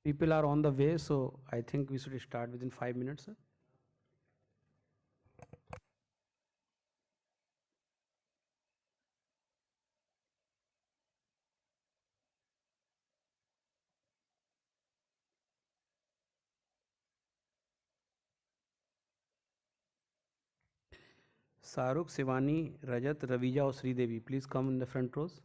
People are on the way, so I think we should start within 5 minutes. Sir. Saruk, Shivani, Rajat, Ravija or Sridevi, please come in the front rows.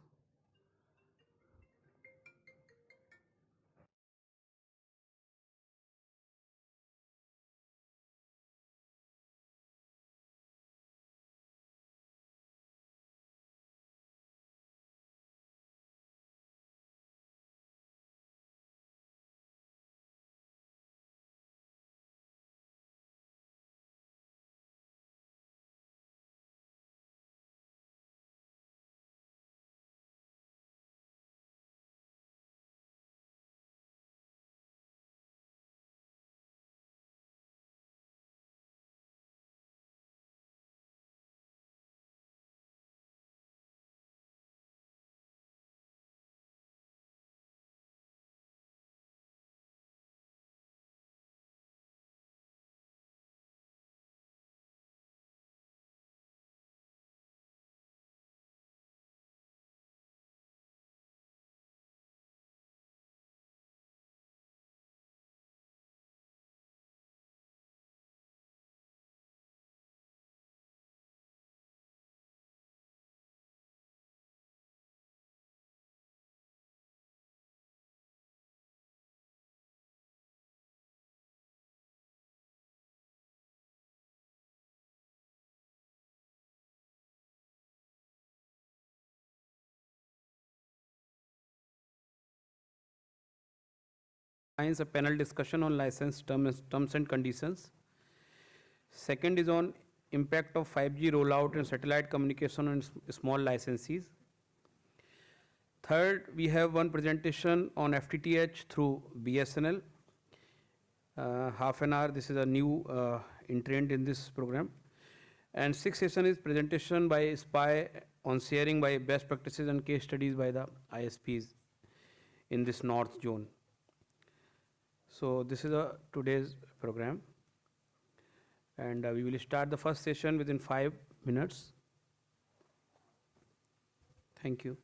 Science, a panel discussion on license terms and conditions. Second is on impact of 5G rollout and satellite communication on small licensees. Third, we have one presentation on FTTH through BSNL. Half an hour, this is a new entrant in this program. And sixth session is presentation by SPY on sharing by best practices and case studies by the ISPs in this north zone. So this is today's program. And we will start the first session within 5 minutes. Thank you.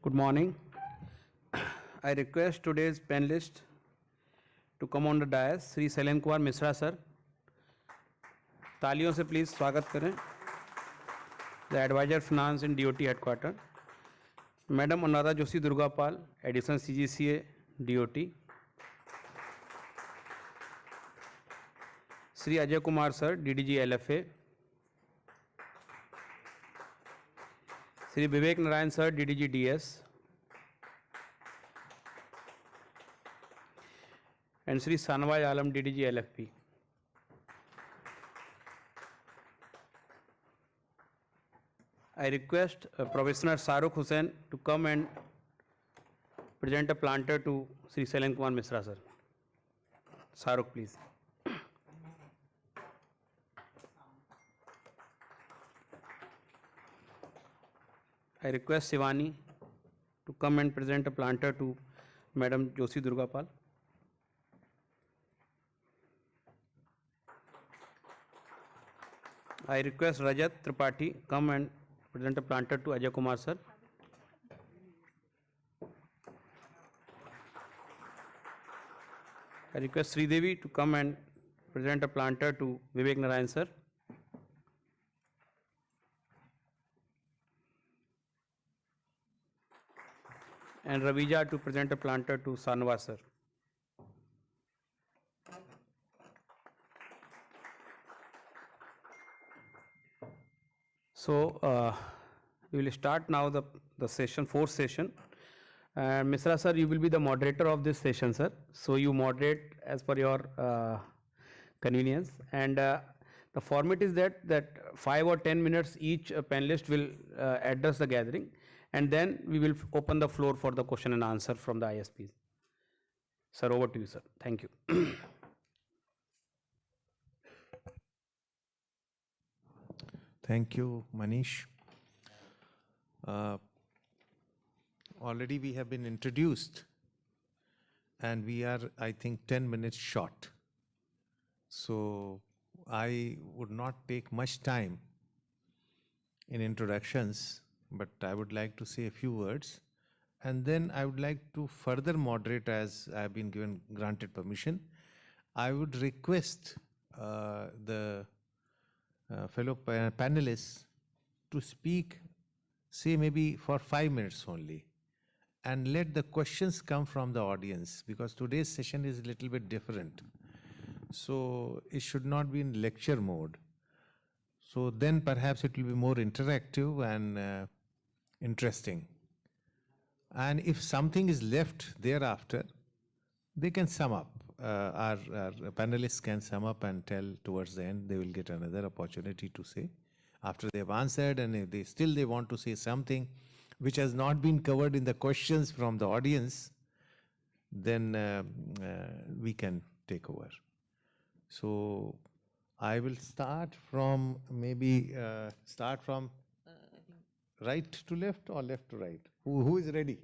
Good morning. I request today's panelist to come on the dais, Sri Sailen Kumar Misra sir. तालियों से please स्वागत करें. The Advisor Finance in DoT Headquarter. Madam Anada Joshi Durgapal, Addition CGCA DoT. Sri Ajay Kumar sir, DDG LFA. Sri Vivek Narayan sir, DDG DS. And Sri Sanwaj Alam, DDG LFP. I request Professor Saruk Hussain to come and present a planter to Sri Sailen Kumar Misra sir. Saruk, please. I request Shivani to come and present a planter to Madam Joshi Durgapal. I request Rajat Tripathi come and present a planter to Ajay Kumar sir. I request Sridevi to come and present a planter to Vivek Narayan sir. And Ravija to present a planter to Sanwa sir. So we will start now the session, fourth session. Misra sir, you will be the moderator of this session, sir. So you moderate as per your convenience. And the format is that 5 or 10 minutes each panelist will address the gathering, and then we will open the floor for the question and answer from the ISPs. Sir, over to you, sir. Thank you. Thank you, Manish. Already we have been introduced, and we are, I think, 10 minutes short. So I would not take much time in introductions, but I would like to say a few words. And then I would like to further moderate, as I have been granted permission. I would request the fellow panelists to speak, say maybe for 5 minutes only, and let the questions come from the audience, because today's session is a little bit different. So it should not be in lecture mode. So then perhaps it will be more interactive and interesting. And if something is left thereafter, they can sum up. Our panelists can sum up and tell towards the end. They will get another opportunity to say after they have answered, and if they want to say something which has not been covered in the questions from the audience, then we can take over. So I will start from right to left or left to right. Who is ready?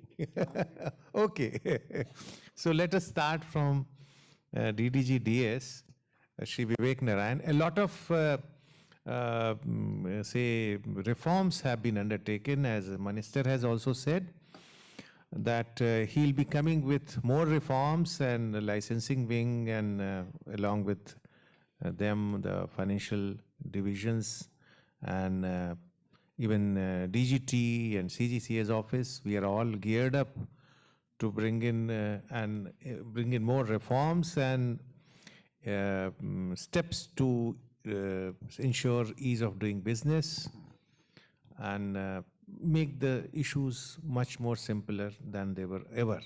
Okay. So let us start from DDG DS, Shri Vivek Narayan. A lot of say reforms have been undertaken, as the Minister has also said, that he'll be coming with more reforms and licensing wing, and along with them the financial divisions, and even DGT and CGCA's office. We are all geared up to bring in more reforms and steps to ensure ease of doing business, and make the issues much more simpler than they were ever.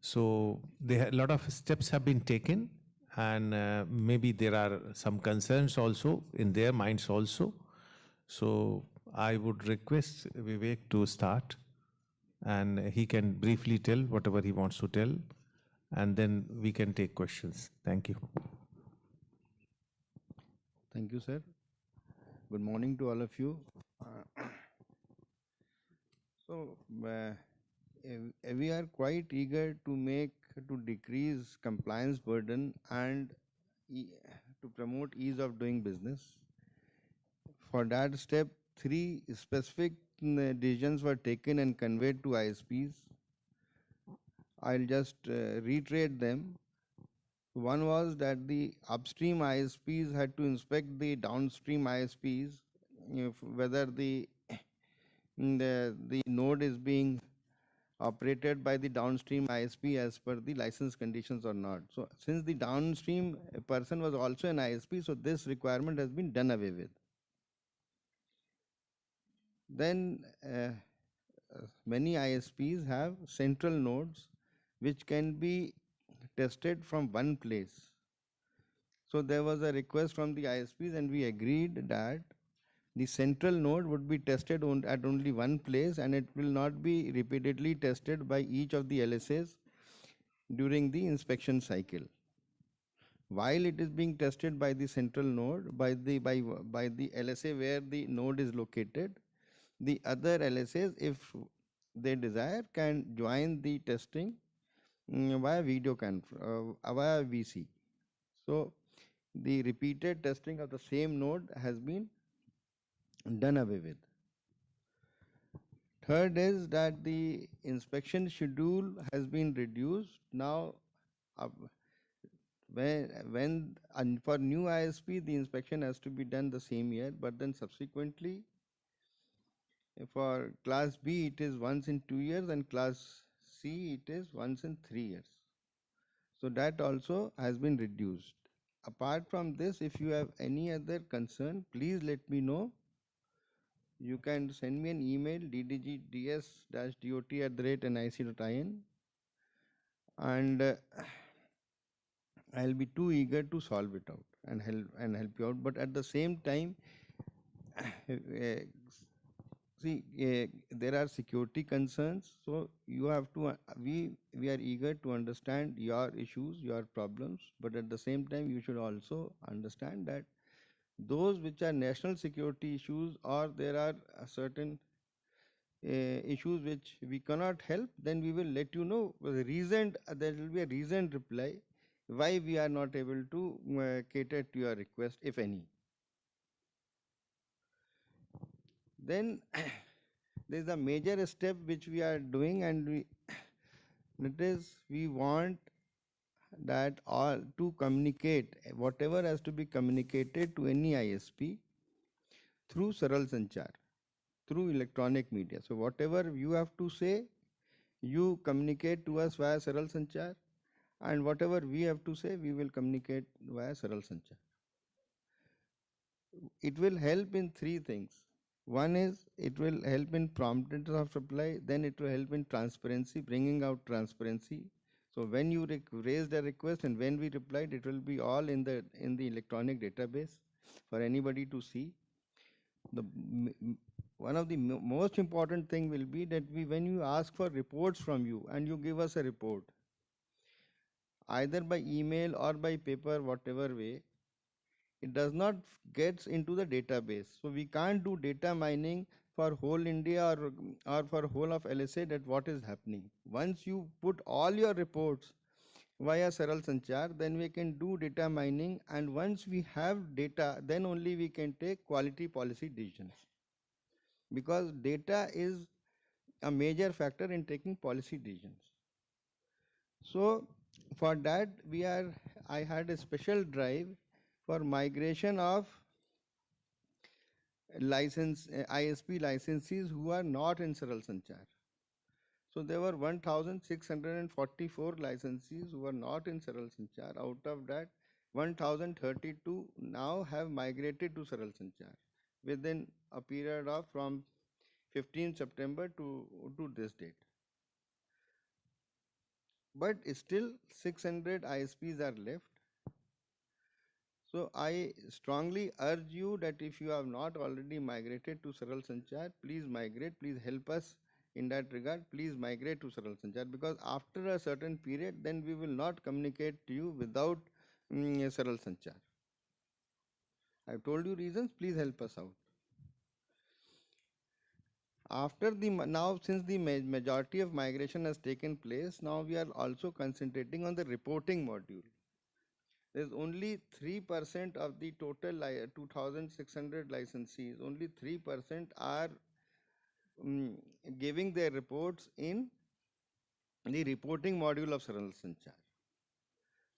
So a lot of steps have been taken, and maybe there are some concerns also in their minds also. So I would request Vivek to start, and he can briefly tell whatever he wants to tell, and then we can take questions. Thank you. Thank you, sir. Good morning to all of you. We are quite eager to decrease compliance burden and to promote ease of doing business. For that step, 3 specific decisions were taken and conveyed to ISPs. I'll just reiterate them. One was that the upstream ISPs had to inspect the downstream ISPs, whether the node is being operated by the downstream ISP as per the license conditions or not. So since the downstream person was also an ISP, so this requirement has been done away with. Then many ISPs have central nodes which can be tested from one place. So there was a request from the ISPs and we agreed that the central node would be tested at only one place and it will not be repeatedly tested by each of the LSAs during the inspection cycle. While it is being tested by the central node, by the LSA where the node is located, the other LSAs, if they desire, can join the testing via via VC. So the repeated testing of the same node has been done away with. Third is that the inspection schedule has been reduced. Now, for new ISP, the inspection has to be done the same year, but then subsequently, for class B, it is once in 2 years, and class C, it is once in 3 years. So that also has been reduced. Apart from this, if you have any other concern, please let me know. You can send me an email ddgds-dot@nic.in and I'll be too eager to solve it out and help you out. But at the same time, there are security concerns, so you have to. We are eager to understand your issues, your problems, but at the same time, you should also understand that those which are national security issues or there are certain issues which we cannot help, then we will let you know the reasoned. There will be a reasoned reply why we are not able to cater to your request, if any. Then there is a major step which we are doing, and we want that all to communicate whatever has to be communicated to any ISP through Saral Sanchar, through electronic media. So whatever you have to say, you communicate to us via Saral Sanchar, and whatever we have to say, we will communicate via Saral Sanchar. It will help in three things. One is it will help in promptness of reply, then it will help in transparency, bringing out transparency. So when you raised a request and when we replied, it will be all in the electronic database for anybody to see. One of the most important thing will be that when you ask for reports from you and you give us a report, either by email or by paper, whatever way, it does not gets into the database. So we can't do data mining for whole India or for whole of LSA that what is happening. Once you put all your reports via Saral Sanchar, then we can do data mining, and once we have data, then only we can take quality policy decisions. Because data is a major factor in taking policy decisions. So for that I had a special drive for migration of ISP licensees who are not in Saral Sanchar. So there were 1,644 licensees who were not in Saral Sanchar. Out of that, 1,032 now have migrated to Saral Sanchar within a period of from 15 September to this date. But still 600 ISPs are left. So I strongly urge you that if you have not already migrated to Saral Sanchar, please migrate, please help us in that regard, please migrate to Saral Sanchar, because after a certain period, then we will not communicate to you without Saral Sanchar. I have told you reasons, please help us out. Since the majority of migration has taken place, now we are also concentrating on the reporting module. There is only 3% of the total 2,600 licensees, only 3% are mm, giving their reports in the reporting module of Saral Sanchar.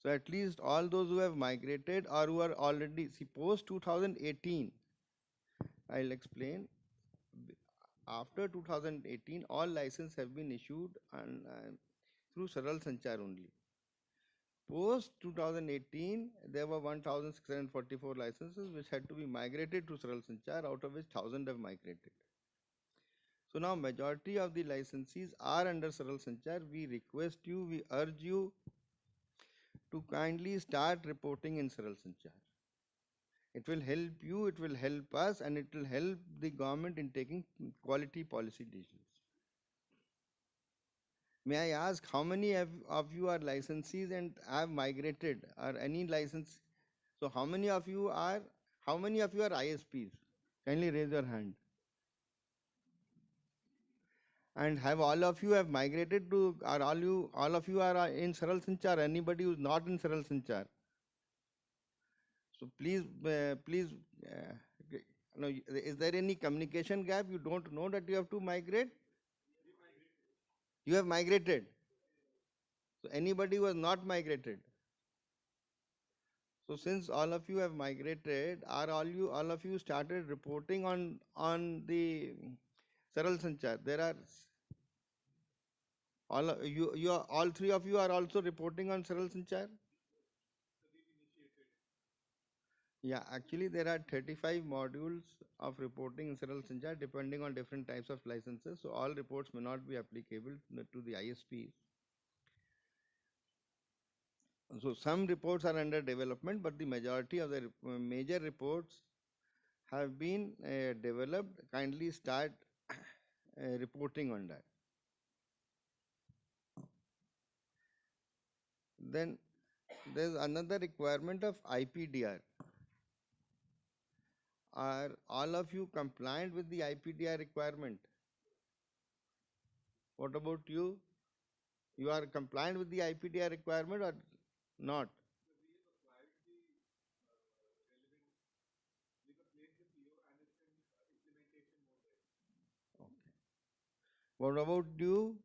So at least all those who have migrated or who are already, see, post 2018, I'll explain. After 2018, all licenses have been issued through Saral Sanchar only. Post 2018, there were 1,644 licenses which had to be migrated to Saral Sanchar, out of which 1,000 have migrated. So now majority of the licensees are under Saral Sanchar. We request you, we urge you to kindly start reporting in Saral Sanchar. It will help you, it will help us, and it will help the government in taking quality policy decisions. May I ask how many of you are licensees and have migrated, or any license? So how many of you are ISPs? Kindly raise your hand. And have all of you have migrated to, or all of you are in Saral Sanchar? Anybody who is not in Saral Sanchar? So please, no, is there any communication gap? You don't know that you have to migrate? You have migrated. So anybody who has not migrated? So since all of you have migrated, are all of you started reporting on the Saral Sanchar? There are all three of you are also reporting on Saral Sanchar? Yeah, actually there are 35 modules of reporting in Saral Sanchar depending on different types of licenses. So all reports may not be applicable to the ISPs. So some reports are under development, but the majority of the major reports have been developed. Kindly start reporting on that. Then there is another requirement of IPDR. Are all of you compliant with the IPDR requirement? What about you? You are compliant with the IPDR requirement or not? Okay. What about you?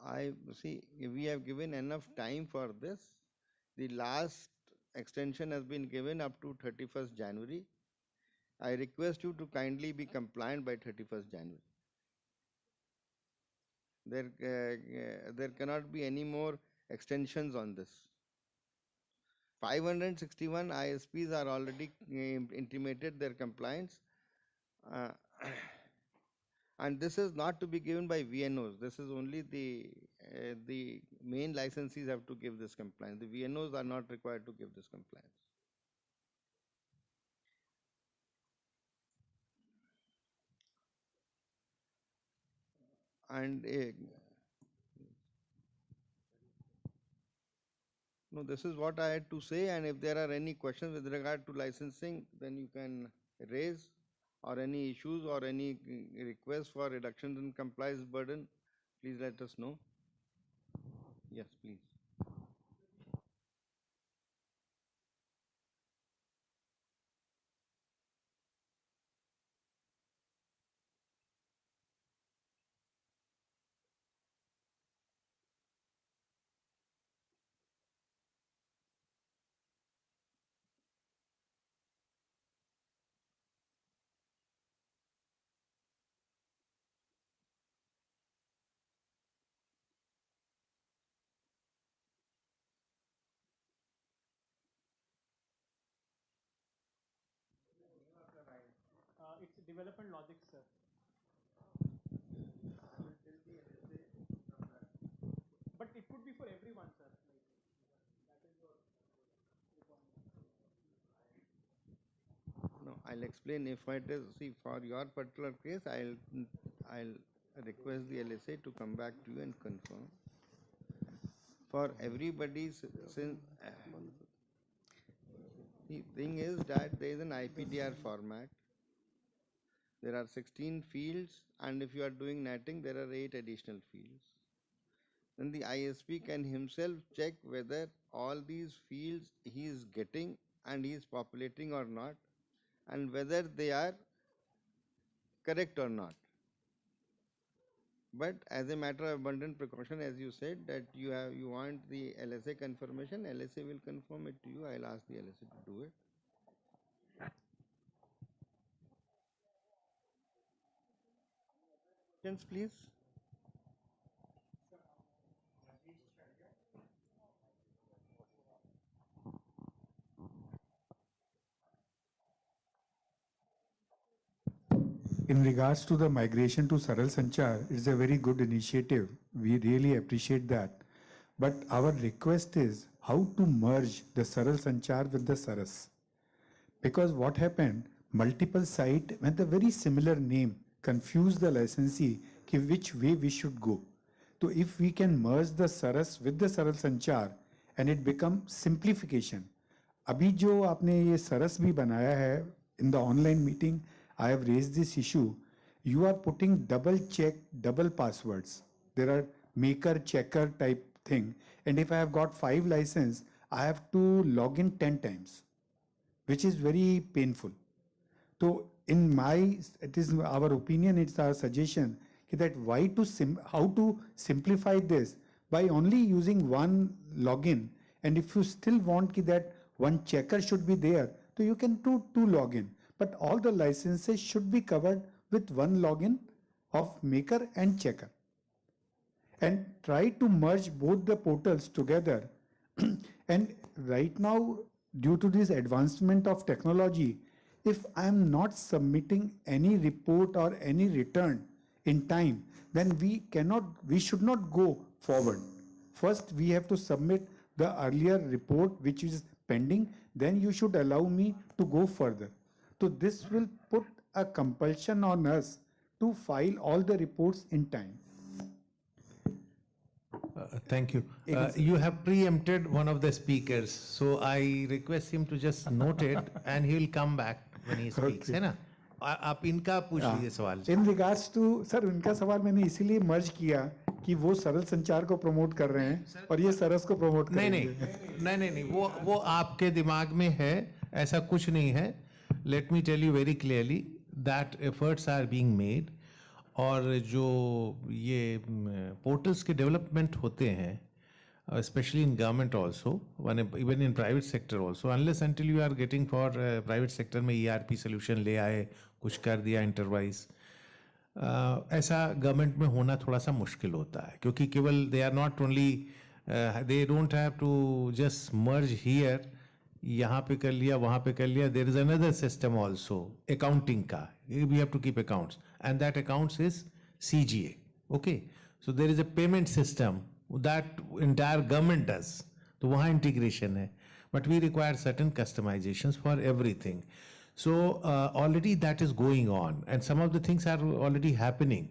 I see we have given enough time for this. The last extension has been given up to 31st January. I request you to kindly be compliant by 31st January. There cannot be any more extensions on this. 561 ISPs are already intimated their compliance. Uh, and this is not to be given by VNOs. This is only the main licensees have to give this compliance. The VNOs are not required to give this compliance. And no, this is what I had to say. And if there are any questions with regard to licensing, then you can raise, or any issues or any requests for reduction in compliance burden, please let us know. Yes, please. It's development logic, sir. But it could be for everyone, sir. That is your requirement. No, I'll explain. If it is, see, for your particular case, I'll request the LSA to come back to you and confirm. For everybody's, since the thing is that there is an IPDR format. There are 16 fields, and if you are doing netting, there are 8 additional fields. then the ISP can himself check whether all these fields he is getting and he is populating or not, and whether they are correct or not. But as a matter of abundant precaution, as you said, that you want the LSA confirmation, LSA will confirm it to you. I'll ask the LSA to do it. Questions, please. In regards to the migration to Saral Sanchar, it's a very good initiative. We really appreciate that. But our request is how to merge the Saral Sanchar with the Saras. Because what happened, multiple sites with a very similar name confuse the licensee कि which way we should go. So if we can merge the Saras with the Saral Sanchar and it become simplification. अभी जो आपने ये सरस भी बनाया है in the online meeting, I have raised this issue. You are putting double check, double passwords. There are maker, checker type thing. And if I have got 5 license, I have to log in 10 times, which is very painful. So in it is our opinion, it's our suggestion that how to simplify this by only using one login. And if you still want that one checker should be there, so you can do 2 login. But all the licenses should be covered with one login of maker and checker. And try to merge both the portals together. And right now, due to this advancement of technology, if I am not submitting any report or any return in time, then we should not go forward. First, we have to submit the earlier report which is pending, then you should allow me to go further. So this will put a compulsion on us to file all the reports in time. Thank you. You have preempted one of the speakers, so I request him to just note it and he will come back when he speaks. है ना? आप इनका पूछ लीजिए सवाल. In regards to sir इनका सवाल मैंने इसीलिए मर्ज किया कि वो सरल संचार को प्रमोट कर रहे हैं और ये सरस को प्रमोट कर रहे हैं. नहीं वो आपके दिमाग में है, ऐसा कुछ नहीं है. Let me tell you very clearly that efforts are being made. और जो ये पोर्टल्स के डेवलपमेंट होते हैं, especially in government also, even in private sector also, unless until you are getting for private sector में ERP solution ले आए, कुछ कर दिया enterprise, ऐसा गवर्नमेंट में होना थोड़ा सा मुश्किल होता है, क्योंकि केवल they are not only they don't have to just merge here, यहाँ पे कर लिया वहाँ पे कर लिया. There is another system also, accounting का, we have to keep accounts, and that accounts is CGA. Okay, so there is a payment system that entire government does, तो वहाँ integration है, but we require certain customizations for everything. So already that is going on, and some of the things are already happening.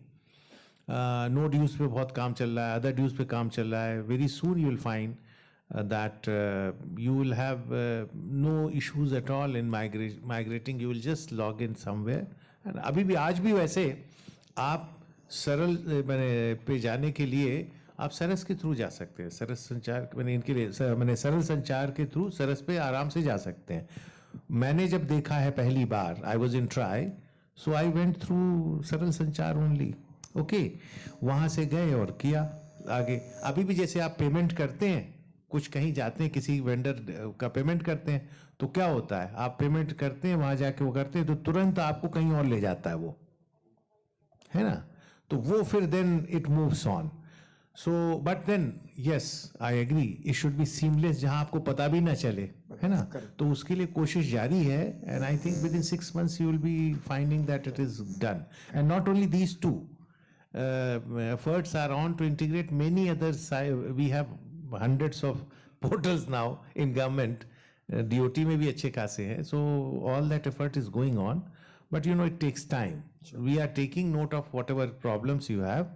Node use पे बहुत काम चल रहा है, other use पे काम चल रहा है. Very soon you will find that you will have no issues at all in migrating. You will just log in somewhere. And अभी भी आज भी वैसे आप सरल पे जाने के लिए आप सरस के थ्रू जा सकते हैं. सरस संचार इनके लिए सरल संचार के थ्रू सरस पे आराम से जा सकते हैं. मैंने जब देखा है पहली बार, I was in try, so I went through सरल संचार only. Okay, वहाँ से गए और किया आगे. अभी भी जैसे आप पेमेंट करते हैं, कुछ कहीं जाते हैं, किसी वेंडर का पेमेंट करते हैं, तो क्या होता है, आप पेमेंट करते हैं, वहाँ जाके वो करते हैं, तो तुरंत आपको कहीं और ले जाता है वो, है ना? तो वो फिर then it moves on. So but then yes I agree, it should be seamless, जहाँ आपको पता भी ना चले, है ना? तो उसके लिए कोशिश जारी है, and I think with in 6 months you will be finding that it is done. And not only these two efforts are on to integrate many others. We have hundreds of portals now in government. DoT में भी अच्छे खासे हैं. So all that effort is going on, but you know it takes time. Sure. We are taking note of whatever problems you have,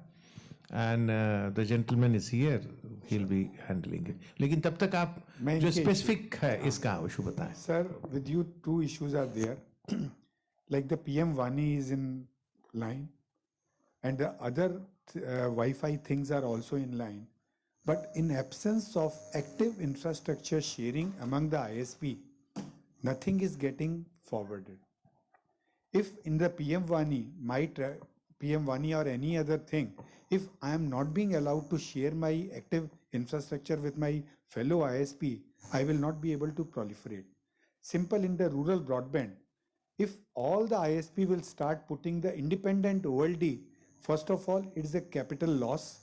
and the gentleman is here. He'll be handling it. लेकिन तब तक आप जो specific है इसका issue बताएं. Sir, with you 2 issues are there. Like the PM Vani is in line, and the other Wi-Fi things are also in line. But in absence of active infrastructure sharing among the ISP, nothing is getting forwarded. If in the PM Vani, PM Vani or any other thing, if I am not being allowed to share my active infrastructure with my fellow ISP, I will not be able to proliferate. Simple in the rural broadband, if all the ISP will start putting the independent OLD, first of all, it's a capital loss.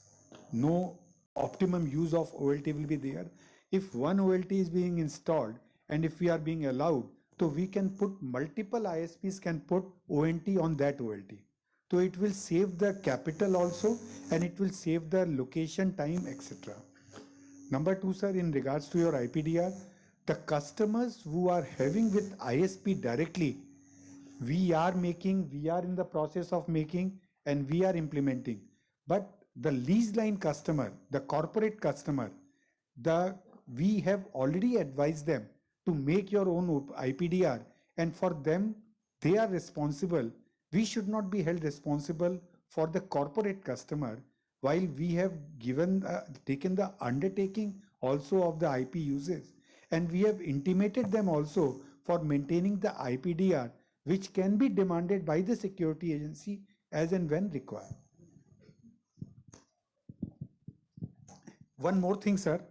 No optimum use of OLT will be there. If one OLT is being installed and if we are being allowed, so we can put multiple ISPs can put ONT on that OLT. So it will save the capital also and it will save the location time, etc. Number two, sir, in regards to your IPDR, the customers who are having with ISP directly, we are in the process of making and we are implementing. But the lease line customer, the corporate customer, we have already advised them to make your own IPDR, and for them, they are responsible. We should not be held responsible for the corporate customer while we have taken the undertaking also of the IP uses, and we have intimated them also for maintaining the IPDR, which can be demanded by the security agency as and when required. One more thing, sir.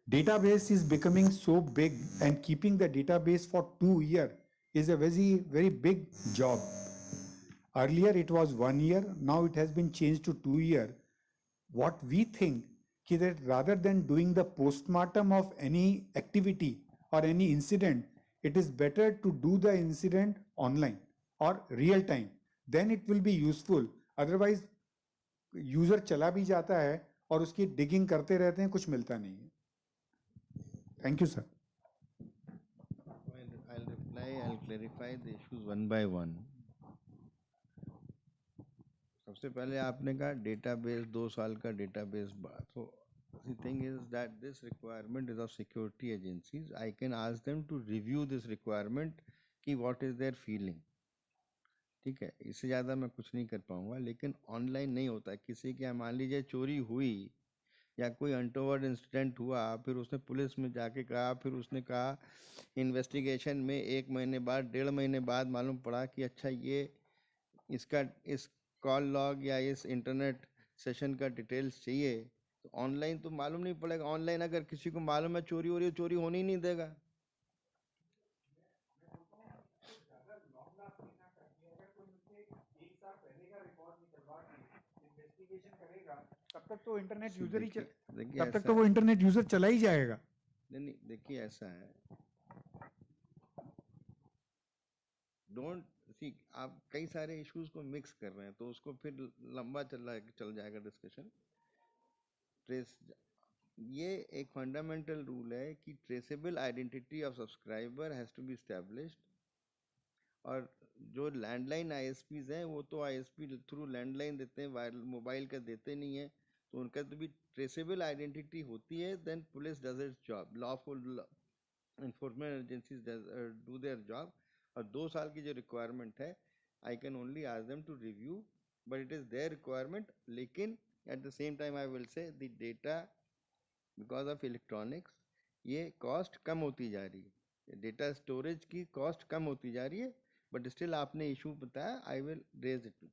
Database is becoming so big, and keeping the database for 2 years is a very, very big job. Earlier it was 1 year, now it has been changed to 2 years. What we think is that rather than doing the postmortem of any activity or any incident, it is better to do the incident online or real time. Then it will be useful. Otherwise, user चला भी जाता है और उसकी digging करते रहते हैं, कुछ मिलता नहीं है. Thank you, sir. I'll reply, I'll clarify the issues one by one. सबसे पहले आपने कहा डेटाबेस 2 साल का database. So the thing is that this requirement is of security agencies. I can ask them to review this requirement कि what is their feeling. ठीक है, इससे ज़्यादा मैं कुछ नहीं कर पाऊँगा. लेकिन ऑनलाइन नहीं होता है. किसी के मान लीजिए चोरी हुई या कोई अनटोवर्ड इंसिडेंट हुआ, फिर उसने पुलिस में जाके कहा, फिर उसने कहा इन्वेस्टिगेशन में 1 महीने बाद 1.5 महीने बाद मालूम पड़ा कि अच्छा ये इस कॉल लॉग या इस इंटरनेट सेशन का डिटेल्स चाहिए. तो ऑनलाइन तो मालूम नहीं पड़ेगा. ऑनलाइन अगर किसी को मालूम है चोरी हो रही है, चोरी होने ही नहीं देगा. तब तक तो इंटरनेट यूजर ही देखिए तब तक तो वो इंटरनेट यूजर चला ही जाएगा. नहीं, देखिए ऐसा है. डोंट सी, आप कई सारे इश्यूज को मिक्स कर रहे हैं तो उसको फिर लंबा चल जाएगा डिस्कशन. ये एक फंडामेंटल रूल है कि traceable identity of subscriber has to be established. और जो लैंडलाइन आईएसपीज हैं वो तो आईएसपी थ्रू लैंडलाइन देते हैं, मोबाइल का देते नहीं है. तो उनका तो भी ट्रेसेबल आइडेंटिटी होती है. Then police does its job, lawful enforcement agencies do their job. और 2 साल की जो रिक्वायरमेंट है, I can only ask them to review, but it is their requirement. लेकिन at the same time I will say the data because of electronics ये cost कम होती जा रही है. डेटा स्टोरेज की कॉस्ट कम होती जा रही है. बट स्टिल आपने इशू बताया, I will raise it too.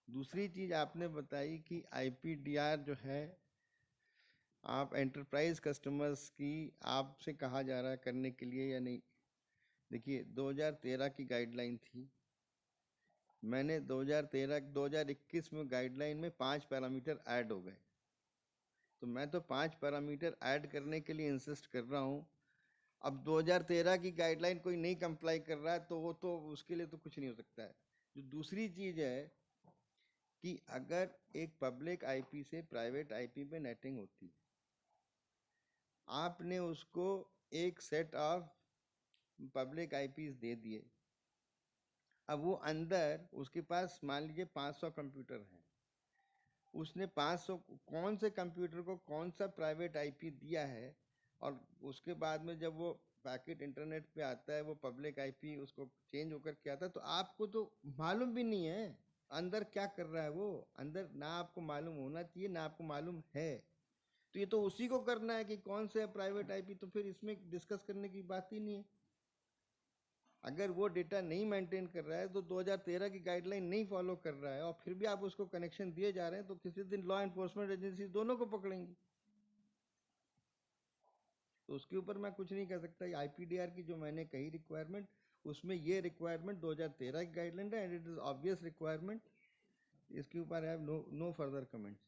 दूसरी चीज़ आपने बताई कि IPDR जो है आप एंटरप्राइज कस्टमर्स की आपसे कहा जा रहा है करने के लिए या नहीं. देखिए 2013 की गाइडलाइन थी. मैंने 2021 में गाइडलाइन में 5 पैरामीटर ऐड हो गए. तो मैं तो 5 पैरामीटर ऐड करने के लिए इंसिस्ट कर रहा हूँ. अब 2013 की गाइडलाइन कोई नहीं कंप्लाई कर रहा है तो वो तो उसके लिए तो कुछ नहीं हो सकता है. जो दूसरी चीज़ है कि अगर एक पब्लिक IP से प्राइवेट IP पे नेटिंग होती है, आपने उसको एक सेट ऑफ पब्लिक IPs दे दिए. अब वो अंदर उसके पास मान लीजिए 500 कंप्यूटर हैं. उसने 500 कौन से कंप्यूटर को कौन सा प्राइवेट IP दिया है, और उसके बाद में जब वो पैकेट इंटरनेट पे आता है वो पब्लिक IP उसको चेंज होकर के आता है, तो आपको तो मालूम भी नहीं है. अंदर क्या कर रहा है वो, अंदर ना आपको मालूम होना चाहिए ना आपको मालूम है। तो ये तो उसी को करना है कि कौन से प्राइवेट आईपी, तो फिर इसमें डिस्कस करने की बात ही नहीं है। अगर वो डेटा नहीं मेंटेन कर रहा है तो 2013 की गाइडलाइन नहीं फॉलो कर रहा है और फिर भी आप उसको कनेक्शन दिए जा रहे हैं, तो किसी दिन लॉ एनफोर्समेंट एजेंसी दोनों को पकड़ेंगी। तो उसके ऊपर मैं कुछ नहीं कर सकता। आईपीडीआर की जो मैंने कही रिक्वायरमेंट, उसमें ये रिक्वायरमेंट 2013 की गाइडलाइन है and it is obvious requirement. इसके ऊपर है नो फर्दर कमेंट्स।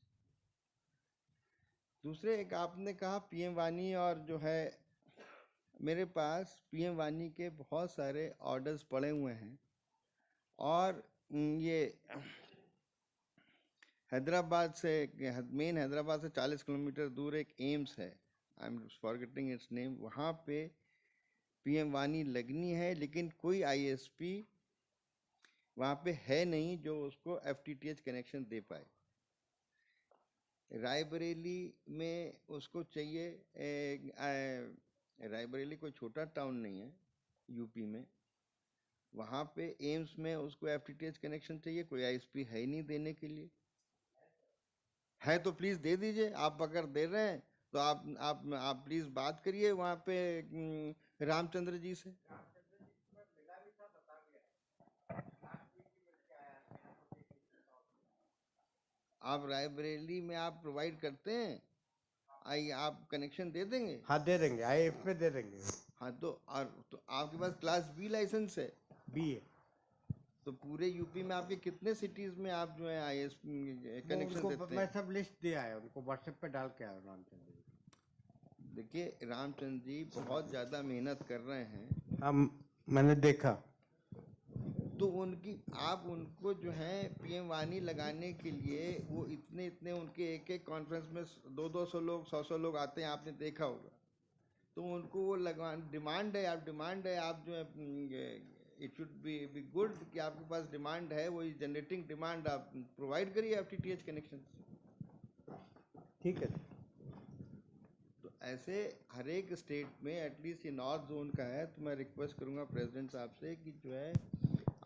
दूसरे एक आपने कहा पीएम वानी, और जो है मेरे पास पीएम वानी के बहुत सारे ऑर्डर्स पड़े हुए हैं, और ये हैदराबाद से, मेन हैदराबाद से 40 किलोमीटर दूर एक एम्स है, I am forgetting it's name, वहाँ पे पीएम वानी लगनी है, लेकिन कोई आईएसपी वहाँ पे है नहीं जो उसको एफटीटीएच कनेक्शन दे पाए। रायबरेली में उसको चाहिए, रायबरेली कोई छोटा टाउन नहीं है यूपी में, वहाँ पे एम्स में उसको एफटीटीएच कनेक्शन चाहिए, कोई आईएसपी है ही नहीं देने के लिए। है तो प्लीज़ दे दीजिए। आप अगर दे रहे हैं तो आप प्लीज़ बात करिए वहाँ पे रामचंद्र जी से। आप रायबरेली में आप प्रोवाइड करते हैं, आप कनेक्शन दे देंगे? हाँ दे देंगे, आईएफ पे दे देंगे। हाँ तो आपके पास क्लास बी लाइसेंस है? बी है। तो पूरे यूपी में आपके कितने सिटीज में आप जो है आईएस कनेक्शन देते हैं? मैं सब लिस्ट दिया है उनको, व्हाट्सएप पे डाल के आया रामचंद्र जी। देखिए रामचंद्र जी बहुत ज़्यादा मेहनत कर रहे हैं। हम मैंने देखा। तो आप उनको जो है पीएम वानी लगाने के लिए वो इतने उनके एक कॉन्फ्रेंस में 200 लोग 100 लोग आते हैं, आपने देखा होगा। तो उनको वो डिमांड है, आप जो है इट शुड बी गुड कि आपके पास डिमांड है, वो जनरेटिंग डिमांड आप प्रोवाइड करिए एफटीटीएच कनेक्शन। ठीक है। तो ऐसे हर एक स्टेट में, एटलीस्ट ये नॉर्थ जोन का है, तो मैं रिक्वेस्ट करूँगा प्रेसिडेंट साहब से कि जो है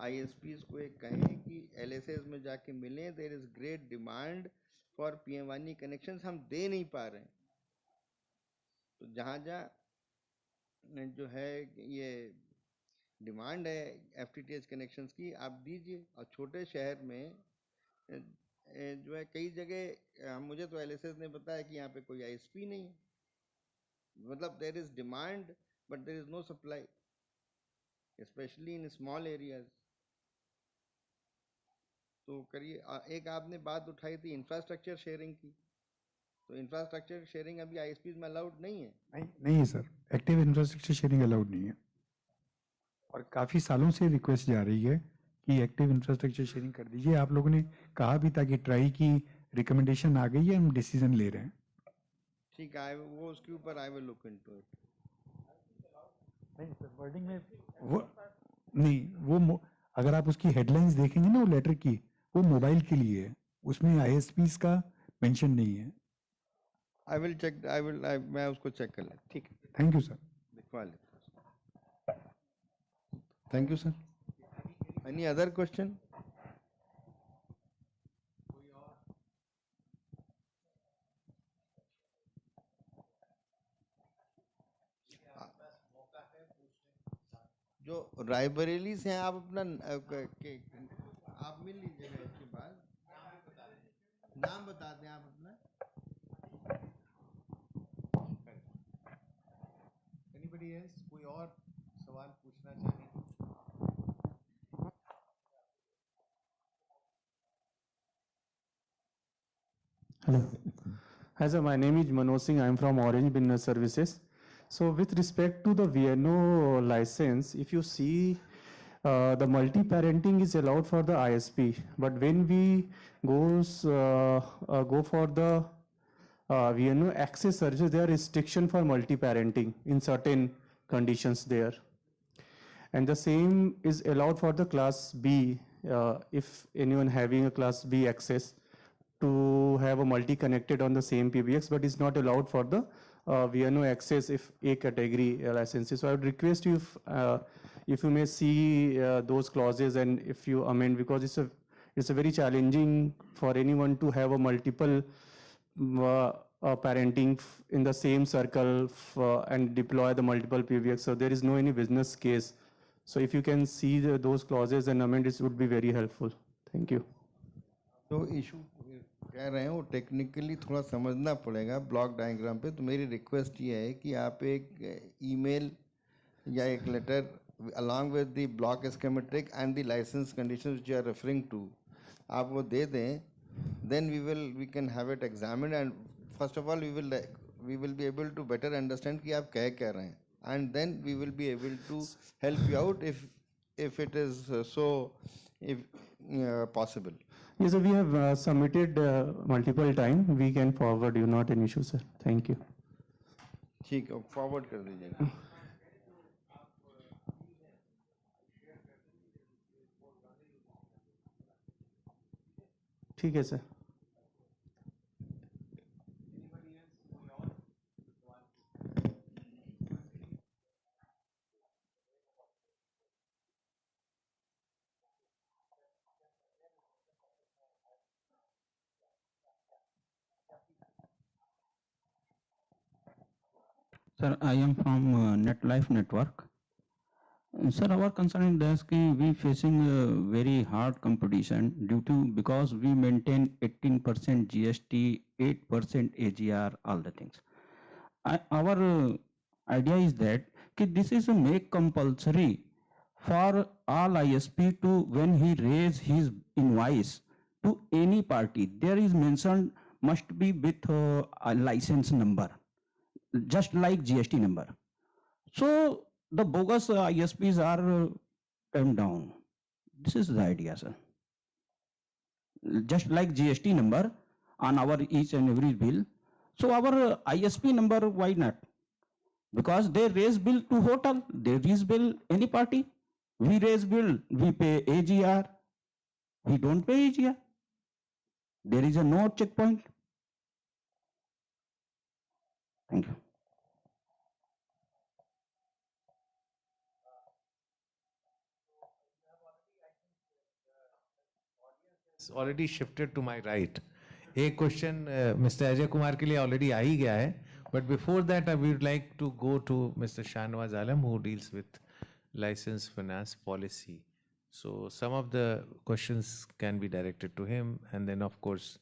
आईएसपीज को एक कहें कि एलएसएस में जाके मिलें। There is great demand for PM वानी कनेक्शंस, हम दे नहीं पा रहे हैं। तो जहाँ जो है ये डिमांड है एफटीटीएच कनेक्शंस की, आप दीजिए। और छोटे शहर में जो है कई जगह, मुझे तो एलएसएस ने बताया कि यहाँ पे कोई आईएसपी नहीं है, मतलब there is demand but there is no supply, specially in small areas. तो करिए। एक आपने बात उठाई थी इंफ्रास्ट्रक्चर शेयरिंग की, तो इंफ्रास्ट्रक्चर शेयरिंग अभी आईएसपीज में अलाउड नहीं है। नहीं है sir, active infrastructure sharing allowed नहीं है, और काफ़ी सालों से रिक्वेस्ट जा रही है कि एक्टिव इंफ्रास्ट्रक्चर शेयरिंग कर दीजिए। आप लोगों ने कहा भी था कि ट्राई की, रिकमेंडेशन आ गई है, हम डिसीजन ले रहे हैं। ठीक है, वो उसके ऊपर I will look into it. नहीं सर, वर्डिंग में वो नहीं, वो अगर आप उसकी हेडलाइंस देखेंगे ना वो लेटर की, वो मोबाइल के लिए है, उसमें आईएसपीज का मेंशन नहीं है। आई विल चेक, मैं उसको चेक कर लेता। ठीक है, थैंक यू सर। दिखवा लेता। Thank you sir. Any other question? जो रायबरेली से हैं, आप अपना आप मिल लीजिएगा इसके बाद, नाम बता दें आप अपना। एनीबडी एल्स, कोई और सवाल पूछना चाहे? Hello. Hi sir, my name is Manoj Singh. I am from Orange Business Services. So with respect to the VNO license, if you see the multi-parenting is allowed for the ISP, but when we go for the VNO access services, there are restriction for multi-parenting in certain conditions there. And the same is allowed for the class B, if anyone having a class B access to have a multi-connected on the same PBX, but it's not allowed for the VNO access if A category licenses. So I would request you if you may see those clauses and if you amend, because It's a very challenging for anyone to have a multiple parenting in the same circle and deploy the multiple PBX. So there is no any business case. So if you can see those clauses and amend, it would be very helpful. Thank you. तो issue कह रहे हैं वो technically थोड़ा समझना पड़ेगा block diagram पे। तो मेरी रिक्वेस्ट ये है कि आप एक ईमेल या एक letter along with the block schematic and the license conditions which you are referring to, आप वो दे दें, then we can have it examined, and first of all we will be able to better understand कि आप कह रहे हैं, and then we will be able to help you out if it is possible. Yes, sir, we have submitted multiple times. We can forward you, not an issue, sir. Thank you. ठीक है, forward कर दीजिएगा। ठीक है sir. Sir, I am from NetLife Network. Sir, our concern is that we facing very hard competition because we maintain 18% GST, 8% AGR, all the things. Our idea is that this is a make compulsory for all ISP to, when he raise his invoice to any party, there is mentioned must be with a license number, just like GST number. So the bogus ISPs are turned down. This is the idea, sir. Just like GST number on our each and every bill. So our ISP number, why not? Because they raise bill to hotel, they raise bill any party. We raise bill, we pay AGR. We don't pay AGR. There is a no checkpoint. Thank you. It's already shifted to my right. A question Mr. Ajay Kumar के लिए already आ ही गया है. But before that, I would like to go to Mr. Shahnawaz Alam, who deals with license finance policy. So some of the questions can be directed to him, and then of course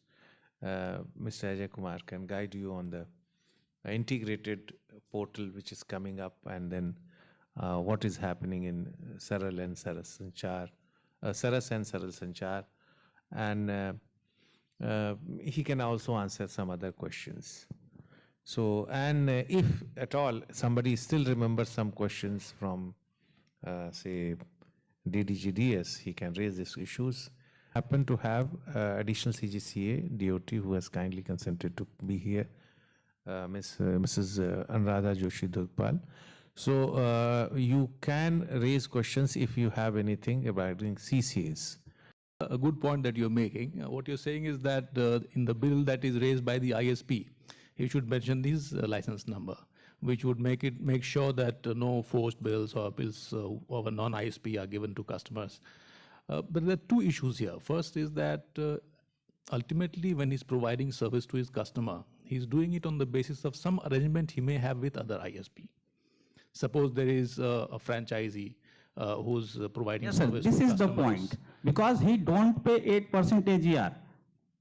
Mr. Ajay Kumar can guide you on the integrated portal which is coming up, and then what is happening in Saral and Saras Sanchar, Saras and Saral Sanchar, and he can also answer some other questions. So, and if at all somebody still remembers some questions from say DDGDS, he can raise these issues. Happen to have additional CGCA DoT who has kindly consented to be here, Mrs. Anuradha Joshi Durpal. So you can raise questions if you have anything about CCAs. A good point that you're making. What you're saying is that in the bill that is raised by the ISP, you should mention this license number, which would make sure that no forced bills or bills of a non-ISP are given to customers. But there are two issues here. First is that ultimately when he's providing service to his customer, he's doing it on the basis of some arrangement he may have with other ISP. Suppose there is a franchisee who's providing service to customers. This is the point. Because he don't pay 8% AGR.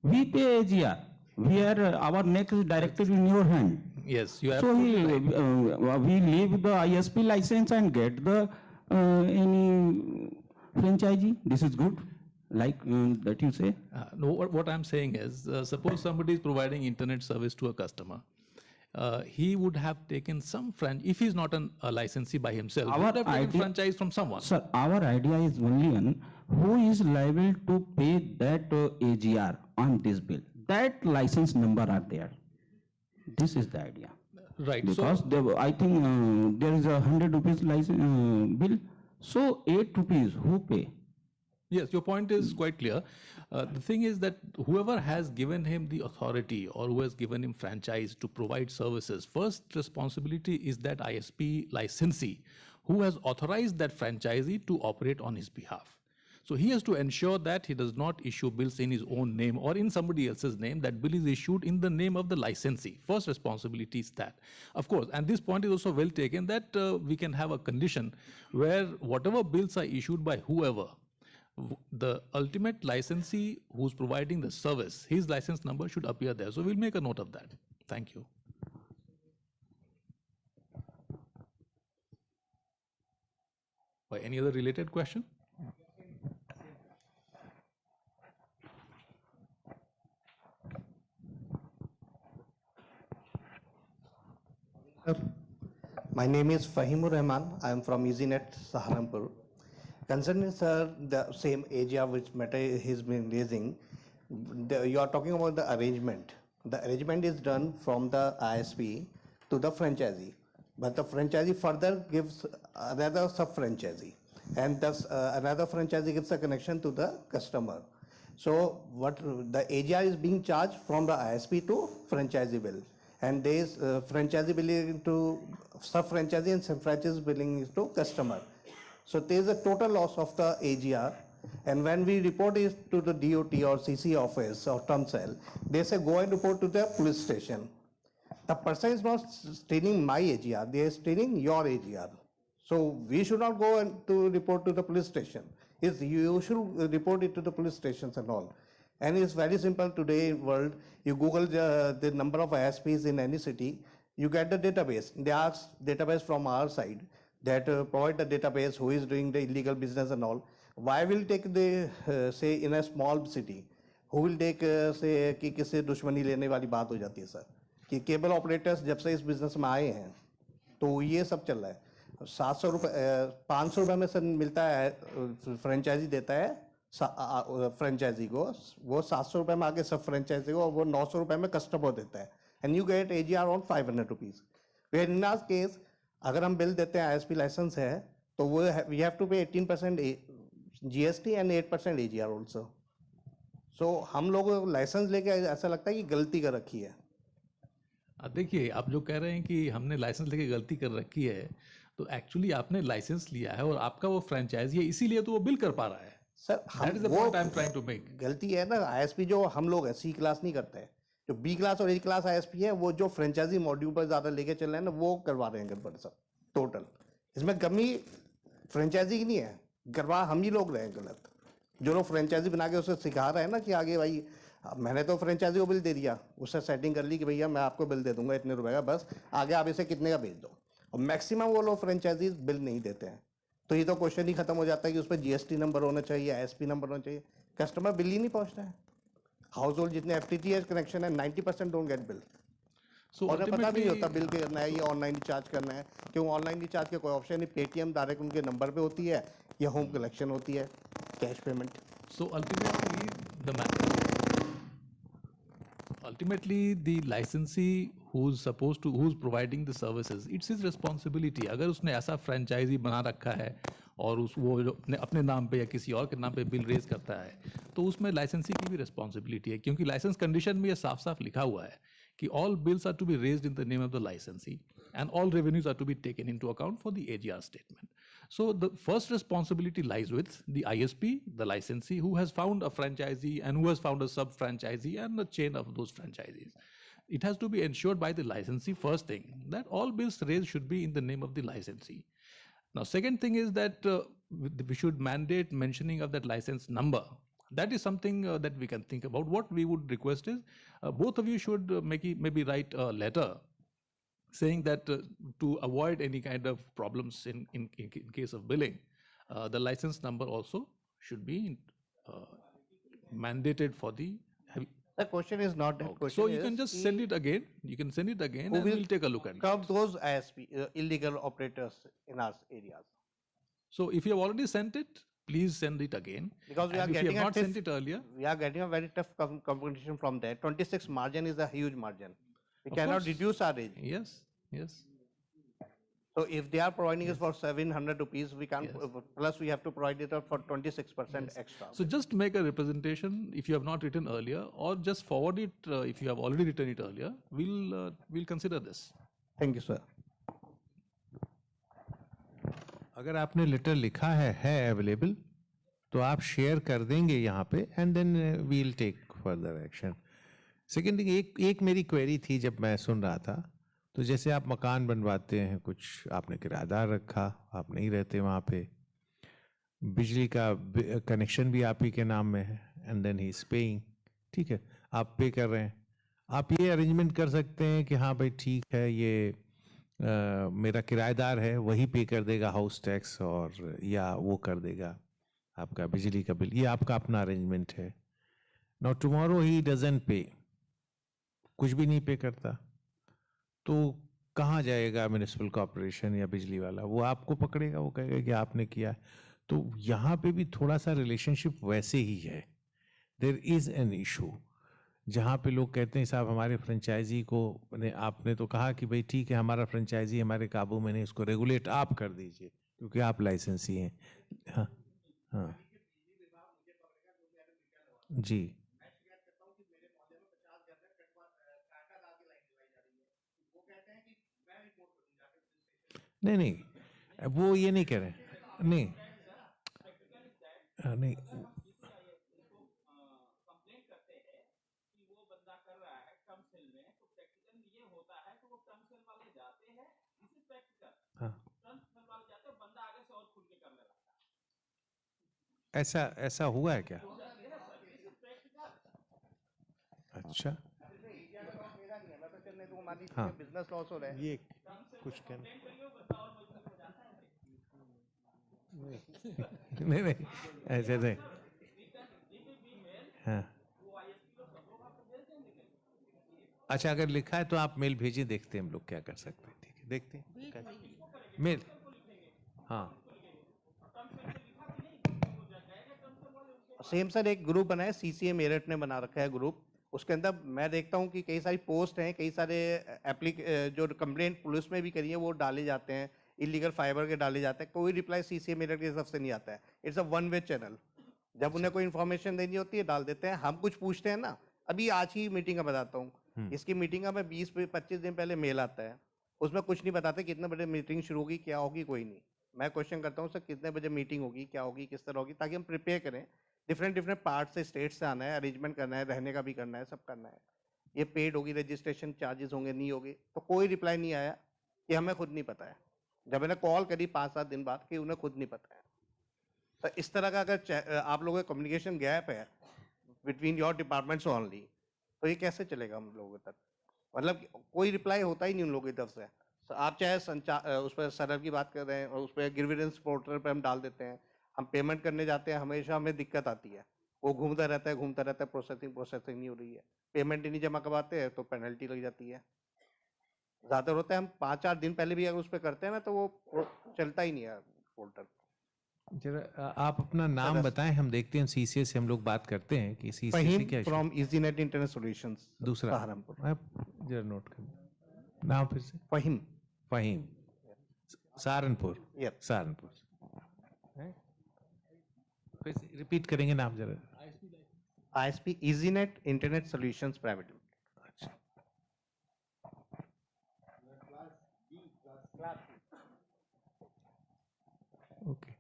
We pay AGR. Our neck is directly in your hand. Yes, you have so we leave the ISP license and get the any franchisee. This is good, like that you say. No, what I'm saying is, suppose somebody is providing internet service to a customer. He would have taken some if he's not a licensee by himself, he would have taken franchise from someone. Sir, our idea is only on who is liable to pay that AGR on this bill. That license number are there. This is the idea. Right. Because I think there is a 100 rupees license bill. So 8 rupees, who pay? Yes, your point is quite clear. The thing is that whoever has given him the authority or who has given him franchise to provide services, first responsibility is that ISP licensee who has authorized that franchisee to operate on his behalf. So he has to ensure that he does not issue bills in his own name or in somebody else's name. That bill is issued in the name of the licensee. First responsibility is that. Of course, and this point is also well taken, that we can have a condition where whatever bills are issued by whoever, the ultimate licensee who's providing the service, his license number should appear there. So we'll make a note of that. Thank you. Any other related question? My name is Fahimur Rahman. I am from EasyNet, Saharanpur. Concerning, sir, the same area which matter he's been raising, you are talking about the arrangement. The arrangement is done from the ISP to the franchisee, but the franchisee further gives another sub-franchisee, and thus another franchisee gives a connection to the customer. So what the AGR is being charged from the ISP to franchisee bill, and there is franchisee billing to sub-franchisee and sub-franchisee billing is to customer. So there is a total loss of the AGR, and when we report it to the DoT or CC office or Termcell, they say go and report to the police station. The person is not stealing my AGR, they are stealing your AGR. So we should not go and to report to the police station. You should report it to the police stations and all. And it's very simple today world. You Google the number of ISPs in any city, you get the database. They ask database from our side that provide the database who is doing the illegal business and all. Why will take the say in a small city, who will take say कि किससे दुश्मनी लेने वाली बात हो जाती है sir, कि केबल ऑपरेटर्स जब से इस बिजनेस में आए हैं तो ये सब चल रहा है. 700 रुपये 500 रुपये में सर मिलता है, फ्रेंचाइजी देता है फ्रेंचाइजी को, वो 700 रुपये में आगे सब फ्रेंचाइजी को, वो 900 रुपये में कस्टमर देता है, and you get AGR on 500 rupees. Where in our case अगर हम बिल देते हैं ISP लाइसेंस है तो वो वी हैव टू पे 18% GST एंड 8% AGR ऑल्सो. सो हम लोग लाइसेंस लेके ऐसा लगता है कि गलती कर रखी है. देखिए, आप जो कह रहे हैं कि हमने लाइसेंस लेके गलती कर रखी है, तो एक्चुअली आपने लाइसेंस लिया है और आपका वो फ्रेंचाइजी है, इसीलिए तो वो बिल कर पा रहा है. सर गलती है ना, ISP जो हम लोग है C क्लास नहीं करते हैं, जो B क्लास और A क्लास ISP है वो जो फ्रेंचाइजी मॉड्यूल पर ज़्यादा लेके चल रहे हैं ना, वो करवा रहे हैं गड़बड़ सब टोटल. इसमें कमी फ्रेंचाइजी की नहीं है, करवा हम ही लोग रहे हैं गलत. जो लोग फ्रेंचाइजी बना के उसे सिखा रहे हैं ना कि आगे भाई मैंने तो फ्रेंचाइजी को बिल दे दिया, उससे सेटिंग कर ली कि भैया मैं आपको बिल दे दूंगा इतने रुपए का, बस आगे आप इसे कितने का भेज दो. और मैक्सिमम वो लोग फ्रेंचाइजी बिल नहीं देते हैं. तो ये तो क्वेश्चन ही खत्म हो जाता है कि उस पर GST नंबर होना चाहिए, ISP नंबर होना चाहिए. कस्टमर बिल ही नहीं पहुंचता है. हाउस होल्ड जितने FTTH कनेक्शन है 90% डोंट गेट बिल. और पता भी नहीं होता बिल करना है या ऑनलाइन रिचार्ज करना है, क्यों ऑनलाइन रिचार्ज का कोई ऑप्शन नहीं. पेटीएम डायरेक्ट उनके नंबर पे होती है या होम कलेक्शन होती है, cash payment. So ultimately the licensee who's providing the services, it's his responsibility. अगर उसने ऐसा फ्रेंचाइजी बना रखा है और वो अपने नाम पे या किसी और के नाम पे बिल रेज करता है, तो उसमें लाइसेंसी की भी रिस्पॉन्सिबिलिटी है, क्योंकि लाइसेंस कंडीशन में ये साफ साफ लिखा हुआ है कि all bills are to be raised in the name of the licensee and all revenues are to be taken into account for the AGR statement. So the first responsibility lies with the ISP, the licensee, who has found a franchisee and who has found a sub-franchisee and a chain of those franchisees. It has to be ensured by the licensee, first thing, that all bills raised should be in the name of the licensee. Now, second thing is that we should mandate mentioning of that license number. That is something that we can think about. What we would request is both of you should maybe write a letter saying that to avoid any kind of problems in case of billing, the license number also should be mandated for the... The question is not that. Okay. So you can just send it again. You can send it again and we'll take a look at it. Curb those ISP, illegal operators in our areas. So if you have already sent it, please send it again. Because we are if getting you have not sent it earlier, we are getting a very tough competition from there. 26 margin is a huge margin. We cannot reduce our age. Yes, yes. So if they are providing us for 700 rupees, we can plus we have to provide it for 26% extra. So just make a representation if you have not written earlier, or just forward it if you have already written it earlier. We'll consider this. Thank you, sir. अगर आपने letter लिखा है available, तो आप share कर देंगे यहाँ पे and then we will take further action. Second thing, एक मेरी क्वेरी थी जब मैं सुन रहा था, तो जैसे आप मकान बनवाते हैं, कुछ आपने किराएदार रखा, आप नहीं रहते वहाँ पे, बिजली का कनेक्शन भी आप ही के नाम में है and then he is paying, ठीक है, आप पे कर रहे हैं, आप ये अरेंजमेंट कर सकते हैं कि हाँ भाई ठीक है, ये मेरा किराएदार है, वही पे कर देगा हाउस टैक्स और या वो कर देगा आपका बिजली का बिल, ये आपका अपना अरेंजमेंट है। नाउ टुमारो ही डजंट पे, कुछ भी नहीं पे करता, तो कहाँ जाएगा म्युनिसिपल कॉर्पोरेशन या बिजली वाला? वो आपको पकड़ेगा, वो कहेगा कि आपने किया। तो यहाँ पे भी थोड़ा सा रिलेशनशिप वैसे ही है। देयर इज़ एन इशू जहाँ पे लोग कहते हैं साहब हमारे फ्रेंचाइजी को, आपने तो कहा कि भाई ठीक है हमारा फ्रेंचाइजी हमारे काबू में नहीं, इसको रेगुलेट आप कर दीजिए क्योंकि आप लाइसेंसी हैं। हाँ हाँ जी, नहीं नहीं वो ये नहीं कह रहे, नहीं नहीं, हाँ ऐसा ऐसा हुआ है क्या? अच्छा हाँ, बिजनेस लॉस हो रहा है। ये कुछ कहना नहीं नहीं ऐसे नहीं, हाँ अच्छा अगर लिखा है तो आप मेल भेजिए, देखते हैं हम लोग क्या कर सकते हैं, ठीक है देखते हैं मेल, हाँ सेम सर एक ग्रुप बना है, सीसीए मेरठ ने बना रखा है ग्रुप, उसके अंदर मैं देखता हूँ कि कई सारी पोस्ट हैं, कई सारे जो कंप्लेंट पुलिस में भी करी है वो डाले जाते हैं, इलीगल फाइबर के डाले जाते हैं, कोई रिप्लाई सीसीए मेरठ की तरफ से नहीं आता है। It's a one way channel, जब उन्हें कोई इन्फॉर्मेशन देनी होती है डाल देते हैं, हम कुछ पूछते हैं ना। अभी आज ही मीटिंग का बताता हूँ, इसकी मीटिंग का मैं 20-25 दिन पहले मेल आता है, उसमें कुछ नहीं बताते कितने बजे मीटिंग शुरू होगी, क्या होगी, कोई नहीं। मैं क्वेश्चन करता हूँ सर कितने बजे मीटिंग होगी, क्या होगी, किस तरह होगी, ताकि हम प्रिपेयर करें। डिफरेंट पार्ट से, स्टेट से आना है, अरेंजमेंट करना है, रहने का भी करना है, सब करना है। ये पेड होगी, रजिस्ट्रेशन चार्जेस होंगे, नहीं होंगे, तो कोई रिप्लाई नहीं आया कि हमें खुद नहीं पता है। जब मैंने कॉल करी 5-7 दिन बाद कि उन्हें खुद नहीं पता है। तो इस तरह का अगर आप लोगों का कम्युनिकेशन गैप है बिटवीन योर डिपार्टमेंट्स ओनली, तो ये कैसे चलेगा हम लोगों तक? मतलब कोई रिप्लाई होता ही नहीं उन लोगों की तरफ से। आप चाहे उस पर सर्वर की बात कर रहे हैं और उस पर ग्रीवेंस पोर्टल पर हम डाल देते हैं, हम पेमेंट करने जाते हैं, हमेशा हमें दिक्कत आती है, वो घूमता रहता है, प्रोसेसिंग नहीं हो रही है, पेमेंट ही नहीं जमा करवाते हैं तो पेनल्टी लग जाती है। ज़्यादा होता है हम 5-4 दिन पहले भी अगर उस पर करते हैं ना तो वो चलता ही नहीं है पोर्टल। जरा आप अपना नाम बताएं, हम देखते हैं सीसीए से हम लोग बात करते हैं कि सीसीए से क्या फ्रॉम इजीनेट इंटरनेट सॉल्यूशंस, दूसरा सहारनपुर। आप जरा नोट कर नाम फिर से। फहीम सहारनपुर, सहारनपुर, फिर से रिपीट करेंगे नाम जरा। ISP Easynet internet solutions private. Okay,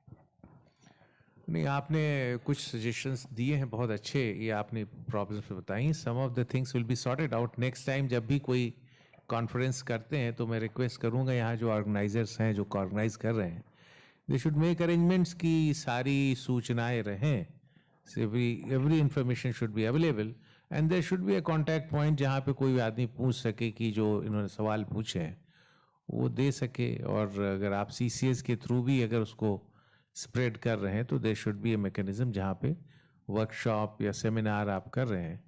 नहीं आपने कुछ सजेशंस दिए हैं बहुत अच्छे, ये आपने प्रॉब्लम्स बताई, some of the things will be sorted out. Next time जब भी कोई कॉन्फ्रेंस करते हैं तो मैं रिक्वेस्ट करूंगा यहाँ जो ऑर्गेनाइजर्स हैं, जो ऑर्गेनाइज कर रहे हैं, दे शुड मेक अरेंजमेंट्स की सारी सूचनाएं रहें, every information should be available and there should be a contact point जहाँ पे कोई आदमी पूछ सके कि जो इन्होंने सवाल पूछे हैं वो दे सके। और अगर आप सीसीएस के थ्रू भी अगर उसको स्प्रेड कर रहे हैं तो there should be a mechanism जहाँ पे वर्कशॉप या सेमिनार आप कर रहे हैं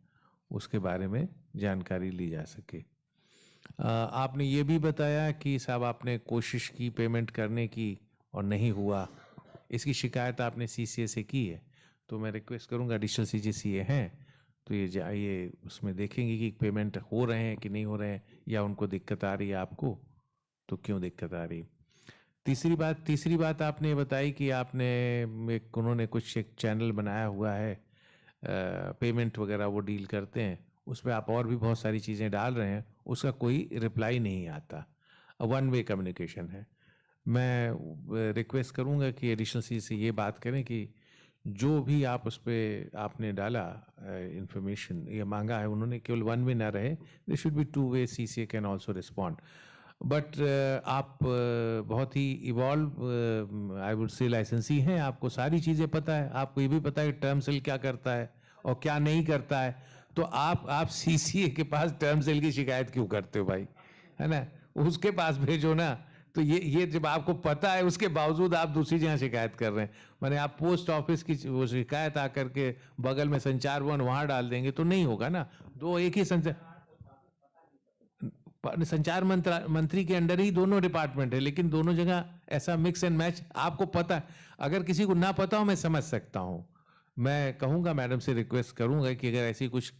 उसके बारे में जानकारी ली जा सके। आपने ये भी बताया कि साहब आपने कोशिश की पेमेंट करने की और नहीं हुआ, इसकी शिकायत आपने सीसीए से की है, तो मैं रिक्वेस्ट करूंगा एडिशनल सीजीसीए हैं तो ये जाइए उसमें देखेंगे कि पेमेंट हो रहे हैं कि नहीं हो रहे हैं, या उनको दिक्कत आ रही है आपको तो क्यों दिक्कत आ रही। तीसरी बात आपने बताई कि आपने उन्होंने कुछ एक चैनल बनाया हुआ है, पेमेंट वगैरह वो डील करते हैं, उस पर आप और भी बहुत सारी चीज़ें डाल रहे हैं, उसका कोई रिप्लाई नहीं आता, वन वे कम्युनिकेशन है। मैं रिक्वेस्ट करूंगा कि एडिशनल सी से ये बात करें कि जो भी आप उस पर आपने डाला इंफॉर्मेशन ये मांगा है उन्होंने, केवल वन वे ना रहे, they should be two way, CCA can also respond. But आप बहुत ही इवॉल्व आई वुड से लाइसेंसी हैं, आपको सारी चीज़ें पता है, आपको ये भी पता है टर्म सेल क्या करता है और क्या नहीं करता है. तो आप CCA के पास टर्म सेल की शिकायत क्यों करते हो भाई, है ना? उसके पास भेजो ना. तो ये जब आपको पता है उसके बावजूद आप दूसरी जगह शिकायत कर रहे हैं, माने आप पोस्ट ऑफिस की वो शिकायत आकर के बगल में संचार वन वहाँ डाल देंगे तो नहीं होगा ना. दो एक ही संचार मंत्री के अंडर ही दोनों डिपार्टमेंट है, लेकिन दोनों जगह ऐसा मिक्स एंड मैच आपको पता है. अगर किसी को ना पता हो मैं समझ सकता हूँ, मैं कहूँगा मैडम से रिक्वेस्ट करूँगा कि अगर ऐसी कुछ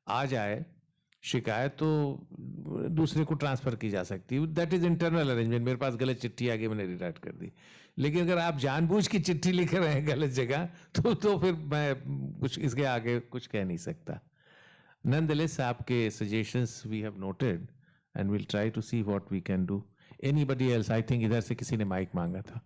आ जाए शिकायत तो दूसरे को ट्रांसफर की जा सकती है. That is internal arrangement. मेरे पास गलत चिट्ठी आ गई, मैंने रिडाक्ट कर दी. लेकिन अगर आप जानबूझ की चिट्ठी लिख रहे हैं गलत जगह तो फिर मैं कुछ इसके आगे कुछ कह नहीं सकता. नॉनदलेस आपके suggestions we have noted and will try to see what we can do. Anybody else? I think इधर से किसी ने माइक मांगा था.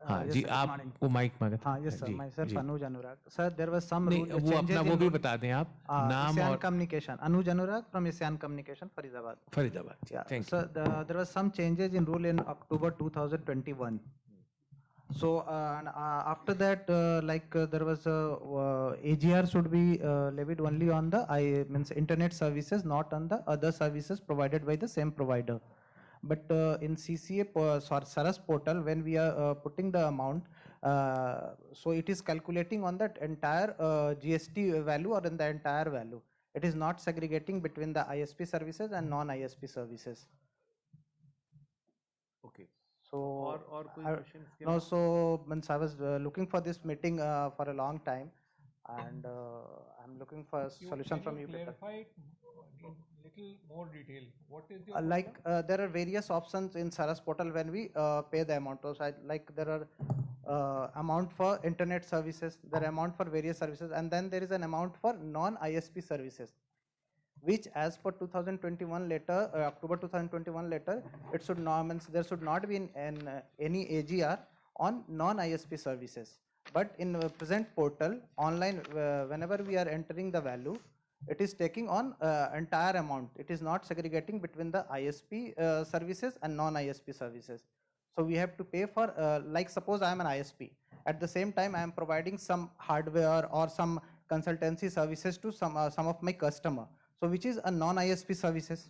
हाँ जी, आपको माइक मांगा था. हाँ, yes sir, myself Anuj Anurag. Sir, there was some नहीं, वो अपना वो भी बता दें आप, नाम और communication. Anuj Anurag from Asian communication, Faridabad. Thank you. Sir, there was some changes in rule in October 2021. So after that, there was AGR should be levied only on the internet services, not on the other services provided by the same provider. But in CCA Saras portal, when we are putting the amount, so it is calculating on that entire GST value or in the entire value. It is not segregating between the ISP services and non-ISP services. Okay. So और कोई questions? no, so I was looking for this meeting for a long time, and I'm looking for a solution from you. Clarify it in little more detail. What is your there are various options in Saras portal when we pay the amount. So there are amount for internet services, there are amount for various services, and then there is an amount for non-ISP services, which as per 2021 letter, October 2021 letter, it should not, there should not be any AGR on non-ISP services. But in present portal online, whenever we are entering the value, it is taking on entire amount. It is not segregating between the ISP services and non-ISP services. So we have to pay for, like suppose I am an ISP. At the same time, I am providing some hardware or some consultancy services to some of my customer. So which is a non-ISP services.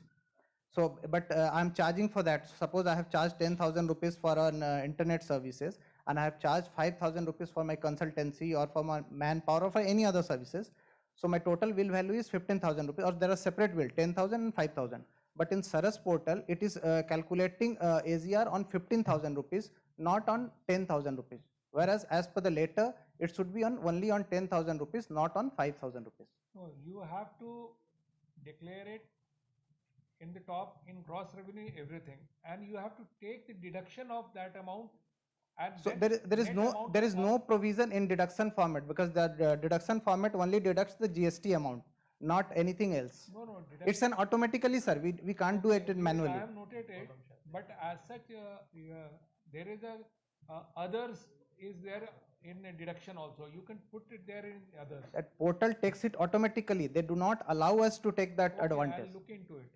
So, but I am charging for that. Suppose I have charged 10,000 rupees for an internet services, and I have charged 5,000 rupees for my consultancy or for my manpower or for any other services. So my total bill value is 15,000 rupees, or there are separate bill, 10,000 and 5,000. But in Saras portal, it is calculating AGR on 15,000 rupees, not on 10,000 rupees. Whereas as per the letter, it should be on only on 10,000 rupees, not on 5,000 rupees. No, you have to declare it in the top in gross revenue everything, and you have to take the deduction of that amount. And so there is no provision in deduction format, because the deduction format only deducts the GST amount, not anything else. No, it's an automatically, sir. We can't do it manually. I have noted it, but as such, there is a others is there in a deduction also. You can put it there in others. That portal takes it automatically. They do not allow us to take that advantage. I'll look into it.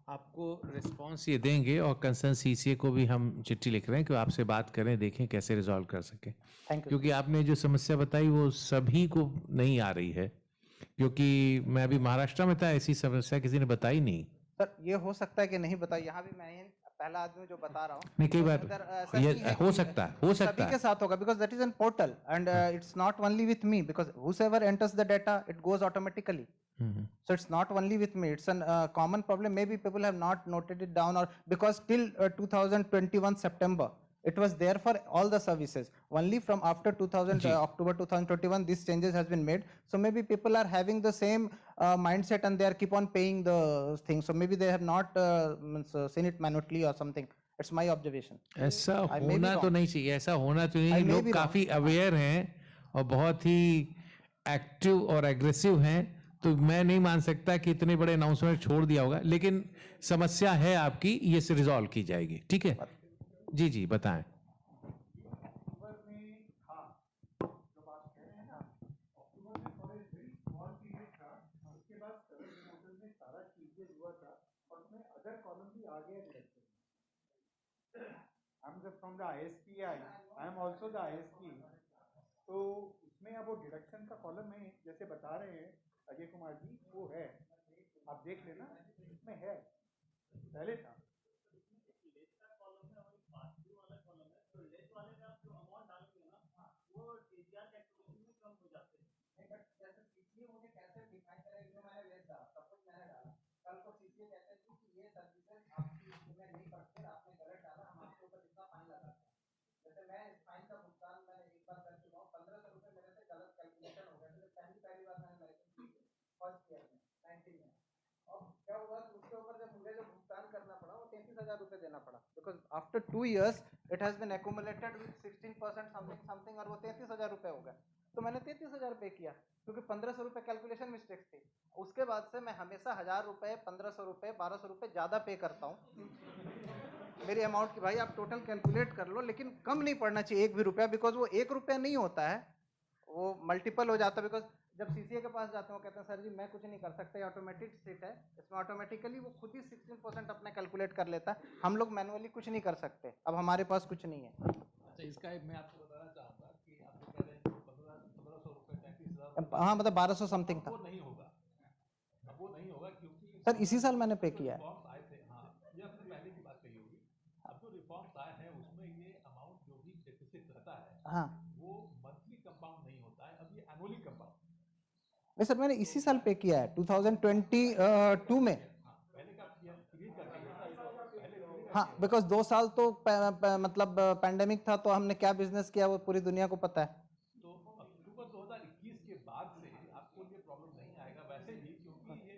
आपको response ये देंगे, और concern CCA को भी हम चिट्ठी लिख रहे हैं कि आपसे बात करें, देखें कैसे रिजॉल्व कर सकें. क्योंकि आपने जो समस्या बताई वो सभी को नहीं आ रही है, क्योंकि मैं अभी महाराष्ट्र में था, ऐसी समस्या किसी ने बताई नहीं. सर ये हो सकता है कि नहीं बताई, यहाँ भी मैं पहला आदमी जो बता रहा हूँ. नहीं, कई बार ये हो सकता है सभी के साथ होगा, because that is in portal and it's not only with me, because whosoever enters the data, it goes automatically. So it's not only with me, it's a common problem. Maybe people have not noted it down, or because till 2021 September, it was there for all the services. Only from after October 2021, these changes has been made. So maybe people are having the same mindset and they are keep on paying the things. So maybe they have not seen it manually or something. It's my observation. ऐसा होना तो नहीं चाहिए, ऐसा होना तो नहीं. लोग काफी अवेयर हैं और बहुत ही एक्टिव और एग्रेसिव हैं, तो मैं नहीं मान सकता कि इतने बड़े अनाउंसमेंट छोड़ दिया होगा. लेकिन समस्या है आपकी, ये से रिजॉल्व की जाएगी. ठीक है जी, बताएं. I'm from the ISP. I am also the ISP. तो उसमें अब वो डिडक्शन का कॉलम है जैसे बता रहे हैं अजय कुमार जी, वो है, आप देख लेना, इसमें है, पहले था। Because after 2 years it has been accumulated with 16% something और वो 33,000 रुपए हो गया, तो मैंने 33,000 पे किया क्योंकि 1,500 रुपए कैलकुलेशन मिस्टेक्स थी। उसके बाद से मैं हमेशा 1,000 रुपए, 1,500 रुपए, 1,200 रुपए ज्यादा पे करता हूँ मेरी अमाउंट की। भाई आप टोटल कैलकुलेट कर लो, लेकिन कम नहीं पड़ना चाहिए एक भी रुपया, बिकॉज वो 1 रुपया नहीं होता है, वो मल्टीपल हो जाता है। बिकॉज जब सीसीए के पास जाते हैं वो कहते हैं सर जी मैं कुछ नहीं कर सकता, ऑटोमेटिक सीट है, इसमें ऑटोमेटिकली वो खुद ही 16% अपने कैलकुलेट कर लेता है, हम लोग मैनुअली कुछ नहीं कर सकते, अब हमारे पास कुछ नहीं है। अच्छा, इसका मैं आपको बताना चाहूँगा कि आपको पहले 1,500 रुपये 33,000, हाँ मतलब 1,200 समथिंग था, वो नहीं होगा, अब वो नहीं होगा क्योंकि सर इसी साल मैंने पे किया है। रिफॉर्म्स आए थे, हाँ ये आपने पहले की बात कही होगी। अब जो रिफॉर्म्स आए हैं उसमें ये अमाउंट जो भी डेफिसिट रहता है, हाँ वो मंथली कंपाउंड नहीं होता है, अब ये एनुअली कंपाउंड। नहीं सर मैंने इसी साल पे किया है 2022 में। पहले का क्लियर कर दिया, हाँ बिकॉज 2 साल तो मतलब पैंडेमिक था, तो हमने क्या बिजनेस किया वो पूरी दुनिया को पता है। तो अक्टूबर 2021 के बाद से आपको ये प्रॉब्लम नहीं आएगा वैसे भी, क्योंकि ये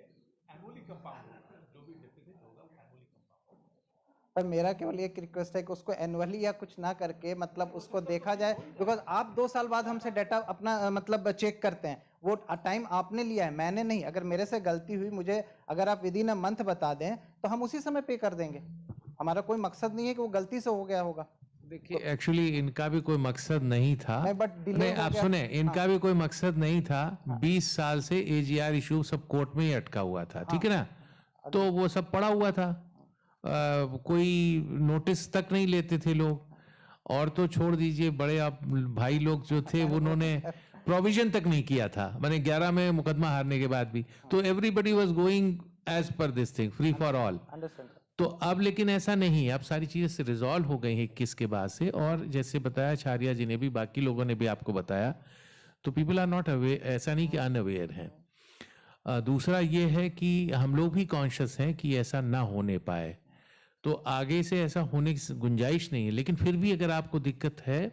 एनुअली कंपाउंड होगा, जो भी डेफिसिट होगा वो एनुअली कंपाउंड होगा। पर मेरा केवल एक रिक्वेस्ट है कि उसको एनुअली या कुछ ना करके मतलब उसको देखा जाए, बिकॉज आप 2 साल बाद हमसे डाटा अपना मतलब चेक करते हैं, वो टाइम आपने लिया है मैंने नहीं। अगर मेरे से गलती हुई, मुझे अगर आप विदिन अ मंथ बता दें तो हम उसी समय पे कर देंगे, हमारा कोई मकसद नहीं है कि वो गलती से हो गया होगा। देखिए एक्चुअली इनका भी कोई मकसद नहीं था, नहीं बट डिले नहीं हो आप गया। सुने, इनका हाँ। भी कोई मकसद नहीं था। 20 साल से एजीआर इशू सब कोर्ट में ही अटका हुआ था, ठीक है ना, तो वो सब पड़ा हुआ था, कोई नोटिस तक नहीं लेते थे लोग, और तो छोड़ दीजिए बड़े आप भाई लोग जो थे उन्होंने प्रोविजन तक नहीं किया था, मैंने 11 में मुकदमा हारने के बाद भी, तो everybody was going as per this thing free for all. तो अब लेकिन ऐसा नहीं है, अब सारी चीजें से रिजॉल्व हो गई हैं 21 के बाद से, और जैसे बताया छारिया जी ने भी, बाकी लोगों ने भी आपको बताया, तो पीपल आर नॉट अवेयर, ऐसा नहीं कि अनअवेयर हैं। दूसरा ये है कि हम लोग भी कॉन्शियस हैं कि ऐसा ना होने पाए, तो आगे से ऐसा होने की गुंजाइश नहीं है, लेकिन फिर भी अगर आपको दिक्कत है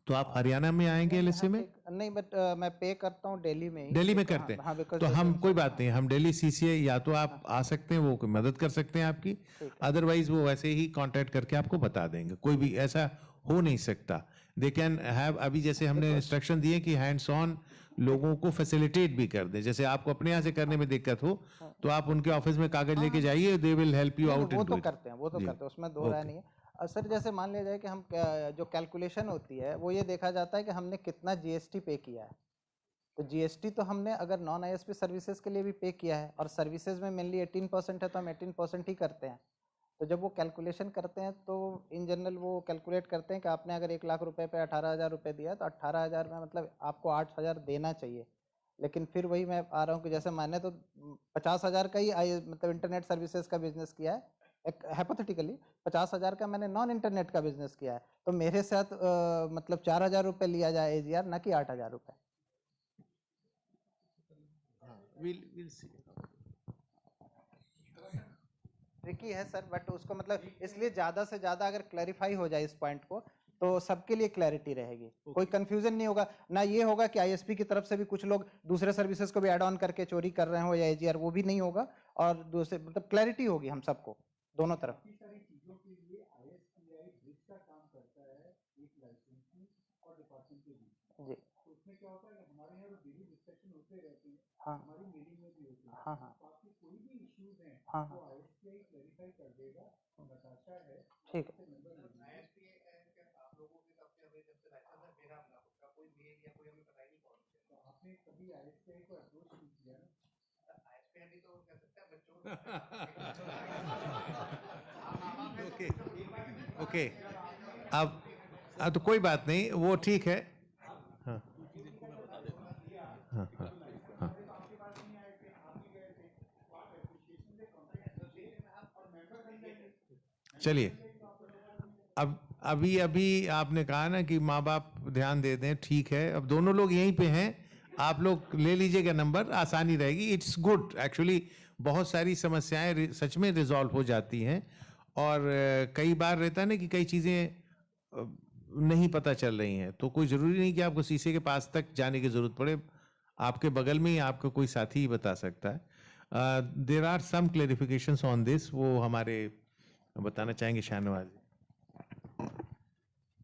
तो आप हरियाणा में आएंगे एलएसए में? नहीं बट मैं पे करता हूँ दिल्ली में ही। दिल्ली में करते हैं, हाँ, तो हम कोई बात नहीं, हम दिल्ली सीसीए या तो आप आ सकते हैं, वो कोई मदद कर सकते हैं आपकी, अदरवाइज वो वैसे ही कांटेक्ट करके आपको बता देंगे, कोई भी ऐसा हो नहीं सकता। दे कैन हैव, अभी जैसे हमने इंस्ट्रक्शन दिए कि हैंड्स ऑन लोगों को फैसिलिटेट भी कर दे, जैसे आपको अपने यहाँ से करने में दिक्कत हो तो आप उनके ऑफिस में कागज लेके जाइए, they will help you out. वो तो करते हैं, वो तो करते हैं, उसमें दो राय नहीं है। सर जैसे मान लिया जाए कि हम जो कैलकुलेशन होती है वो ये देखा जाता है कि हमने कितना जीएसटी पे किया है, तो जीएसटी तो हमने अगर नॉन आईएसपी सर्विसेज के लिए भी पे किया है, और सर्विसेज में मेनली 18% है तो हम 18% ही करते हैं। तो जब वो कैलकुलेशन करते हैं तो इन जनरल वो कैलकुलेट करते हैं कि आपने अगर 1 लाख रुपए पे 18,000 रुपये दिया तो 18,000 में मतलब आपको 8,000 देना चाहिए। लेकिन फिर वही मैं आ रहा हूँ कि जैसे मैंने तो 50,000 का ही मतलब इंटरनेट सर्विसेज का बिजनेस किया है, एक हाइपोथेटिकली 50,000 का मैंने नॉन इंटरनेट का बिजनेस किया है, तो मेरे साथ मतलब 4,000 रुपये लिया जाए एजीआर, ना कि 8,000 रुपये। ट्रिकी है सर, बट उसको मतलब इसलिए ज़्यादा से ज़्यादा अगर क्लैरिफाई हो जाए इस पॉइंट को तो सबके लिए क्लैरिटी रहेगी, कोई कंफ्यूजन नहीं होगा ना। ये होगा कि आईएसपी की तरफ से भी कुछ लोग दूसरे सर्विसेज को भी ऐड ऑन करके चोरी कर रहे हो या एजीआर, वो भी नहीं होगा, और दूसरे मतलब क्लैरिटी होगी हम सबको दोनों तरफ। जी उसमें क्या होता है कि हमारे यहाँ डेली डिस्कशन होते रहते हैं, हाँ हमारी मीटिंग में भी होती है, हाँ हाँ, तो आपके कोई भी इश्यूज हैं हाँ तो आईएसपीआई क्लैरिफाई कर देगा, नताशा है, ठीक है। आईएसपीआई आप लोगों की तरफ से हमें जब से लाइसेंस है मेरा अपना का कोई मेल या कोई हमें पता ही नहीं कौन से, तो आपने कभी आईएसपीआई को अप्रोच नहीं किया ना? आईएसपीआई भी तो कह सकते हैं बच्चों को ओके, अब तो कोई बात नहीं, वो ठीक है. हाँ हाँ हाँ हाँ. चलिए, अब अभी आपने कहा ना कि माँ बाप ध्यान दे दें, ठीक है. अब दोनों लोग यहीं पे हैं, आप लोग ले लीजिएगा नंबर, आसानी रहेगी. It's good actually. बहुत सारी समस्याएं सच में रिजॉल्व हो जाती हैं, और कई बार रहता है ना कि कई चीज़ें नहीं पता चल रही हैं, तो कोई ज़रूरी नहीं कि आपको शीशे के पास तक जाने की ज़रूरत पड़े. आपके बगल में ही आपको कोई साथी ही बता सकता है. There are some clarifications on this, वो हमारे बताना चाहेंगे Shahnawaz.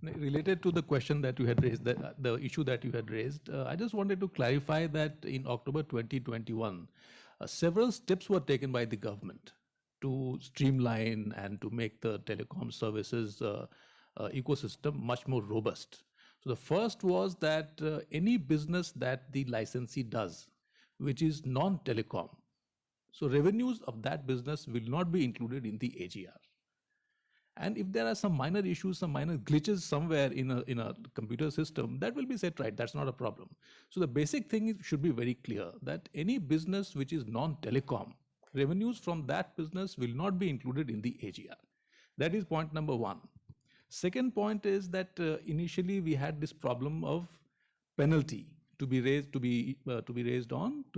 Related to the question that you had raised, the issue that you had raised, I just wanted to clarify that in October 2021, several steps were taken by the government to streamline and to make the telecom services ecosystem much more robust. So the first was that any business that the licensee does, which is non-telecom, so revenues of that business will not be included in the AGR. And if there are some minor issues, some minor glitches somewhere in a computer system, that will be set right. That's not a problem. So the basic thing should be very clear that any business which is non-telecom, revenues from that business will not be included in the AGR. That is point number one. Second point is that initially we had this problem of penalty to be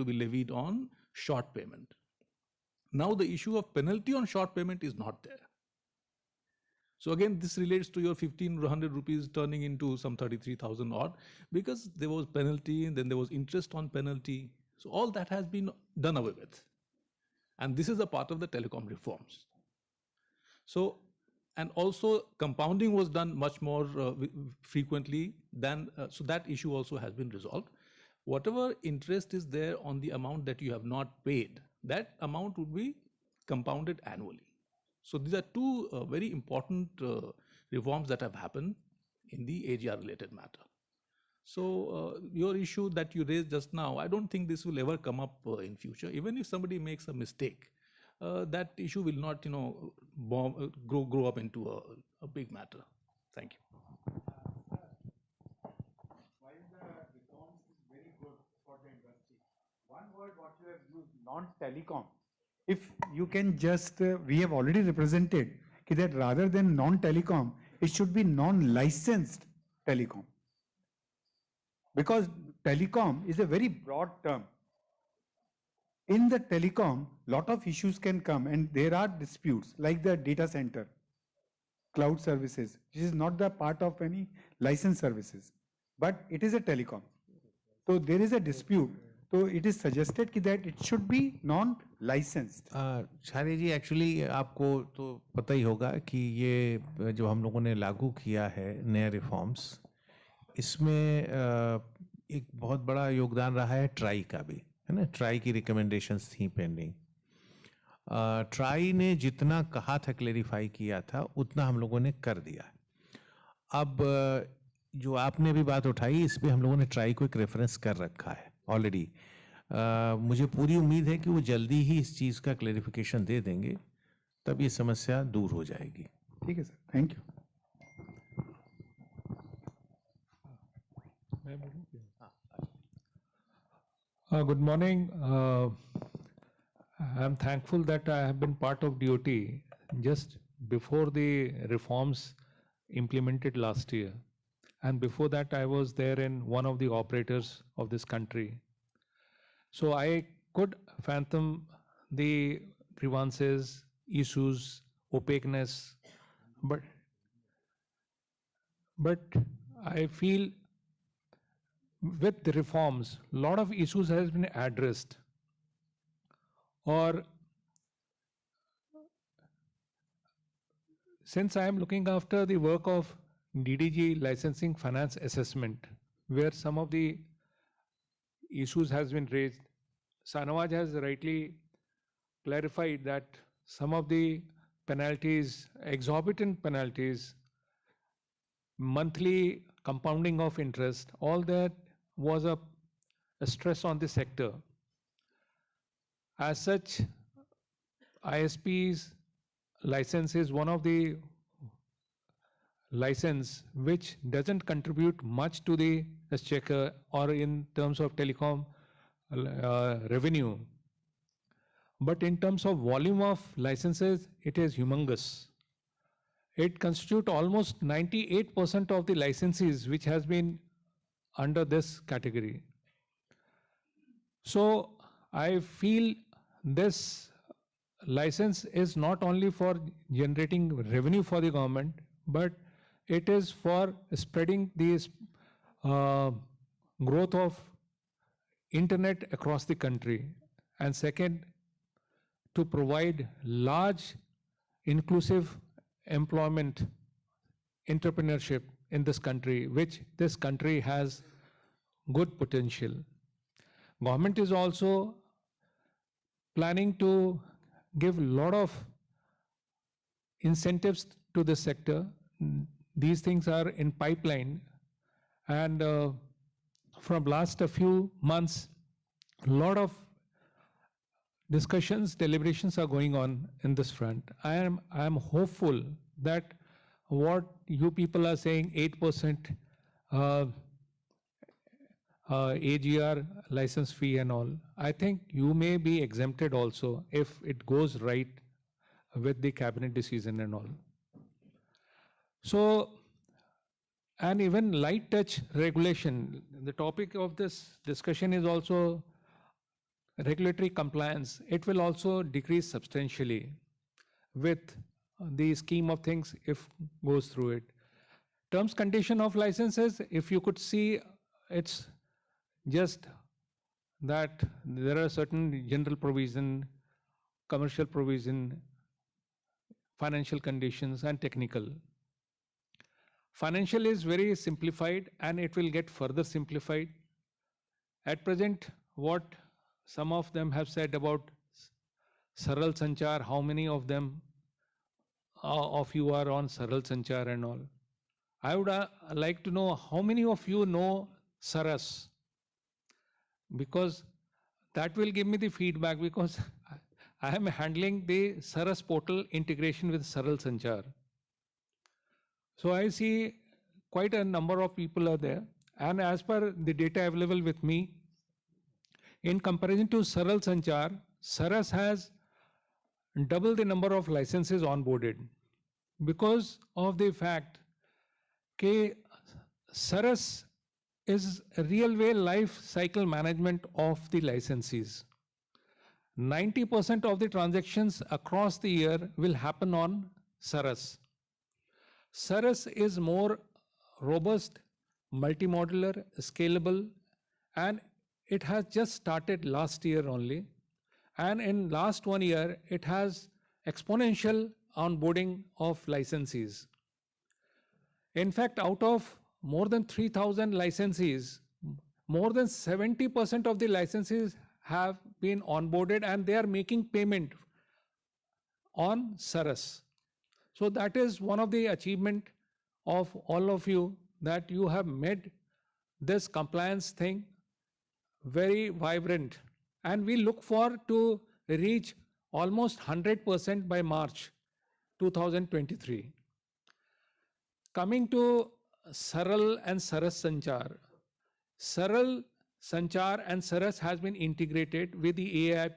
levied on short payment. Now the issue of penalty on short payment is not there. So again, this relates to your 1,500 rupees turning into some 33,000 odd, because there was penalty and then there was interest on penalty. So all that has been done away with. And this is a part of the telecom reforms. So, and also compounding was done much more frequently than, so that issue also has been resolved. Whatever interest is there on the amount that you have not paid, that amount would be compounded annually. So these are two very important reforms that have happened in the AGR related matter. So your issue that you raised just now, I don't think this will ever come up in future. Even if somebody makes a mistake, that issue will not, grow up into a big matter. Thank you. While the reforms is very good for the industry, one word what you have used, non-telecom. If you can just, we have already represented that rather than non-telecom, it should be non-licensed telecom. Because telecom is a very broad term. In the telecom, lot of issues can come and there are disputes like the data center, cloud services, which is not the part of any licensed services, but it is a telecom. So there is a dispute. So it is suggested that it should be non-licensed. शारी जी, actually आपको तो पता ही होगा कि ये जो हम लोगों ने लागू किया है नया रिफॉर्म्स, इसमें एक बहुत बड़ा योगदान रहा है ट्राई का भी, है ना. ट्राई की रिकमेंडेशंस थी पेंडिंग. ट्राई ने जितना कहा था, क्लेरिफाई किया था, उतना हम लोगों ने कर दिया. अब जो आपने अभी बात उठाई, इस पर हम लोगों ने ट्राई को एक रेफरेंस कर रखा है ऑलरेडी. मुझे पूरी उम्मीद है कि वो जल्दी ही इस चीज़ का क्लेरिफिकेशन दे देंगे, तब ये समस्या दूर हो जाएगी. ठीक है sir, thank you. Good morning. I'm thankful that I have been part of DoT just before the reforms implemented last year. And before that, I was there in one of the operators of this country. So I could fathom the grievances, issues, opaqueness, but I feel with the reforms, a lot of issues has been addressed. Or since I am looking after the work of DDG licensing finance assessment, where some of the issues has been raised, Sanawaj has rightly clarified that some of the penalties, exorbitant penalties, monthly compounding of interest, all that was a stress on the sector. As such, ISP's license is one of the license which doesn't contribute much to the exchequer or in terms of telecom revenue. But in terms of volume of licenses, it is humongous. It constitutes almost 98% of the licenses which has been under this category. So I feel this license is not only for generating revenue for the government, but it is for spreading this growth of internet across the country. And second, to provide large inclusive employment, entrepreneurship in this country, which this country has good potential. Government is also planning to give a lot of incentives to this sector. These things are in pipeline, and from last a few months, a lot of discussions, deliberations are going on in this front. I am hopeful that what you people are saying, 8% AGR license fee and all, I think you may be exempted also if it goes right with the cabinet decision and all. So, and even light touch regulation, the topic of this discussion is also regulatory compliance. It will also decrease substantially with the scheme of things if goes through it. Terms condition of licenses, if you could see, it's just that there are certain general provision, commercial provision, financial conditions, and technical. Financial is very simplified and it will get further simplified. At present, what some of them have said about Saral Sanchar, how many of them of you are on Saral Sanchar and all. I would like to know how many of you know Saras, because that will give me the feedback, because I am handling the Saras portal integration with Saral Sanchar. So I see quite a number of people are there, and as per the data available with me, in comparison to Saral Sanchar, Saras has double the number of licenses onboarded because of the fact that Saras is a real way life cycle management of the licensees. 90% of the transactions across the year will happen on Saras. Saras is more robust, multi-modular, scalable, and it has just started last year only. And in last 1 year, it has exponential onboarding of licensees. In fact, out of more than 3,000 licensees, more than 70% of the licensees have been onboarded and they are making payment on Saras. So that is one of the achievement of all of you, that you have made this compliance thing very vibrant, and we look forward to reach almost 100% by March 2023. Coming to Saral and Saras Sanchar. Saral Sanchar and Saras has been integrated with the AI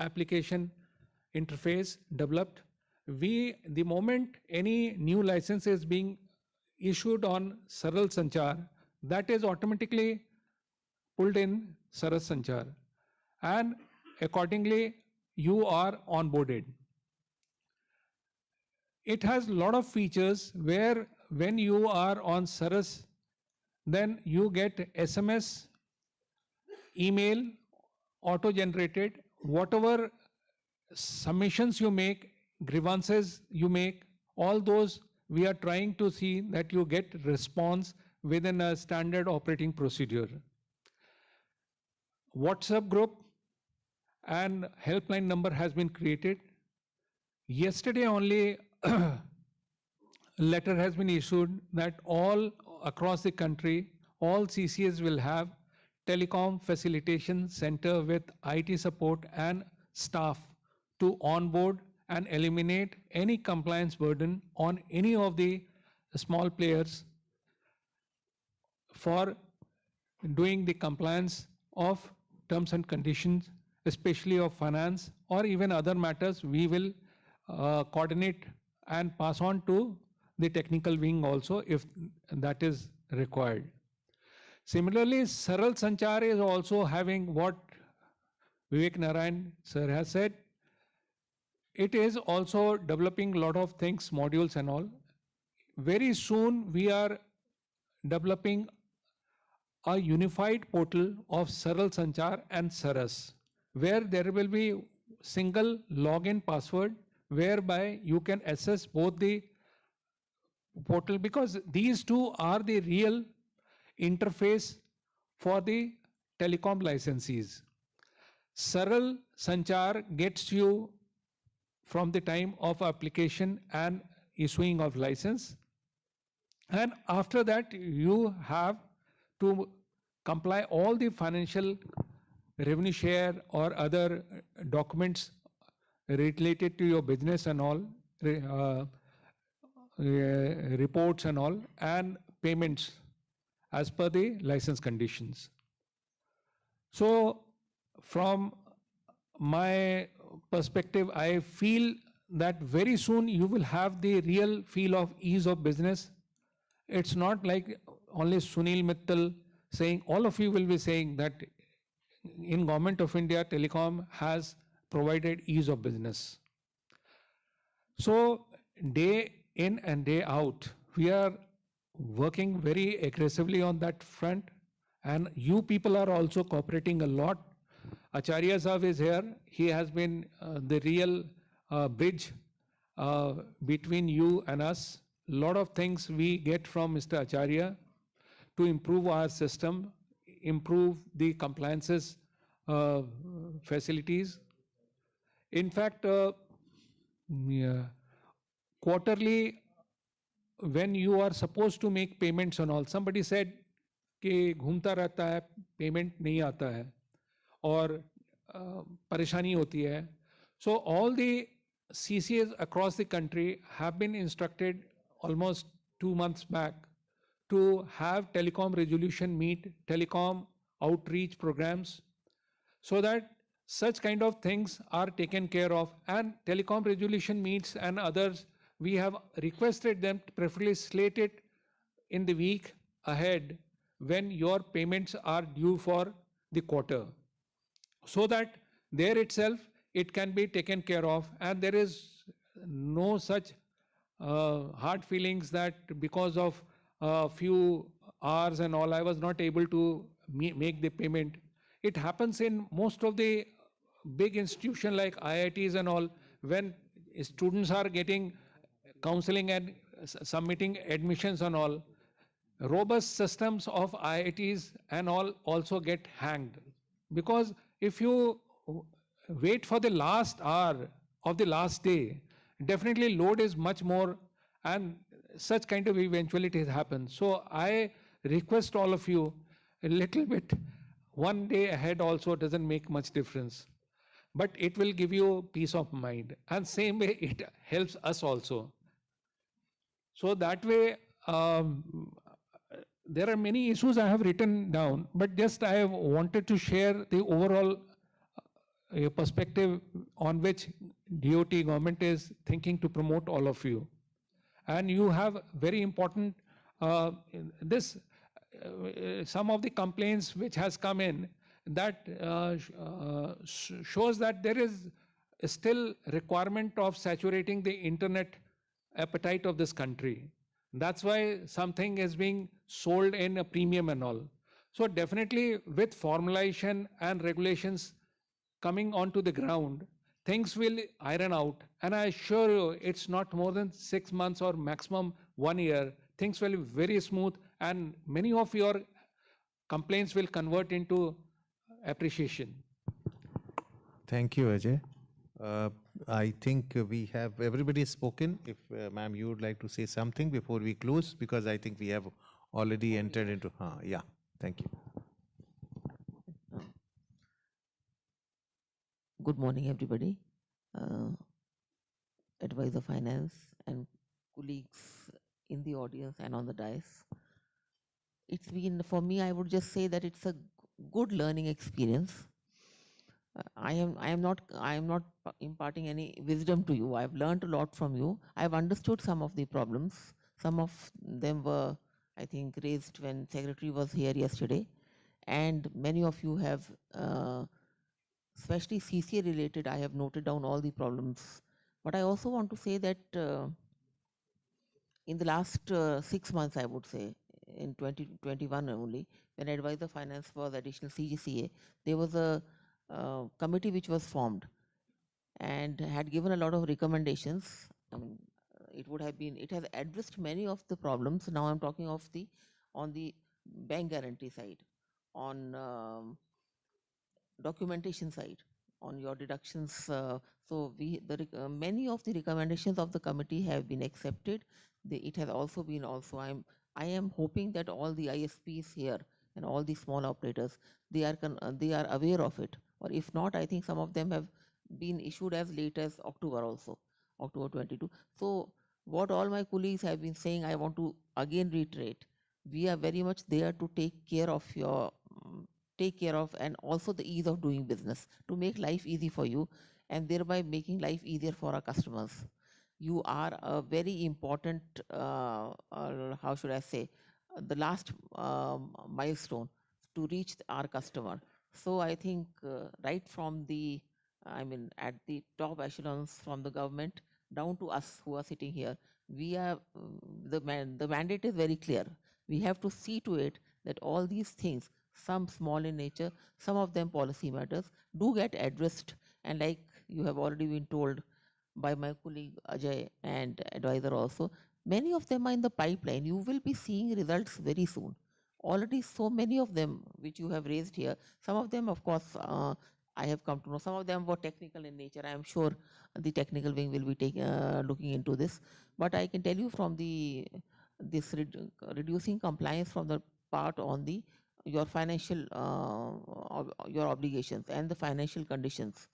application interface developed. The moment any new license is being issued on Saral Sanchar, that is automatically pulled in Saras Sanchar, and accordingly you are onboarded. It has a lot of features where when you are on Saras, then you get SMS, email, auto-generated, whatever submissions you make, grievances you make, all those we are trying to see that you get response within a standard operating procedure. WhatsApp group and helpline number has been created. Yesterday only letter has been issued that all across the country, all CCAs will have telecom facilitation center with IT support and staff to onboard and eliminate any compliance burden on any of the small players for doing the compliance of terms and conditions, especially of finance or even other matters. We will coordinate and pass on to the technical wing also if that is required. Similarly, Saral Sanchar is also having what Vivek Narayan sir has said. It is also developing a lot of things, modules and all. Very soon we are developing a unified portal of Saral Sanchar and Saras, where there will be single login password whereby you can access both the portal, because these two are the real interface for the telecom licensees. Saral Sanchar gets you from the time of application and issuing of license, and after that you have to comply all the financial revenue share or other documents related to your business and all, reports and all, and payments as per the license conditions. So from my perspective, I feel that very soon you will have the real feel of ease of business. It's not like only Sunil Mittal saying, all of you will be saying that in Government of India, telecom has provided ease of business. So day in and day out, we are working very aggressively on that front, and you people are also cooperating a lot. Acharya Saab is here. He has been the real bridge between you and us. A lot of things we get from Mr. Acharya to improve our system, improve the compliances facilities. In fact, quarterly, when you are supposed to make payments and all, somebody said कि घूमता रहता है, payment नहीं आता है और परेशानी होती है. So all the CCAs across the country have been instructed almost 2 months back to have telecom resolution meet, telecom outreach programs, so that such kind of things are taken care of. And telecom resolution meets and others, we have requested them to preferably slate it in the week ahead when your payments are due for the quarter, so that there itself it can be taken care of, and there is no such hard feelings that because of a few hours and all I was not able to make the payment. It happens in most of the big institutions like IITs and all, when students are getting counseling and submitting admissions and all, robust systems of IITs and all also get hanged. Because if you wait for the last hour of the last day, definitely load is much more and such kind of eventualities happen. So I request all of you a little bit, one day ahead also doesn't make much difference, but it will give you peace of mind, and same way it helps us also. So that way, there are many issues I have written down, but just I have wanted to share the overall perspective on which DoT government is thinking to promote all of you. And you have very important, some of the complaints which has come in, that shows that there is still requirement of saturating the internet appetite of this country. That's why something is being sold in a premium and all. So definitely with formalization and regulations coming onto the ground, things will iron out. And I assure you, it's not more than 6 months or maximum 1 year. Things will be very smooth, and many of your complaints will convert into appreciation. Thank you, Ajay. I think we have everybody spoken. If ma'am, you would like to say something before we close, because I think we have already entered into. Yeah, thank you. Good morning, everybody. Advisor Finance and colleagues in the audience and on the dais. It's been, for me, I would just say that it's a good learning experience. I am not imparting any wisdom to you. I've learned a lot from you. I've understood some of the problems. Some of them were, I think, raised when Secretary was here yesterday. And many of you have, especially CCA related, I have noted down all the problems. But I also want to say that in the last 6 months, I would say, in 2021 only, when Advisor Finance was additional CGCA, there was a committee which was formed and had given a lot of recommendations. I mean, it has addressed many of the problems. Now I'm talking of on the bank guarantee side, on documentation side, on your deductions. So many of the recommendations of the committee have been accepted. It has also been I am hoping that all the ISPs here and all the small operators, they are aware of it. Or if not, I think some of them have been issued as late as October also, October 22. So what all my colleagues have been saying, I want to again reiterate. We are very much there to take care of and also the ease of doing business, to make life easy for you and thereby making life easier for our customers. You are a very important, how should I say, the last milestone to reach our customer. So I think right from at the top echelons from the government down to us who are sitting here, we are, the mandate is very clear. We have to see to it that all these things, some small in nature, some of them policy matters, do get addressed. And like you have already been told by my colleague Ajay and advisor also, many of them are in the pipeline. You will be seeing results very soon. Already so many of them which you have raised here, some of them of course I have come to know, some of them were technical in nature. I am sure the technical wing will be looking into this. But I can tell you from reducing compliance from the part on your financial, your obligations and the financial conditions,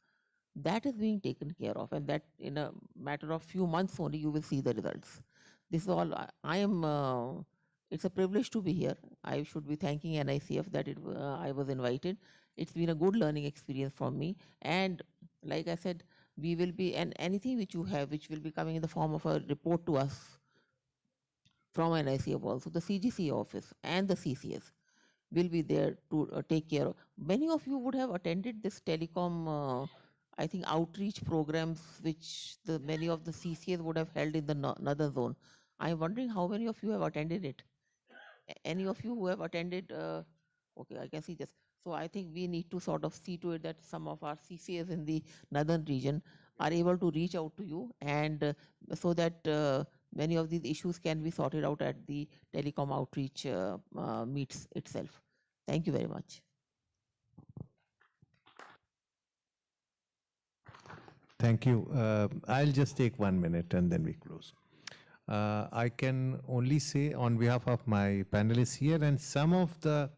that is being taken care of, and that in a matter of few months only you will see the results. This is all it's a privilege to be here. I should be thanking NICF that I was invited. It's been a good learning experience for me, and like I said, we will be, and anything which you have which will be coming in the form of a report to us from NICF also, the CGC office and the CCS will be there to take care of. Many of you would have attended this telecom, I think, outreach programs which many of the CCS would have held in the northern zone. I'm wondering how many of you have attended it. Any of you who have attended? Okay, I can see this. So I think we need to sort of see to it that some of our CCS in the northern region are able to reach out to you, and so that many of these issues can be sorted out at the telecom outreach meets itself. Thank you very much. Thank you. I'll just take 1 minute and then we close. I can only say on behalf of my panelists here and some of the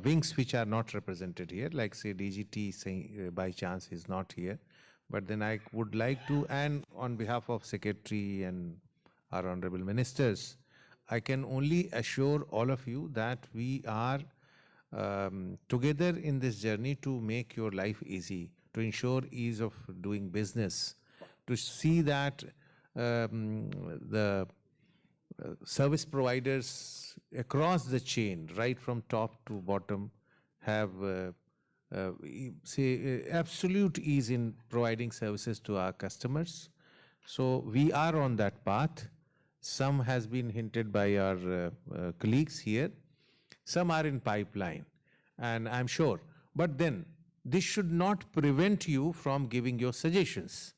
wings which are not represented here, like say DGT saying, by chance is not here, but then I would like to, and on behalf of Secretary and our honorable ministers, I can only assure all of you that we are together in this journey to make your life easy, to ensure ease of doing business, to see that the service providers across the chain, right from top to bottom, have absolute ease in providing services to our customers. So we are on that path. Some has been hinted by our colleagues here. Some are in pipeline, and I'm sure. But then this should not prevent you from giving your suggestions.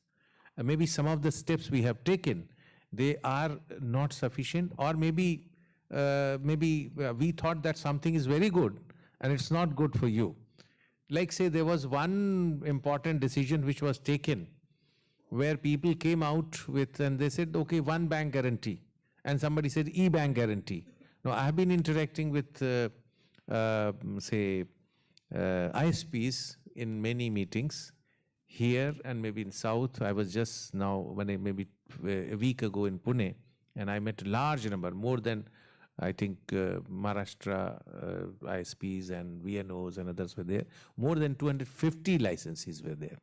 Maybe some of the steps we have taken, they are not sufficient, or maybe we thought that something is very good and it's not good for you. Like say there was one important decision which was taken where people came out with, and they said, okay, one bank guarantee, and somebody said e-bank guarantee. Now I have been interacting with ISPs in many meetings here and maybe in South. I was just now, maybe a week ago in Pune, And I met a large number, more than I think Maharashtra ISPs and VNOs and others were there. More than 250 licensees were there.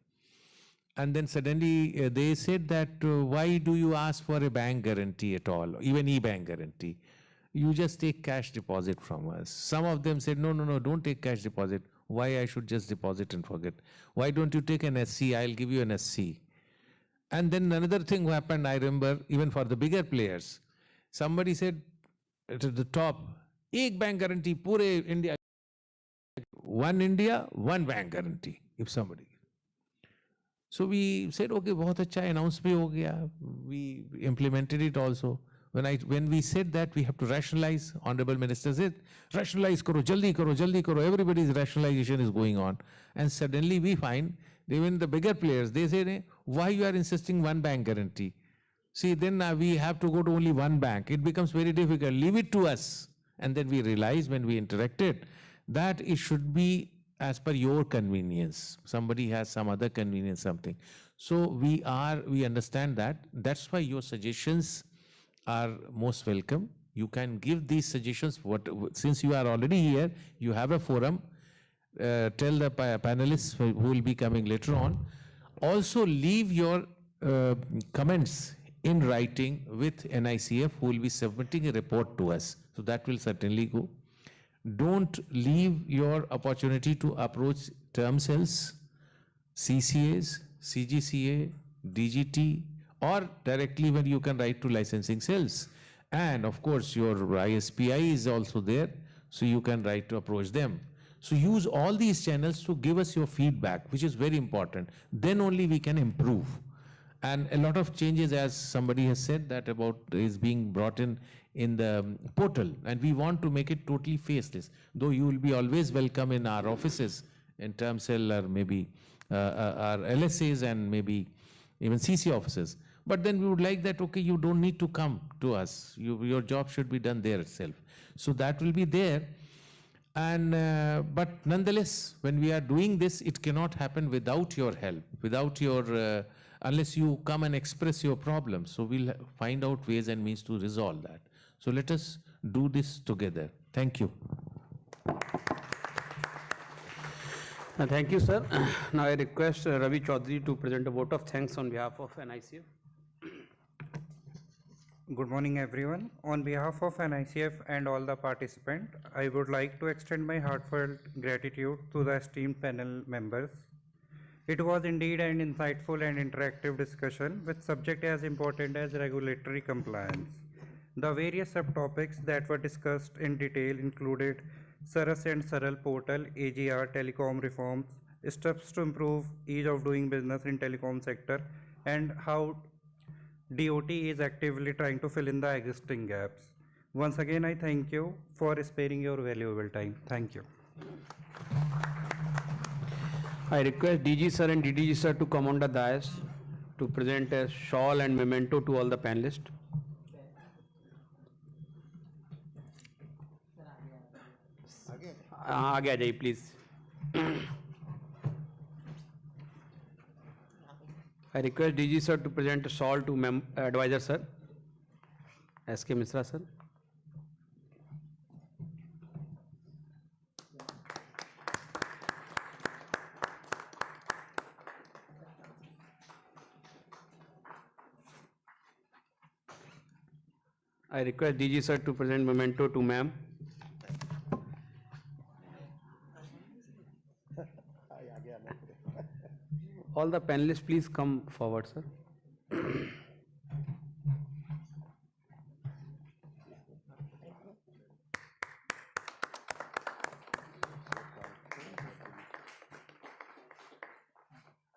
And then suddenly they said that, why do you ask for a bank guarantee at all, even e-bank guarantee? You just take cash deposit from us. Some of them said, no, no, no, don't take cash deposit. Why I should just deposit and forget? Why don't you take an SC? I'll give you an SC. And then another thing happened, I remember, even for the bigger players. Somebody said at the top, ek bank guarantee, pure India. One India, one bank guarantee, if somebody. So we said, okay, बहुत अच्छा announce भी हो गया. We implemented it also. When we said that, we have to rationalize. Honorable Minister said, rationalize karo, jaldi karo. Everybody's rationalization is going on. And suddenly we find, even the bigger players, they say, why you are insisting one bank guarantee? See, then we have to go to only one bank. It becomes very difficult. Leave it to us. And then we realized when we interacted that it should be as per your convenience. Somebody has some other convenience, something. So we understand that. That's why your suggestions are most welcome. You can give these suggestions. Since you are already here, you have a forum. Tell the panelists who will be coming later on. Also leave your comments in writing with NICF, who will be submitting a report to us. So that will certainly go. Don't leave your opportunity to approach term cells, CCAs, CGCA, DGT, or directly when you can write to licensing cells. And of course, your ISPI is also there, so you can write to approach them. So use all these channels to give us your feedback, which is very important. Then only we can improve. And a lot of changes, as somebody has said, that about is being brought in the portal, and we want to make it totally faceless. Though you will be always welcome in our offices, in term cell or maybe our LSAs and maybe even CC offices. But then we would like that, okay, you don't need to come to us. Your job should be done there itself. So that will be there. And but nonetheless, when we are doing this, it cannot happen without your help, without your, unless you come and express your problems. So we'll find out ways and means to resolve that. So let us do this together. Thank you. Thank you, sir. Now I request Ravi Chaudhary to present a vote of thanks on behalf of NICF. Good morning, everyone. On behalf of NICF and all the participants, I would like to extend my heartfelt gratitude to the esteemed panel members. It was indeed an insightful and interactive discussion with subject as important as regulatory compliance. The various subtopics that were discussed in detail included Saras and Saral portal, AGR, telecom reforms, steps to improve ease of doing business in telecom sector, and how DoT is actively trying to fill in the existing gaps. Once again, I thank you for sparing your valuable time. Thank you. I request DG sir and DDG sir to come on the dais to present a shawl and memento to all the panelists. आगे आ जाइए please. I request DG sir to present a shawl to advisor sir, SK Misra sir. I request DG sir to present memento to ma'am. All the panelists, please come forward, sir.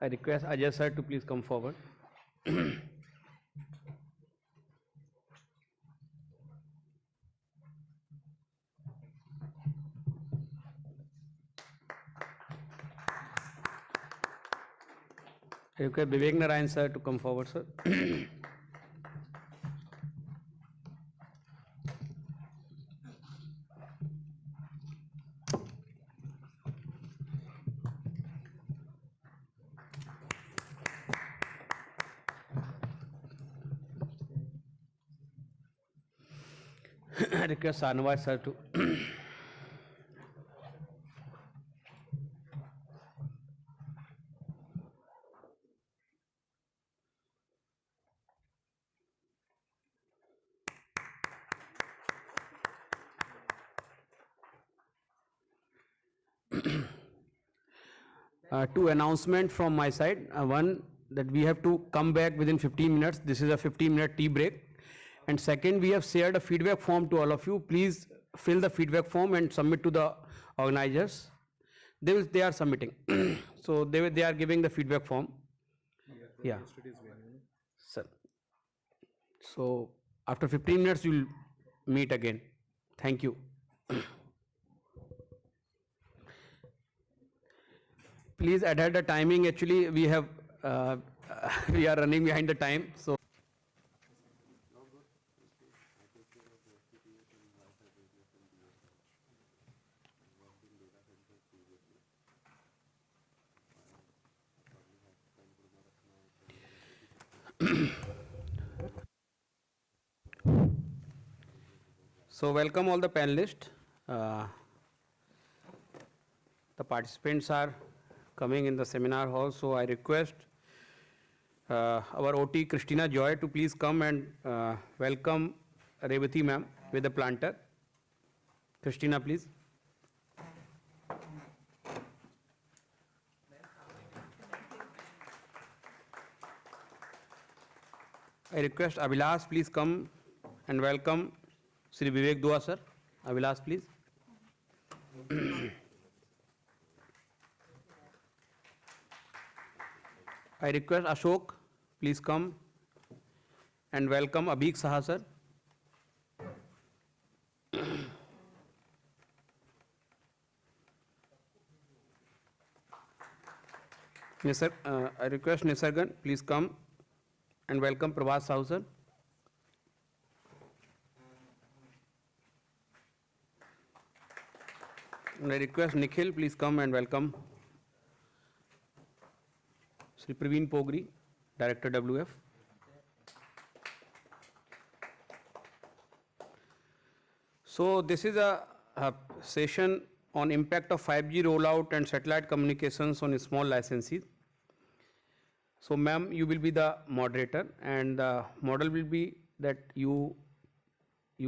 I request Ajay sir to please come forward. I request Vivek Narayan sir to come forward, sir. I request Anwar sir to. Two announcements from my side. One, that we have to come back within 15 minutes. This is a 15-minute tea break. And second, we have shared a feedback form to all of you. Please fill the feedback form and submit to the organizers. They are submitting. So they are giving the feedback form. Yeah. Sir. So after 15 minutes, we will meet again. Thank you. Please adhere the timing. Actually, we have we are running behind the time. So. So welcome all the panelists. The participants are coming in the seminar hall, so I request our OT Christina Joy to please come and welcome Revati ma'am with the planter. Christina, please. I request Abhilash, please come and welcome Sri Vivek Dua sir. Abhilash, please. I request Ashok, please come and welcome Abhik Saha sir. I request Nisargan, please come and welcome Prabhat Sahu sir. And I request Nikhil, please come and welcome Sri Praveen Pogri, Director WF. So this is a session on impact of 5G rollout and satellite communications on small licensees. So ma'am, you will be the moderator, and the model will be that you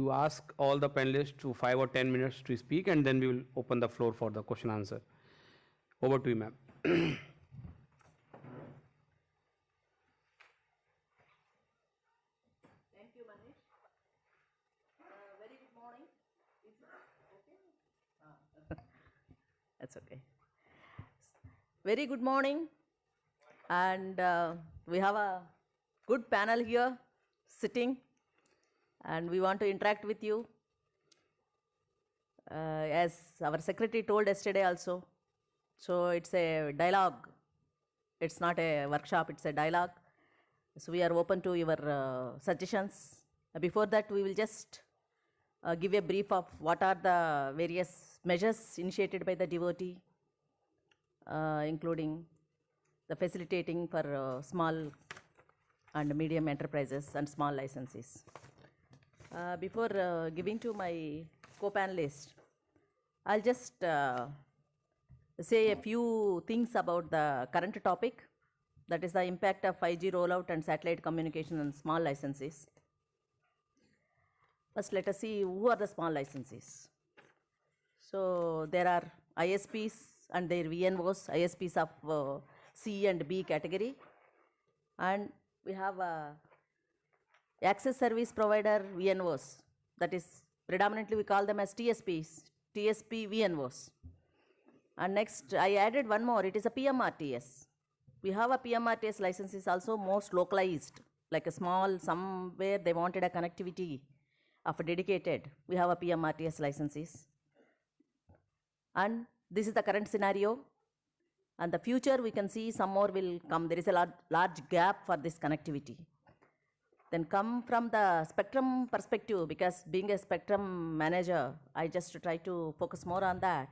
ask all the panelists to 5 or 10 minutes to speak, and then we will open the floor for the question answer. Over to you, ma'am. That's okay. Very good morning, and we have a good panel here sitting, and we want to interact with you. As our secretary told yesterday also, so it's a dialogue. It's not a workshop, it's a dialogue. So we are open to your suggestions. Before that, we will just give a brief of what are the various measures initiated by the DoT, including the facilitating for small and medium enterprises and small licenses. Before giving to my co-panelist, I'll just say a few things about the current topic, that is the impact of 5G rollout and satellite communication on small licenses. First, let us see who are the small licenses. So there are ISPs and their VNOs, ISPs of C and B category, and we have access service provider VNOs, that is predominantly we call them as TSPs, TSP VNOs. And next I added one more, it is a PMRTS. We have a PMRTS license is also most localized, like a small, somewhere they wanted a connectivity of a dedicated, we have a PMRTS licenses. And this is the current scenario. And the future we can see some more will come. There is a large gap for this connectivity. Then come from the spectrum perspective, because being a spectrum manager, I just try to focus more on that.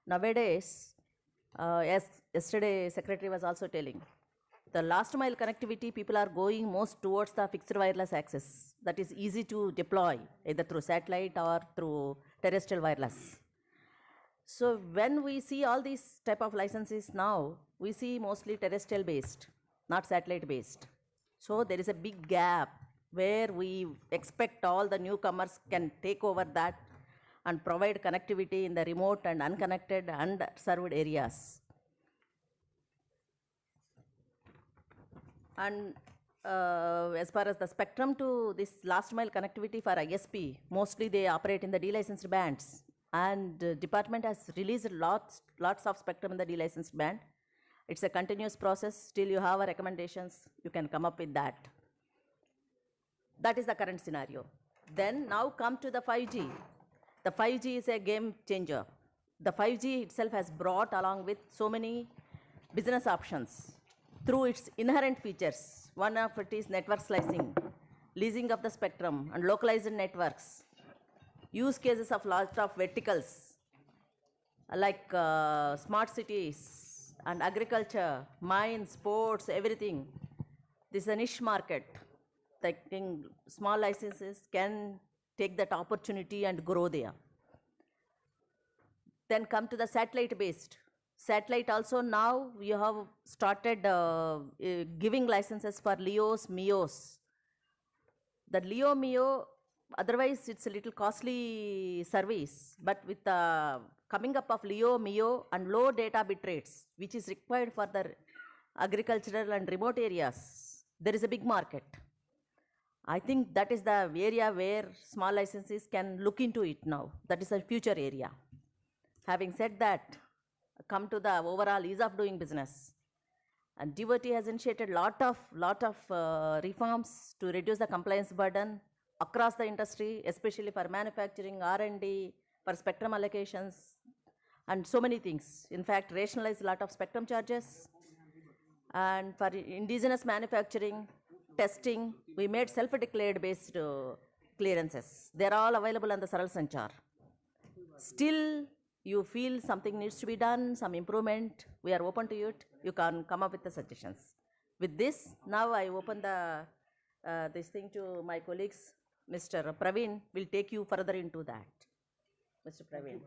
Nowadays, as yesterday secretary was also telling, the last mile connectivity, people are going most towards the fixed wireless access. That is easy to deploy, either through satellite or through terrestrial wireless. So when we see all these type of licenses now, we see mostly terrestrial based, not satellite based. So there is a big gap where we expect all the newcomers can take over that and provide connectivity in the remote and unconnected and underserved areas. And as far as the spectrum to this last mile connectivity for ISP, mostly they operate in the delicensed bands. And department has released lots of spectrum in the delicensed band. It's a continuous process. Still you have recommendations, you can come up with that. That is the current scenario. Then now come to the 5G. The 5G is a game changer. The 5G itself has brought along with so many business options through its inherent features. One of it is network slicing, leasing of the spectrum and localized networks, use cases of lot of verticals like smart cities and agriculture, mines, sports, everything. This is a niche market. Taking small licenses can take that opportunity and grow there. Then come to the satellite based. Satellite also now you have started giving licenses for LEOs, MEOs. The LEO, MEO, otherwise it's a little costly service, but with the coming up of LEO, MEO and low data bit rates, which is required for the agricultural and remote areas, there is a big market. I think that is the area where small licenses can look into it now. That is a future area. Having said that, come to the overall ease of doing business. And DoT has initiated lot of reforms to reduce the compliance burden across the industry, especially for manufacturing, R&D, for spectrum allocations, and so many things. In fact, rationalize a lot of spectrum charges. And for indigenous manufacturing, testing, we made self-declared based clearances. They're all available on the Saral Sanchar. Still, you feel something needs to be done, some improvement, we are open to it, you can come up with the suggestions. With this, now I open the this thing to my colleagues. Mr. Praveen will take you further into that. Mr. Praveen.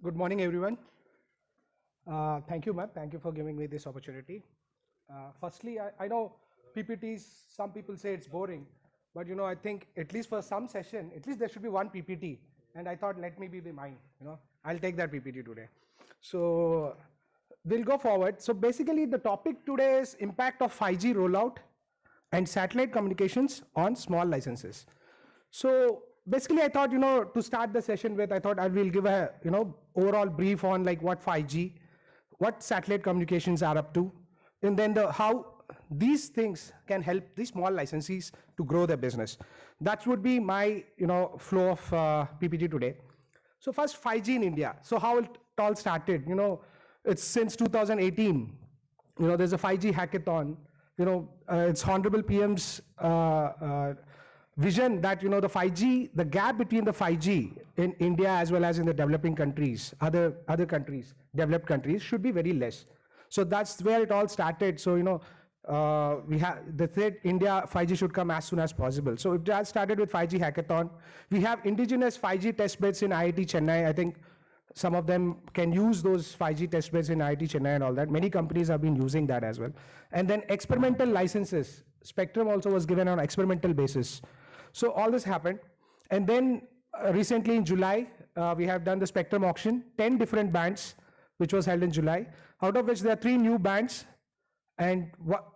Good morning, everyone. Thank you, ma'am. Thank you for giving me this opportunity. Firstly, I know PPTs, some people say it's boring, but I think at least for some session, at least there should be one PPT. And I thought, let me be mine, I'll take that PPT today. So we'll go forward. So basically the topic today is impact of 5G rollout and satellite communications on small licenses. So basically, I thought, to start the session with, I thought I will give a, overall brief on like what 5G, what satellite communications are up to, and then how these things can help these small licensees to grow their business. That would be my, flow of PPT today. So first, 5G in India. So how it all started, it's since 2018, there's a 5G hackathon, it's Honorable PM's vision that the 5G, the gap between the 5G in India as well as in the developing countries, other countries, developed countries, should be very less. So that's where it all started. So we have the threat India 5G should come as soon as possible. So it has started with 5G hackathon. We have indigenous 5G test beds in IIT Chennai. I think some of them can use those 5G test beds in IIT Chennai and all that. Many companies have been using that as well. And then experimental licenses. Spectrum also was given on experimental basis. So all this happened. And then recently in July, we have done the spectrum auction, 10 different bands, which was held in July, out of which there are 3 new bands. And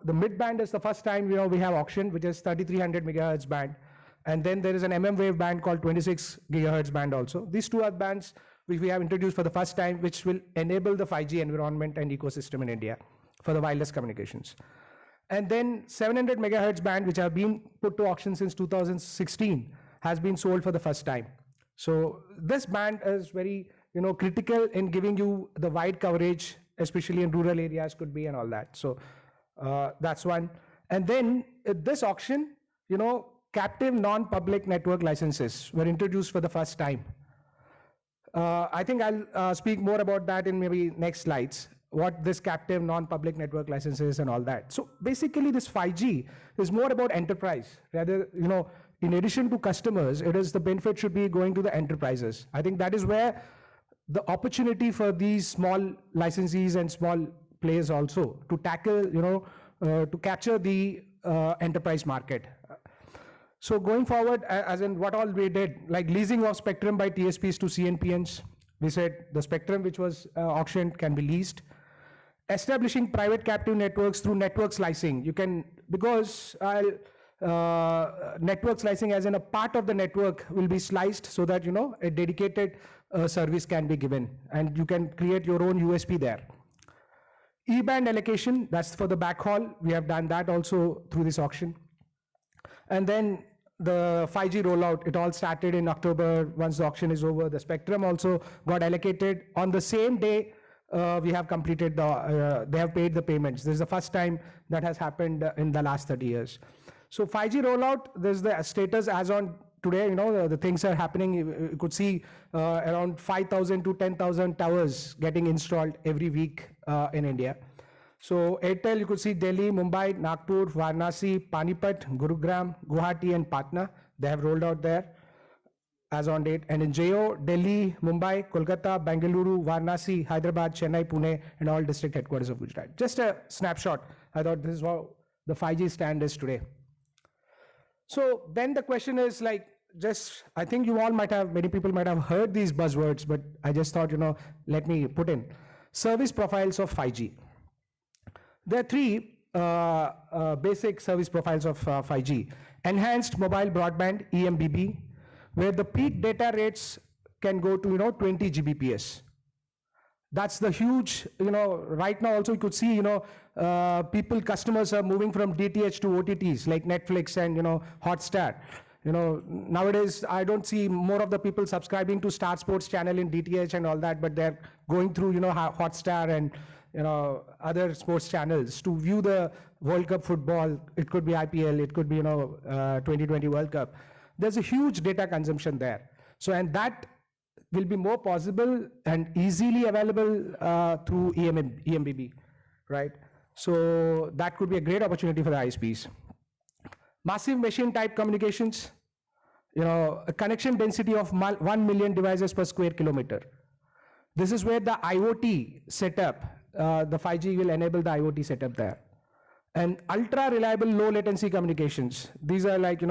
the mid band is the first time we have auction, which is 3300 megahertz band. And then there is an wave band called 26 gigahertz band also. These 2 are bands which we have introduced for the first time, which will enable the 5G environment and ecosystem in India for the wireless communications. And then 700 megahertz band, which have been put to auction since 2016. has been sold for the first time. So this band is very, critical in giving you the wide coverage, especially in rural areas could be and all that. So that's one. And then this auction, captive non-public network licenses were introduced for the first time. I think I'll speak more about that in maybe next slides, what this captive non-public network license is and all that. So basically this 5G is more about enterprise. Rather, in addition to customers, the benefit should be going to the enterprises. I think that is where the opportunity for these small licensees and small players also to tackle, to capture the enterprise market. So going forward, as in what all we did, like leasing of spectrum by TSPs to CNPNs, we said the spectrum which was auctioned can be leased. Establishing private captive networks through network slicing. You can, because network slicing as in a part of the network will be sliced so that, a dedicated service can be given and you can create your own USP there. E-band allocation, that's for the backhaul. We have done that also through this auction. And then the 5G rollout, it all started in October. Once the auction is over, the spectrum also got allocated. On the same day, we have completed they have paid the payments. This is the first time that has happened in the last 30 years. So 5G rollout, there's the status as on today, the things are happening. You could see around 5,000 to 10,000 towers getting installed every week in India. So Airtel, you could see Delhi, Mumbai, Nagpur, Varanasi, Panipat, Gurugram, Guwahati, and Patna. They have rolled out there as on date. And in Jio, Delhi, Mumbai, Kolkata, Bengaluru, Varanasi, Hyderabad, Chennai, Pune, and all district headquarters of Gujarat. Just a snapshot. I thought this is how the 5G stand is today. So then the question is like, I think many people might have heard these buzzwords, but I just thought, let me put in service profiles of 5G. There are three basic service profiles of 5G. Enhanced mobile broadband, EMBB, where the peak data rates can go to, 20 Gbps. That's the huge, right now also you could see, customers are moving from DTH to OTTs like Netflix and, Hotstar. Nowadays, I don't see more of the people subscribing to Star Sports channel in DTH and all that, but they're going through, Hotstar and, other sports channels to view the World Cup football. It could be IPL, it could be, 2020 World Cup. There's a huge data consumption there. So, and that will be more possible and easily available through EMBB, right? So that could be a great opportunity for the ISPs. Massive machine type communications, a connection density of 1 million devices per square kilometer. This is where the IoT setup, the 5G will enable the IoT setup there. And ultra reliable low latency communications. These are like,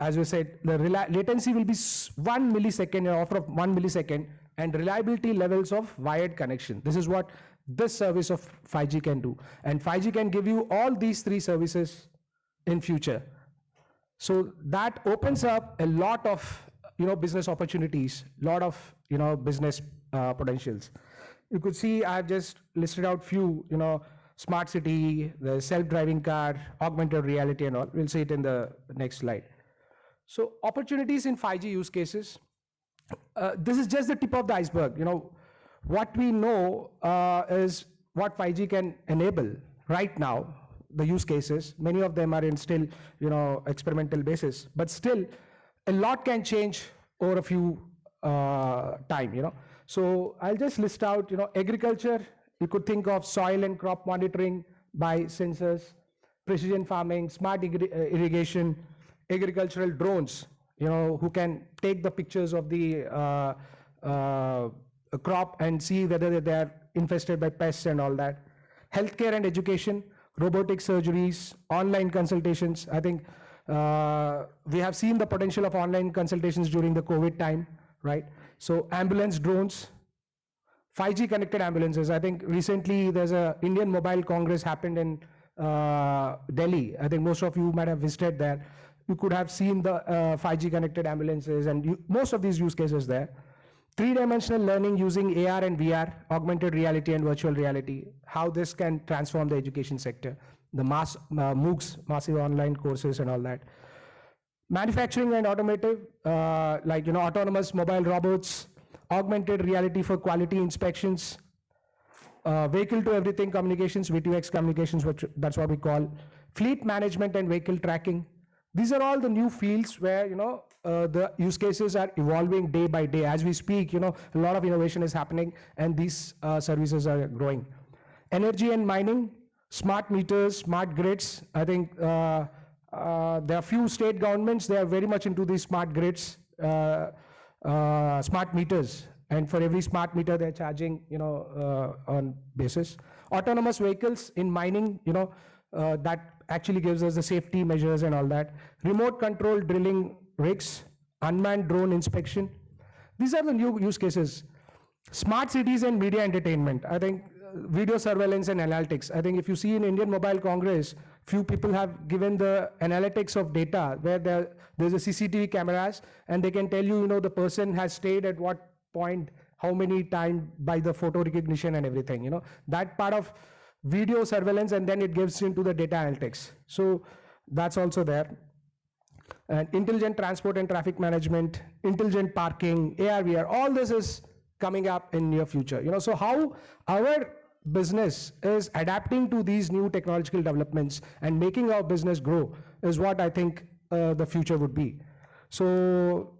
as we said, the latency will be 1 millisecond, order of 1 millisecond, and reliability levels of wired connection. This is what this service of 5G can do. And 5G can give you all these three services in future. So that opens up a lot of, business opportunities, lot of, business potentials. You could see I've just listed out few, smart city, the self-driving car, augmented reality and all. We'll see it in the next slide. So opportunities in 5G use cases. This is just the tip of the iceberg. What we know is what 5G can enable right now, the use cases. Many of them are in still, experimental basis, but still a lot can change over a few time, So I'll just list out, agriculture. You could think of soil and crop monitoring by sensors, precision farming, smart irrigation, agricultural drones, who can take the pictures of the crop and see whether they are infested by pests and all that. Healthcare and education, robotic surgeries, online consultations. I think we have seen the potential of online consultations during the COVID time, right? So ambulance drones, 5G connected ambulances. I think recently there's a Indian Mobile Congress happened in Delhi. I think most of you might have visited there. You could have seen the 5G connected ambulances and most of these use cases there. 3-dimensional learning using AR and VR, augmented reality and virtual reality, how this can transform the education sector, the MOOCs, massive online courses and all that. Manufacturing and automotive, like autonomous mobile robots, augmented reality for quality inspections, vehicle to everything communications, V2X communications, that's what we call, fleet management and vehicle tracking. These are all the new fields where the use cases are evolving day by day. As we speak, a lot of innovation is happening, and these services are growing. Energy and mining, smart meters, smart grids. I think there are few state governments, they are very much into these smart grids, smart meters. And for every smart meter, they're charging, on basis. Autonomous vehicles in mining, that actually gives us the safety measures and all that. Remote control drilling rigs, unmanned drone inspection. These are the new use cases. Smart cities and media entertainment. I think video surveillance and analytics. I think if you see in Indian Mobile Congress, few people have given the analytics of data where there's a CCTV cameras and they can tell you, the person has stayed at what point, how many times by the photo recognition and everything, that part of video surveillance, and then it gives into the data analytics. So that's also there. And intelligent transport and traffic management, intelligent parking, AR, VR, all this is coming up in near future. So how our business is adapting to these new technological developments and making our business grow is what I think the future would be. So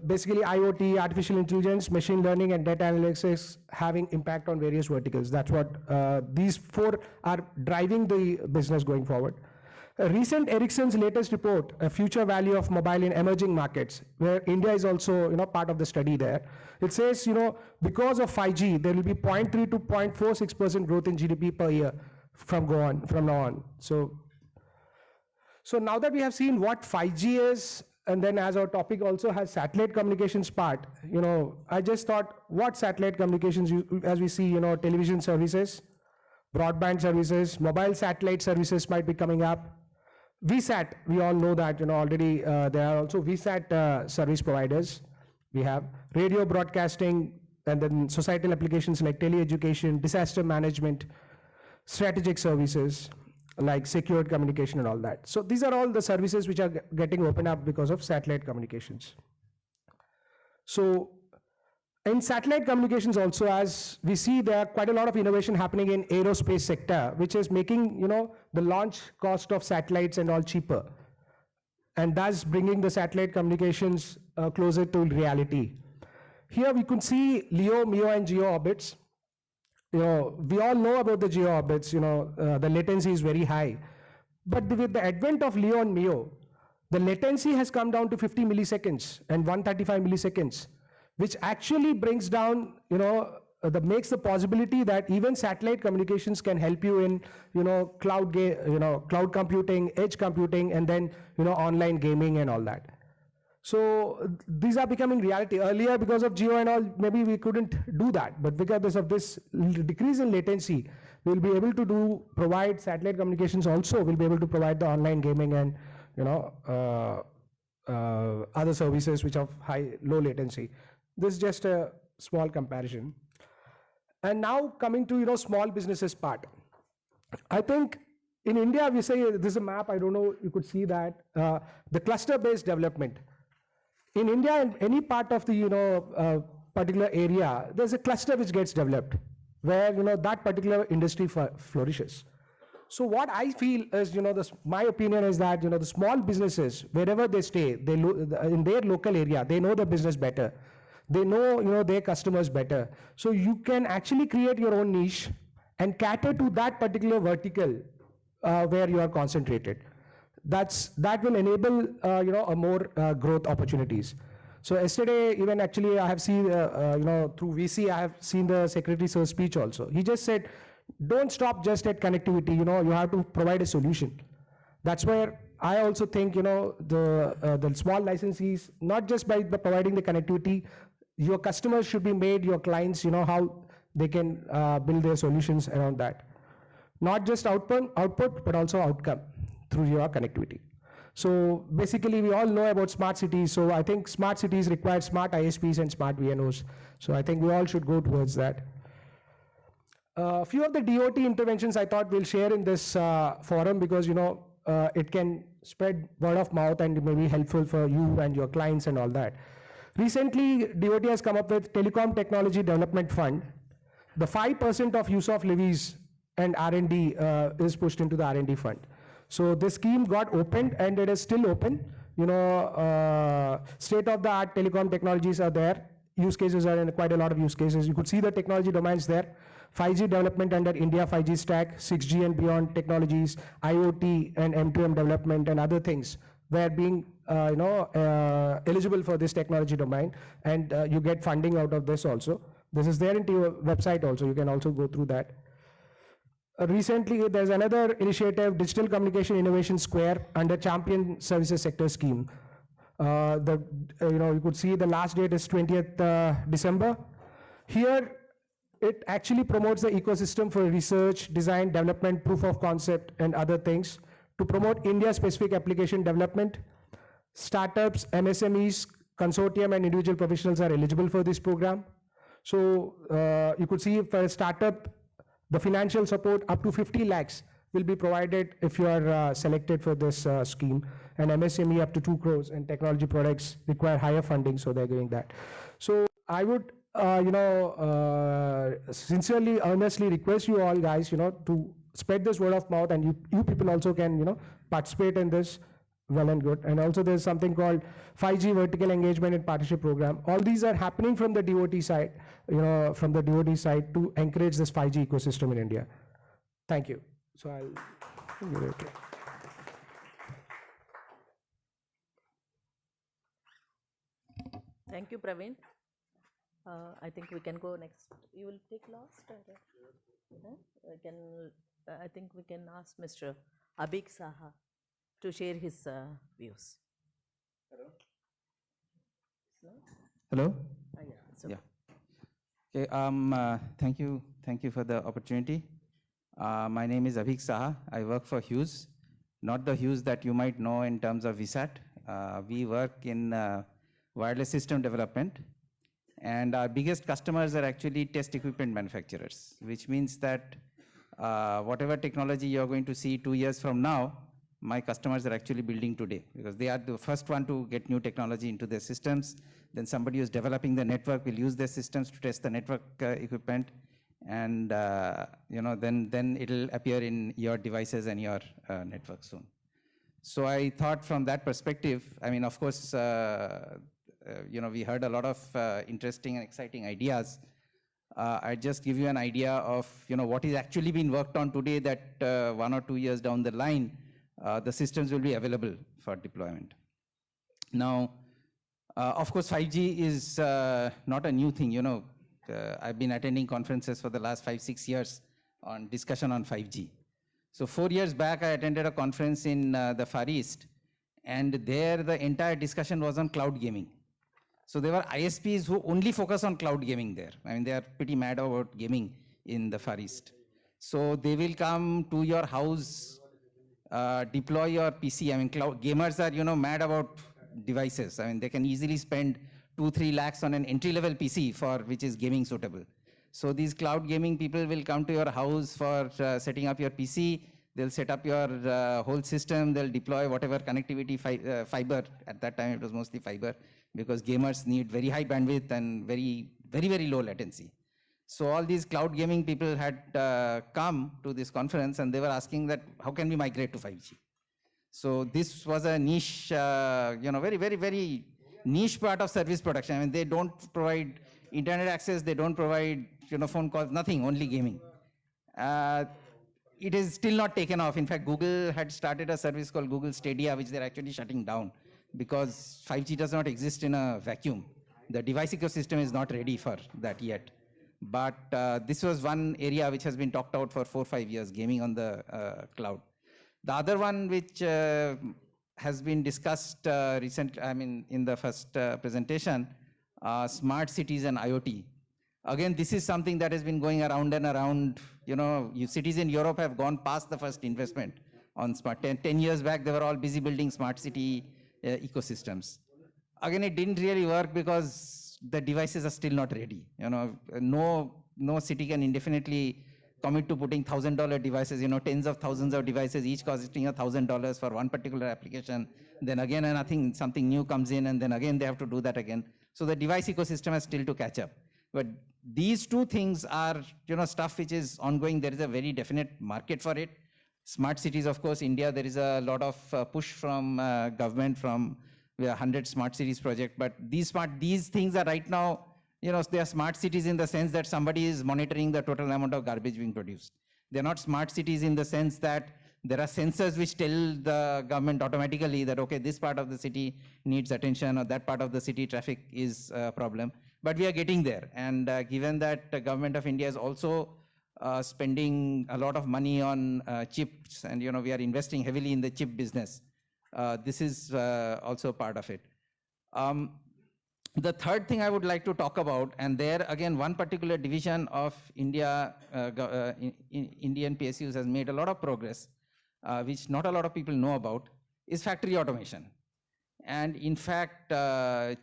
basically IoT, artificial intelligence, machine learning, and data analytics having impact on various verticals. That's what these four are driving the business going forward. Recent Ericsson's latest report, a future value of mobile in emerging markets, where India is also part of the study there. It says, because of 5G, there will be 0.3 to 0.46% growth in GDP per year from now on. So now that we have seen what 5G is, and then as our topic also has satellite communications part, I just thought what satellite communications, as we see, television services, broadband services, mobile satellite services might be coming up. VSAT, we all know that, already there are also VSAT service providers. We have radio broadcasting, and then societal applications like teleeducation, disaster management, strategic services like secured communication and all that. So these are all the services which are getting opened up because of satellite communications. So in satellite communications also, as we see, there are quite a lot of innovation happening in aerospace sector, which is making, the launch cost of satellites and all cheaper. And thus bringing the satellite communications closer to reality. Here we could see LEO, MEO, and GEO orbits. We all know about the GEO orbits, the latency is very high. But with the advent of LEO and MEO, the latency has come down to 50 milliseconds and 135 milliseconds, which actually brings down, makes the possibility that even satellite communications can help you in, cloud computing, edge computing, and then, online gaming and all that. So these are becoming reality. Earlier, because of geo and all, maybe we couldn't do that. But because of this decrease in latency, we'll be able to provide satellite communications also. We'll be able to provide the online gaming and, other services which have low latency. This is just a small comparison. And now coming to, small businesses part. I think in India, we say, this is a map, I don't know, you could see that, the cluster-based development. In India, in any part of the, particular area, there's a cluster which gets developed, where, that particular industry flourishes. So what I feel is, my opinion is that, the small businesses, wherever they stay, in their local area, they know the business better. They know, their customers better. So you can actually create your own niche and cater to that particular vertical where you are concentrated. That will enable, a more growth opportunities. So yesterday, even actually, I have seen, through VC, I have seen the Secretary Sir's speech also. He just said, don't stop just at connectivity, you have to provide a solution. That's where I also think, the small licensees, not just by providing the connectivity, your customers should be made, your clients, how they can build their solutions around that. Not just output, but also outcome through your connectivity. So basically, we all know about smart cities. So I think smart cities require smart ISPs and smart VNOs. So I think we all should go towards that. A few of the DoT interventions I thought we'll share in this forum because, it can spread word of mouth and may be helpful for you and your clients and all that. Recently, DoT has come up with Telecom Technology Development Fund. The 5% of use of levies and R&D is pushed into the R&D fund. So this scheme got opened and it is still open. State-of-the-art telecom technologies are there. Use cases are in quite a lot of use cases. You could see the technology domains there. 5G development under India 5G stack, 6G and beyond technologies, IoT and M2M development and other things were being eligible for this technology domain, and you get funding out of this also. This is there into your website also. You can also go through that. Recently, there's another initiative, Digital Communication Innovation Square under Champion Services Sector Scheme. You could see the last date is 20th December. Here, it actually promotes the ecosystem for research, design, development, proof of concept, and other things to promote India-specific application development. Startups, MSMEs, consortium, and individual professionals are eligible for this program. So you could see for a startup, the financial support up to 50 lakhs will be provided if you are selected for this scheme, and MSME up to 2 crores, and technology products require higher funding, so they're getting that. So I would sincerely, earnestly request you all guys, to spread this word of mouth, and you people also can, participate in this. Well and good. And also there's something called 5G Vertical Engagement and Partnership Program. All these are happening from the DoT side, to encourage this 5G ecosystem in India. Thank you. So I'll give it. Thank you, Praveen. I think we can go next. You will take last? I think we can ask Mr. Abhik Saha to share his views. Hello? Yeah. Okay, thank you for the opportunity. My name is Abhik Saha. I work for Hughes, not the Hughes that you might know in terms of VSAT. We work in wireless system development, and our biggest customers are actually test equipment manufacturers, which means that whatever technology you're going to see 2 years from now, my customers are actually building today, because they are the first one to get new technology into their systems. Then somebody who's developing the network will use their systems to test the network equipment, and then it'll appear in your devices and your network soon. So I thought from that perspective, I mean, of course, we heard a lot of interesting and exciting ideas. I just give you an idea of what is actually being worked on today, that 1 or 2 years down the line, the systems will be available for deployment. Now, of course, 5G is not a new thing. I've been attending conferences for the last 5-6 years on discussion on 5G. So 4 years back, I attended a conference in the Far East, and there the entire discussion was on cloud gaming. So there were ISPs who only focus on cloud gaming there. I mean, they are pretty mad about gaming in the Far East. So they will come to your house, deploy your PC. I mean, cloud gamers are, mad about devices. I mean, they can easily spend 2-3 lakhs on an entry-level PC for which is gaming suitable. So these cloud gaming people will come to your house for setting up your PC. They'll set up your whole system. They'll deploy whatever connectivity fiber. At that time, it was mostly fiber, because gamers need very high bandwidth and very, very, very low latency. So all these cloud gaming people had come to this conference, and they were asking that, how can we migrate to 5G? So this was a niche, very, very, very niche part of service production. I mean, they don't provide internet access, they don't provide phone calls, nothing, only gaming. It is still not taken off. In fact, Google had started a service called Google Stadia, which they're actually shutting down, because 5G does not exist in a vacuum. The device ecosystem is not ready for that yet. But this was one area which has been talked out for 4-5 years, gaming on the cloud. The other one which has been discussed recently, I mean, in the first presentation, smart cities and IoT. Again, this is something that has been going around and around. Cities in Europe have gone past the first investment on smart. 10 years back, they were all busy building smart city ecosystems. Again, it didn't really work because the devices are still not ready. No city can indefinitely commit to putting $1,000 devices, tens of thousands of devices, each costing $1,000 for one particular application. Then again, something new comes in, and then again they have to do that again. So the device ecosystem has still to catch up. But these two things are, stuff which is ongoing. There is a very definite market for it. Smart cities, of course, India, there is a lot of push from government from 100 smart cities project. But these things are right now, they are smart cities in the sense that somebody is monitoring the total amount of garbage being produced. They're not smart cities in the sense that there are sensors which tell the government automatically that, okay, this part of the city needs attention, or that part of the city traffic is a problem. But we are getting there. And given that the government of India is also spending a lot of money on chips, and we are investing heavily in the chip business, this is also part of it. The third thing I would like to talk about, and there again, one particular division of India, Indian PSUs has made a lot of progress, which not a lot of people know about, is factory automation. And in fact, I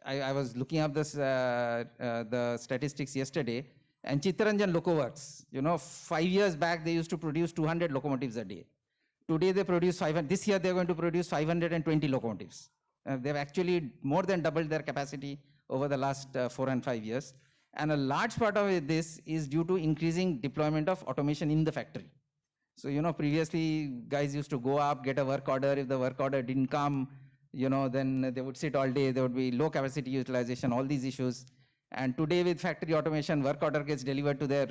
was looking up this, the statistics yesterday, and Chittaranjan Locoworks, 5 years back, they used to produce 200 locomotives a day. Today they produce 500, this year they're going to produce 520 locomotives. They've actually more than doubled their capacity over the last 4 and 5 years. And a large part of this is due to increasing deployment of automation in the factory. So, previously guys used to go up, get a work order. If the work order didn't come, then they would sit all day. There would be low capacity utilization, all these issues. And today with factory automation, work order gets delivered to their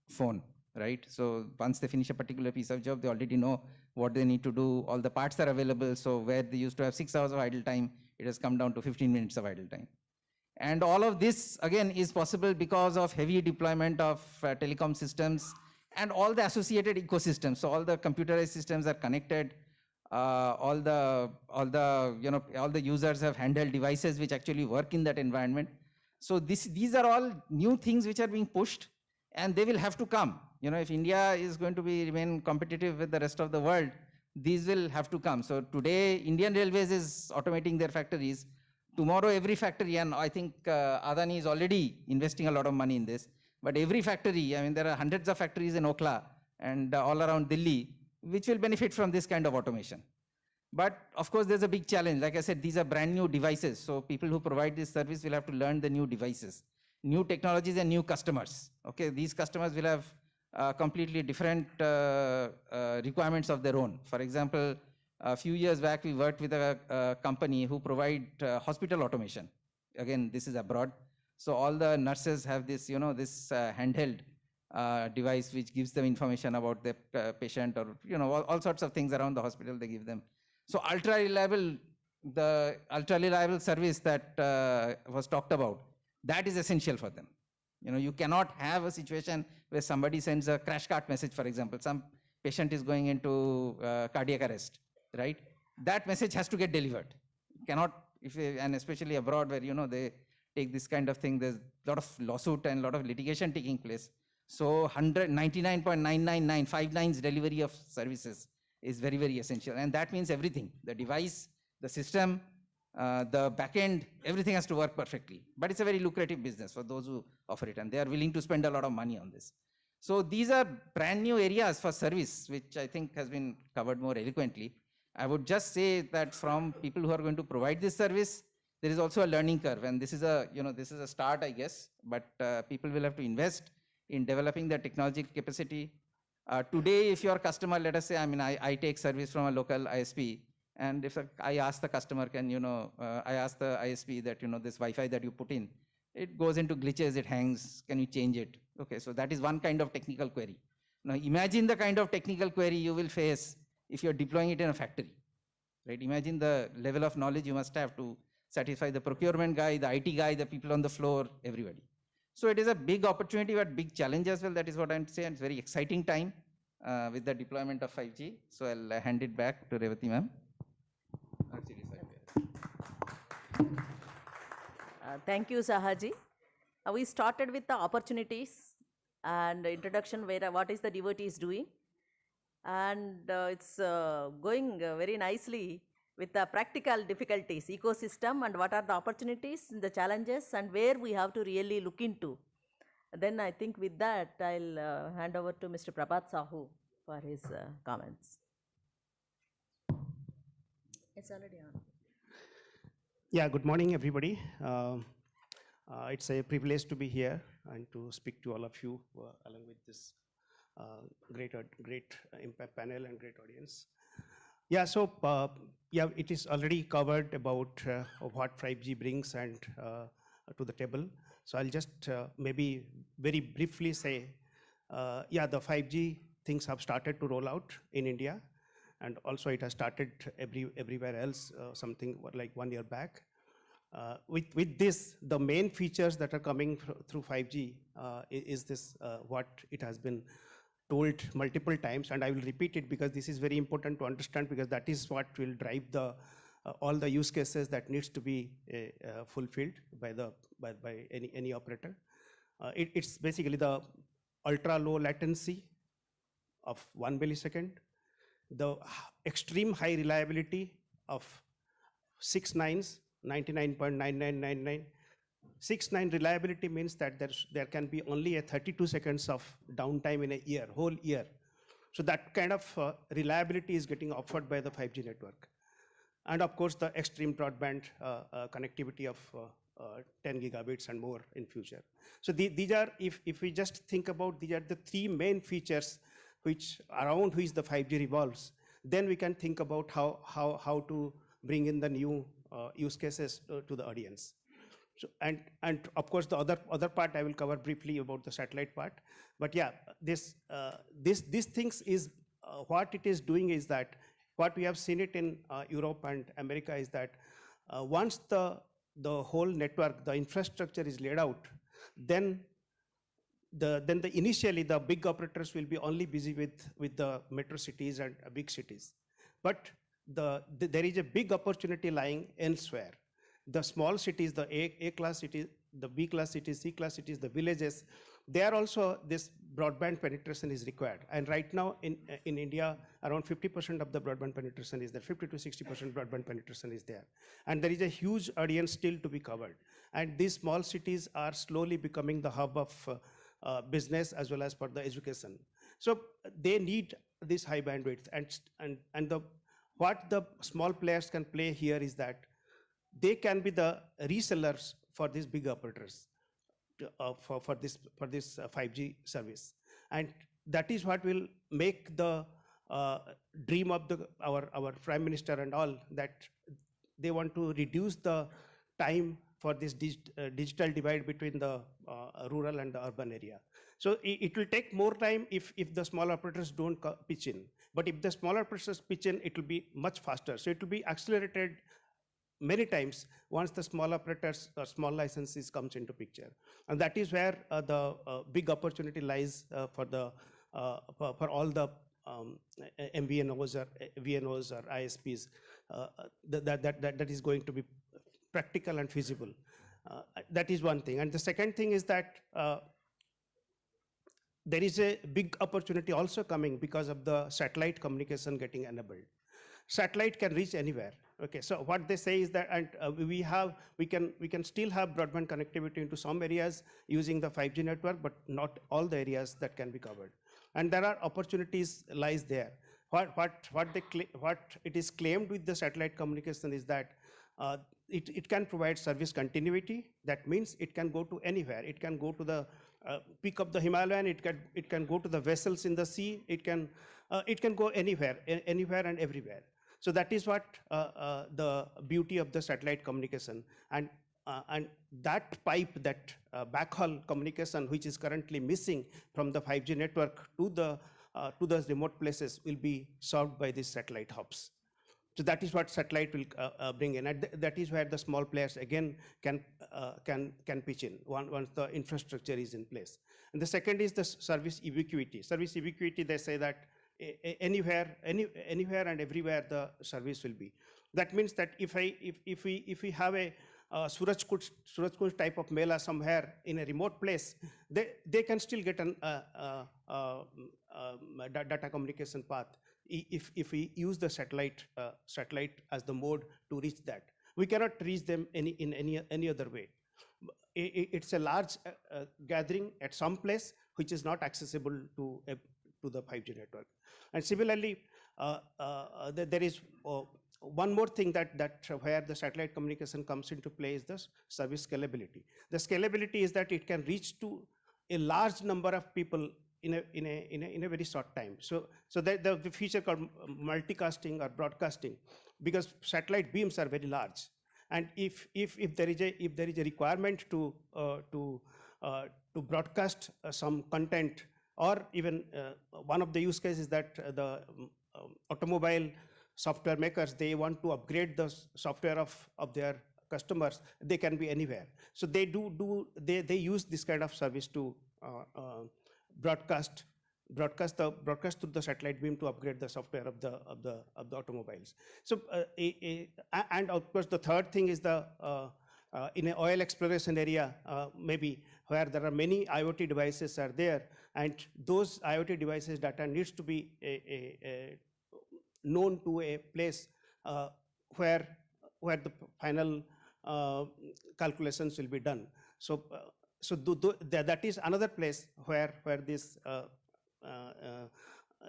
phone, right? So once they finish a particular piece of job, they already know what they need to do. All the parts are available. So where they used to have 6 hours of idle time, it has come down to 15 minutes of idle time. And all of this, again, is possible because of heavy deployment of telecom systems and all the associated ecosystems. So all the computerized systems are connected. All the users have handheld devices which actually work in that environment. So these are all new things which are being pushed, and they will have to come. If India is going to remain competitive with the rest of the world, these will have to come. So today, Indian Railways is automating their factories. Tomorrow, every factory, and I think Adani is already investing a lot of money in this, but every factory, there are hundreds of factories in Okhla and all around Delhi, which will benefit from this kind of automation. But of course, there's a big challenge. Like I said, these are brand new devices. So people who provide this service will have to learn the new devices, new technologies and new customers. Okay, these customers will have completely different requirements of their own. For example, a few years back, we worked with a company who provide hospital automation. Again, this is abroad. So all the nurses have this, this handheld device which gives them information about the patient, or all sorts of things around the hospital they give them. So the ultra reliable service that was talked about, that is essential for them. You cannot have a situation where somebody sends a crash cart message, for example. Some patient is going into cardiac arrest, right? That message has to get delivered. Cannot, and especially abroad where they take this kind of thing, there's a lot of lawsuit and a lot of litigation taking place. So 99.99959 delivery of services is very, very essential. And that means everything, the device, the system, the backend, everything has to work perfectly. But it's a very lucrative business for those who offer it, and they are willing to spend a lot of money on this. So these are brand new areas for service, which I think has been covered more eloquently. I would just say that from people who are going to provide this service, there is also a learning curve, and this is a start, I guess, but people will have to invest in developing the technology capacity. Today, if you're a customer, let us say, I take service from a local ISP, and if I ask the customer, I ask the ISP that, this Wi-Fi that you put in, it goes into glitches, it hangs, can you change it? Okay, so that is one kind of technical query. Now imagine the kind of technical query you will face if you're deploying it in a factory, right? Imagine the level of knowledge you must have to satisfy the procurement guy, the IT guy, the people on the floor, everybody. So it is a big opportunity, but big challenge as well. That is what I'm saying. It's a very exciting time with the deployment of 5G. So I'll hand it back to Revati ma'am. Thank you, Sahaji. We started with the opportunities and introduction what is the DoT is doing. And it's going very nicely with the practical difficulties, ecosystem, and what are the opportunities, the challenges, and where we have to really look into. Then I think with that, I'll hand over to Mr. Prabhat Sahu for his comments. It's already on. Yeah, good morning, everybody. It's a privilege to be here and to speak to all of you along with this great impact panel and great audience. Yeah, so yeah, it is already covered about what 5G brings and to the table. So I'll just maybe very briefly say, yeah, the 5G things have started to roll out in India, and also it has started everywhere else, something like 1 year back. With this, the main features that are coming through 5G is this, what it has been told multiple times, and I will repeat it because this is very important to understand, because that is what will drive the all the use cases that needs to be fulfilled by any operator. It's basically the ultra low latency of 1 millisecond, the extreme high reliability of 6 nines, 99.9999. 6.9 reliability means that there can be only a 32 seconds of downtime in a year, whole year. So that kind of reliability is getting offered by the 5G network. And of course, the extreme broadband connectivity of 10 gigabits and more in future. So these are, if we just think about, these are the three main features around which the 5G revolves, then we can think about how to bring in the new use cases to the audience. So, and of course, the other part I will cover briefly about the satellite part. But yeah, these things is what it is doing is that what we have seen it in Europe and America is that once the whole network, the infrastructure is laid out, then initially the big operators will be only busy with the metro cities and big cities. But there is a big opportunity lying elsewhere. The small cities, the A-class cities, the B-class cities, C-class cities, the villages, there also this broadband penetration is required. And right now in India, around 50% of the broadband penetration is there, 50 to 60% broadband penetration is there. And there is a huge audience still to be covered. And these small cities are slowly becoming the hub of business as well as for the education. So they need this high bandwidth. And what the small players can play here is that they can be the resellers for these big operators for this 5G service, and that is what will make the dream of our Prime Minister and all, that they want to reduce the time for this digital divide between the rural and the urban area. So it will take more time if the small operators don't pitch in, but if the smaller operators pitch in, it will be much faster. So it will be accelerated many times once the small operators or small licenses comes into picture. And that is where the big opportunity lies for all the MVNOs or VNOs or ISPs. That is going to be practical and feasible. That is one thing. And the second thing is that there is a big opportunity also coming because of the satellite communication getting enabled. Satellite can reach anywhere. Okay, so what they say is that, and we can still have broadband connectivity into some areas using the 5G network, but not all the areas that can be covered. And there are opportunities lies there. What it is claimed with the satellite communication is that it can provide service continuity. That means it can go to anywhere. It can go to the peak of the Himalayan. It can go to the vessels in the sea. It can go anywhere and everywhere. So that is what the beauty of the satellite communication, and that pipe, that backhaul communication, which is currently missing from the 5G network to the remote places, will be served by these satellite hubs. So that is what satellite will bring in, and that is where the small players again can pitch in once the infrastructure is in place. And the second is the service ubiquity. Service ubiquity, they say that anywhere and everywhere the service will be. That means that if we have a Surajkund type of mela somewhere in a remote place, they can still get an data communication path if we use the satellite as the mode to reach that. We cannot reach them in any other way. It's a large gathering at some place which is not accessible to the 5G network. And similarly, there is one more thing that where the satellite communication comes into play is the service scalability. The scalability is that it can reach to a large number of people in a very short time. So that the feature called multicasting or broadcasting, because satellite beams are very large, and if there is a requirement to broadcast some content, or even one of the use cases that the automobile software makers, they want to upgrade the software of their customers, they can be anywhere. So they they use this kind of service to broadcast through the satellite beam to upgrade the software of the automobiles. So and of course the third thing is the in an oil exploration area, maybe where there are many IoT devices are there, and those IoT devices data needs to be known to a place where the final calculations will be done. So that is another place where this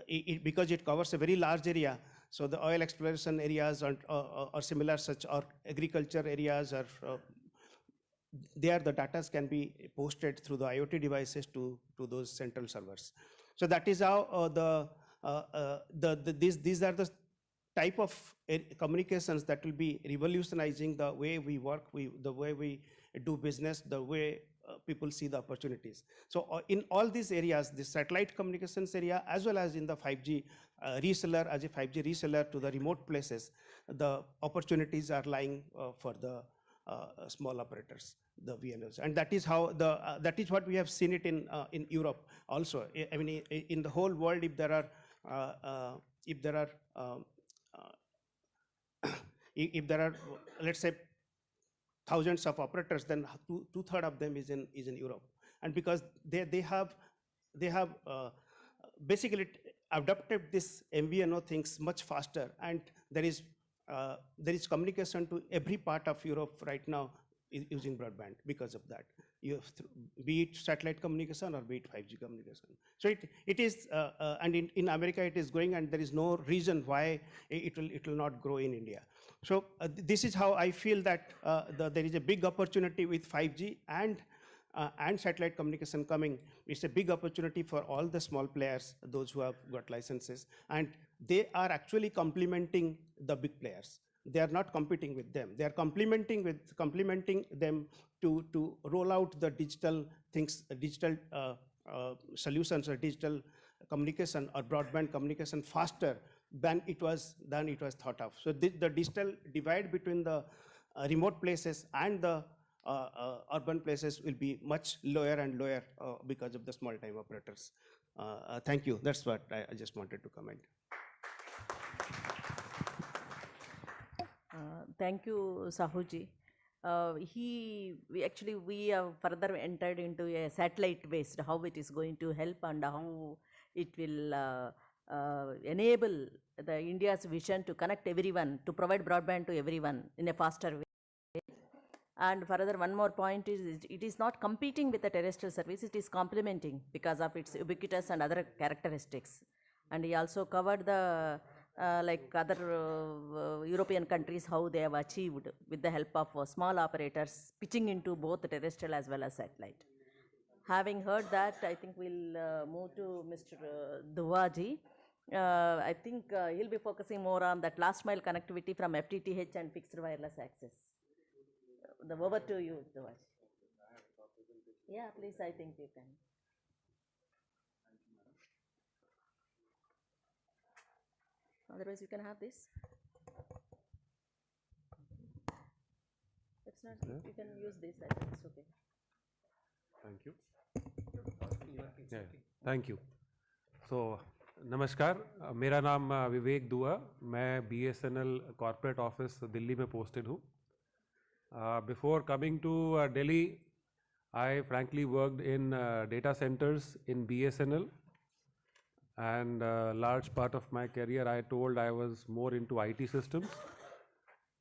because it covers a very large area. So the oil exploration areas or similar such, or agriculture areas, or there the data can be posted through the IoT devices to those central servers. So that is how these are the type of communications that will be revolutionizing the way we work, the way we do business, the way people see the opportunities. So in all these areas, the satellite communications area, as well as in the 5G reseller, as a 5G reseller to the remote places, the opportunities are lying for the small operators, the VNOs, and that is how that is what we have seen it in Europe also. I mean, in the whole world, if there are let's say thousands of operators, then two-thirds of them is in Europe, and because they have basically adopted this MVNO things much faster, and there is communication to every part of Europe right now using broadband because of that. You have be it satellite communication or be it 5G communication. So it is, and in America it is growing, and there is no reason why it will not grow in India. So this is how I feel that there is a big opportunity with 5G and satellite communication coming. It's a big opportunity for all the small players, those who have got licenses, and they are actually complementing the big players. They are not competing with them. They are complementing them to roll out the digital things, digital solutions, or digital communication or broadband communication faster than it was thought of. So the digital divide between the remote places and the urban places will be much lower and lower because of the small time operators. Thank you. That's what I just wanted to comment. Thank you, Sahuji. We have further entered into a satellite based, how it is going to help and how it will enable the India's vision to connect everyone, to provide broadband to everyone in a faster way. And further, one more point is, it is not competing with the terrestrial service, it is complementing because of its ubiquitous and other characteristics. And he also covered the like other European countries, how they have achieved with the help of small operators pitching into both terrestrial as well as satellite. Having heard that, I think we'll move to Mr. Duwaji. I think he'll be focusing more on that last mile connectivity from FTTH and fixed wireless access. Over to you, Duwaji. Yeah, please, I think you can. Otherwise, you can have this. It's not, you can use this, I think it's okay. Thank you. Yeah, thank you. So, नमस्कार, मेरा नाम विवेक दुआ, मैं BSNL corporate office Delhi में posted हूँ. Before coming to Delhi, I frankly worked in data centers in BSNL, and large part of my career I told I was more into IT systems.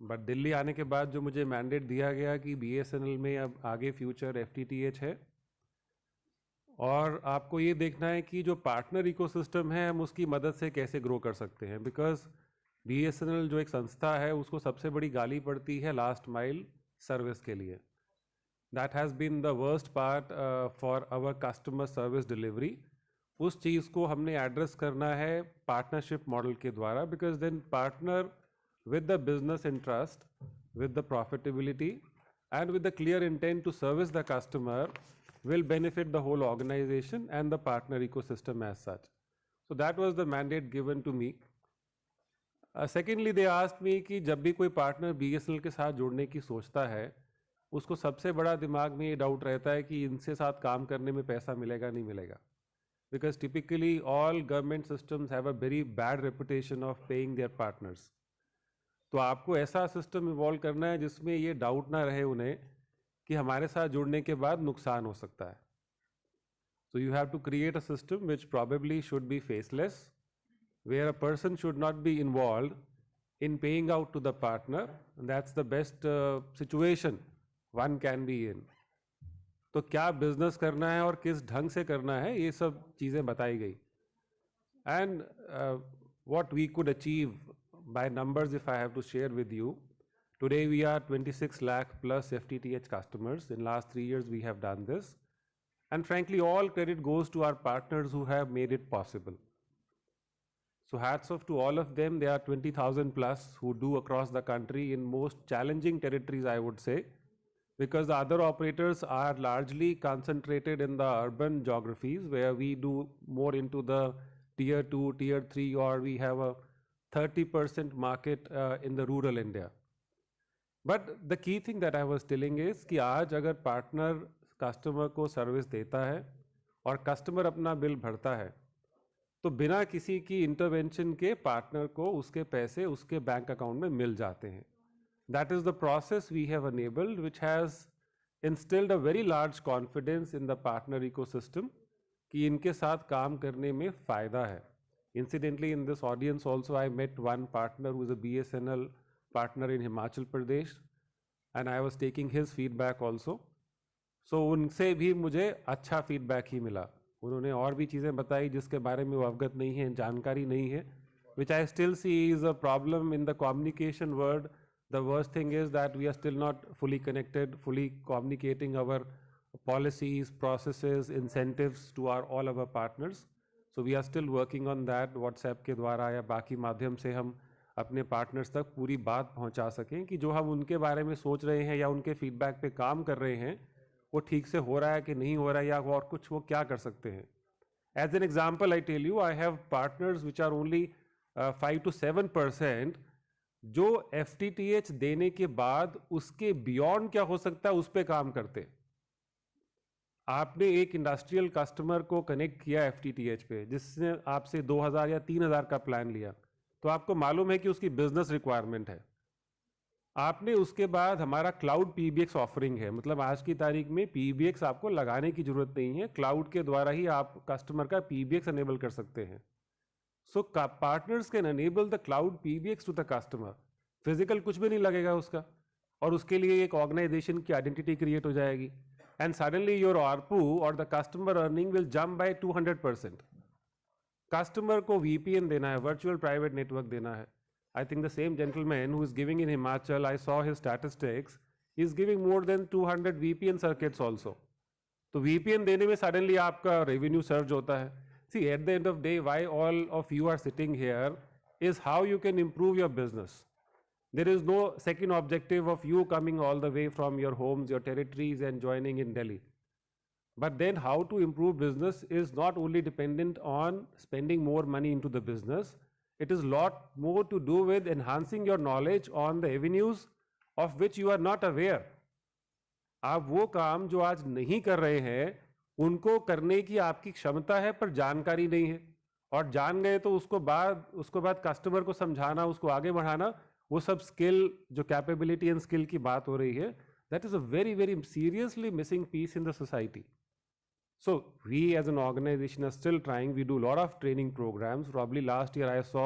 But Delhi आने के बाद जो मुझे mandate दिया गया कि BSNL में अब आगे फ्यूचर FTTH है, और आपको ये देखना है कि जो पार्टनर इकोसिस्टम है हम उसकी मदद से कैसे ग्रो कर सकते हैं, बिकॉज BSNL जो एक संस्था है उसको सबसे बड़ी गाली पड़ती है लास्ट माइल सर्विस के लिए. That has been the worst part for our customer service delivery. उस चीज़ को हमने एड्रेस करना है पार्टनरशिप मॉडल के द्वारा, because then partner with the business interest, with the profitability, and with the clear intent to service the customer will benefit the whole organization and the partner ecosystem as such. So that was the mandate given to me. Secondly, they asked me कि जब भी कोई partner BSNL के साथ जुड़ने की सोचता है उसको सबसे बड़ा दिमाग में ये डाउट रहता है कि इनसे साथ काम करने में पैसा मिलेगा नहीं मिलेगा, because typically all government systems have a very bad reputation of paying their partners. तो आपको ऐसा सिस्टम इवॉल्व करना है जिसमें ये डाउट ना रहे उन्हें कि हमारे साथ जुड़ने के बाद नुकसान हो सकता है. So you have to create a system which probably should be faceless, where a person should not be involved in paying out to the partner, and that's the best situation one can be in. तो क्या business करना है और किस ढंग से करना है ये सब चीज़ें बताई गई. And what we could achieve by numbers, if I have to share with you, today we are 26 lakh plus FTTH customers. In last 3 years we have done this, and frankly all credit goes to our partners who have made it possible. So hats off to all of them. There are 20,000 plus who do across the country in most challenging territories, I would say, because the other operators are largely concentrated in the urban geographies where we do more into the tier 2, tier 3, or we have a 30% market in the rural India. But the key thing that I was telling is कि आज अगर partner customer को service देता है और customer अपना bill भरता है तो बिना किसी की इंटरवेंशन के पार्टनर को उसके पैसे उसके बैंक अकाउंट में मिल जाते हैं. That is the process we have enabled, which has instilled a very large confidence in the partner ecosystem कि इनके साथ काम करने में फ़ायदा है. Incidentally, in this audience also I met one partner who is a BSNL partner in Himachal Pradesh, and I was taking his feedback also. So उनसे भी मुझे अच्छा feedback ही मिला. उन्होंने और भी चीज़ें बताई जिसके बारे में वो अवगत नहीं है, जानकारी नहीं है, which I still see is a problem in the communication world. The worst thing is that we are still not fully connected, fully communicating our policies, processes, incentives to all of our partners. So we are still working on that. WhatsApp के द्वारा या बाकी माध्यम से हम अपने partners तक पूरी बात पहुंचा सकें कि जो हम उनके बारे में सोच रहे हैं या उनके फीडबैक पे काम कर रहे हैं वो ठीक से हो रहा है कि नहीं हो रहा है या और कुछ वो क्या कर सकते हैं. As an example, I tell you, I have partners which are only 5 to 7% जो FTTH देने के बाद उसके बियॉन्ड क्या हो सकता है उस पर काम करते. आपने एक इंडस्ट्रियल कस्टमर को कनेक्ट किया FTTH पे जिसने आपसे 2000 या 3000 का प्लान लिया, तो आपको मालूम है कि उसकी बिजनेस रिक्वायरमेंट है. आपने उसके बाद हमारा क्लाउड PBX ऑफरिंग है, मतलब आज की तारीख में PBX आपको लगाने की जरूरत नहीं है, क्लाउड के द्वारा ही आप कस्टमर का PBX एनेबल कर सकते हैं. So partners can enable the cloud PBX to the customer. Physical कुछ भी नहीं लगेगा उसका, और उसके लिए एक ऑर्गेनाइजेशन की आइडेंटिटी क्रिएट हो जाएगी. And suddenly your ARPU or the customer earning will jump by 200%. Customer को VPN देना है, virtual private network देना है. I think the same gentleman who is giving in Himachal, I saw his statistics, is giving more than 200 VPN circuits also. तो VPN देने में suddenly आपका revenue surge होता है. See, at the end of the day, why all of you are sitting here is how you can improve your business. There is no second objective of you coming all the way from your homes, your territories and joining in Delhi. But then how to improve business is not only dependent on spending more money into the business, it is lot more to do with enhancing your knowledge on the avenues of which you are not aware. आप वो काम जो आज नहीं कर रहे हैं उनको करने की आपकी क्षमता है पर जानकारी नहीं है, और जान गए तो उसको बाद कस्टमर को समझाना, उसको आगे बढ़ाना, वो सब स्किल जो कैपेबिलिटी एंड स्किल की बात हो रही है, that is a very very seriously missing piece in the society. So we as an organization are still trying. We do a lot of training programs. Probably last year I saw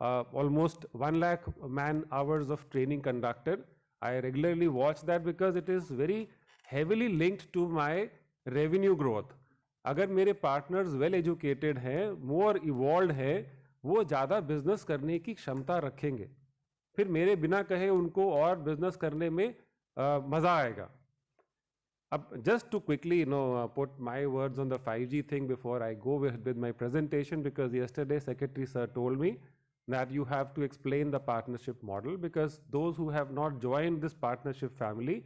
almost 1 lakh man hours of training conducted. I regularly watch that because it is very heavily linked to my revenue growth. अगर मेरे partners well educated हैं, more evolved हैं, वो ज़्यादा business करने की क्षमता रखेंगे. फिर मेरे बिना कहे उनको और business करने में मज़ा आएगा. Just to quickly put my words on the 5G thing before I go with my presentation, because yesterday Secretary Sir told me that you have to explain the partnership model, because those who have not joined this partnership family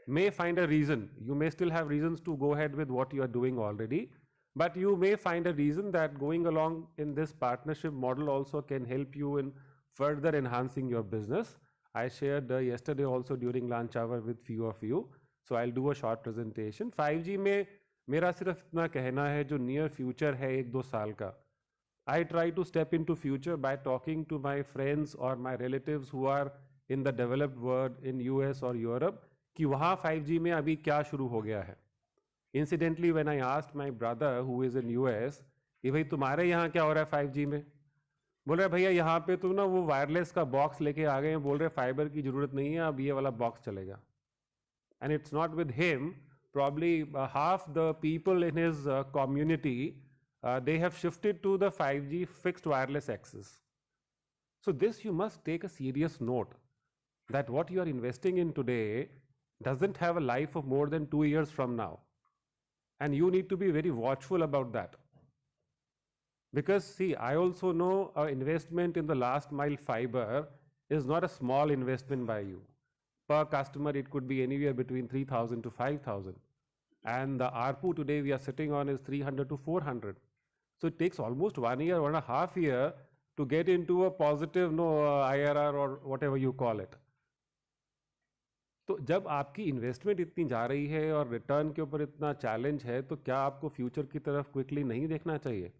may find a reason. You may still have reasons to go ahead with what you are doing already, but you may find a reason that going along in this partnership model also can help you in further enhancing your business. I shared yesterday also during lunch hour with few of you. So I'll do a short presentation. 5G में मेरा सिर्फ इतना कहना है जो near future है 1-2 साल का. I try to step into future by talking to my friends or my relatives who are in the developed world in US or Europe कि वहाँ 5G में अभी क्या शुरू हो गया है. Incidentally, when I asked my brother who is in US कि भाई तुम्हारे यहाँ क्या हो रहा है 5G में, बोल रहे भैया यहाँ पे तो ना वो वायरलेस का बॉक्स लेके आ गए हैं, बोल रहे फाइबर की जरूरत नहीं है, अब ये वाला बॉक्स चलेगा. And it's not with him, probably half the people in his community, they have shifted to the 5G fixed wireless access. So this you must take a serious note, that what you are investing in today doesn't have a life of more than 2 years from now. And you need to be very watchful about that. Because see, I also know investment in the last mile fiber is not a small investment by you. Per customer, it could be anywhere between 3,000 to 5,000. And the ARPU today we are sitting on is 300 to 400. So it takes almost 1 year, 1.5 years to get into a positive IRR or whatever you call it. तो जब आपकी investment इतनी जा रही है और return के ऊपर इतना चैलेंज है, तो क्या आपको फ्यूचर की तरफ क्विकली नहीं देखना चाहिए?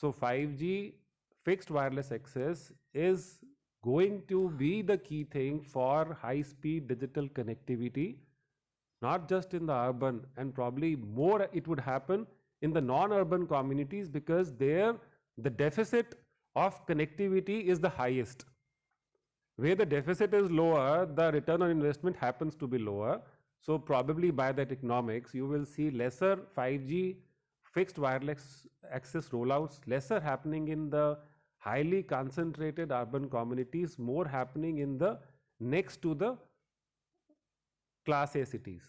So 5G fixed wireless access is going to be the key thing for high-speed digital connectivity, not just in the urban, and probably more it would happen in the non-urban communities, because there the deficit of connectivity is the highest. Where the deficit is lower, the return on investment happens to be lower. So probably by that economics, you will see lesser 5G fixed wireless access rollouts, lesser happening in the highly concentrated urban communities, more happening in the next to the class A cities,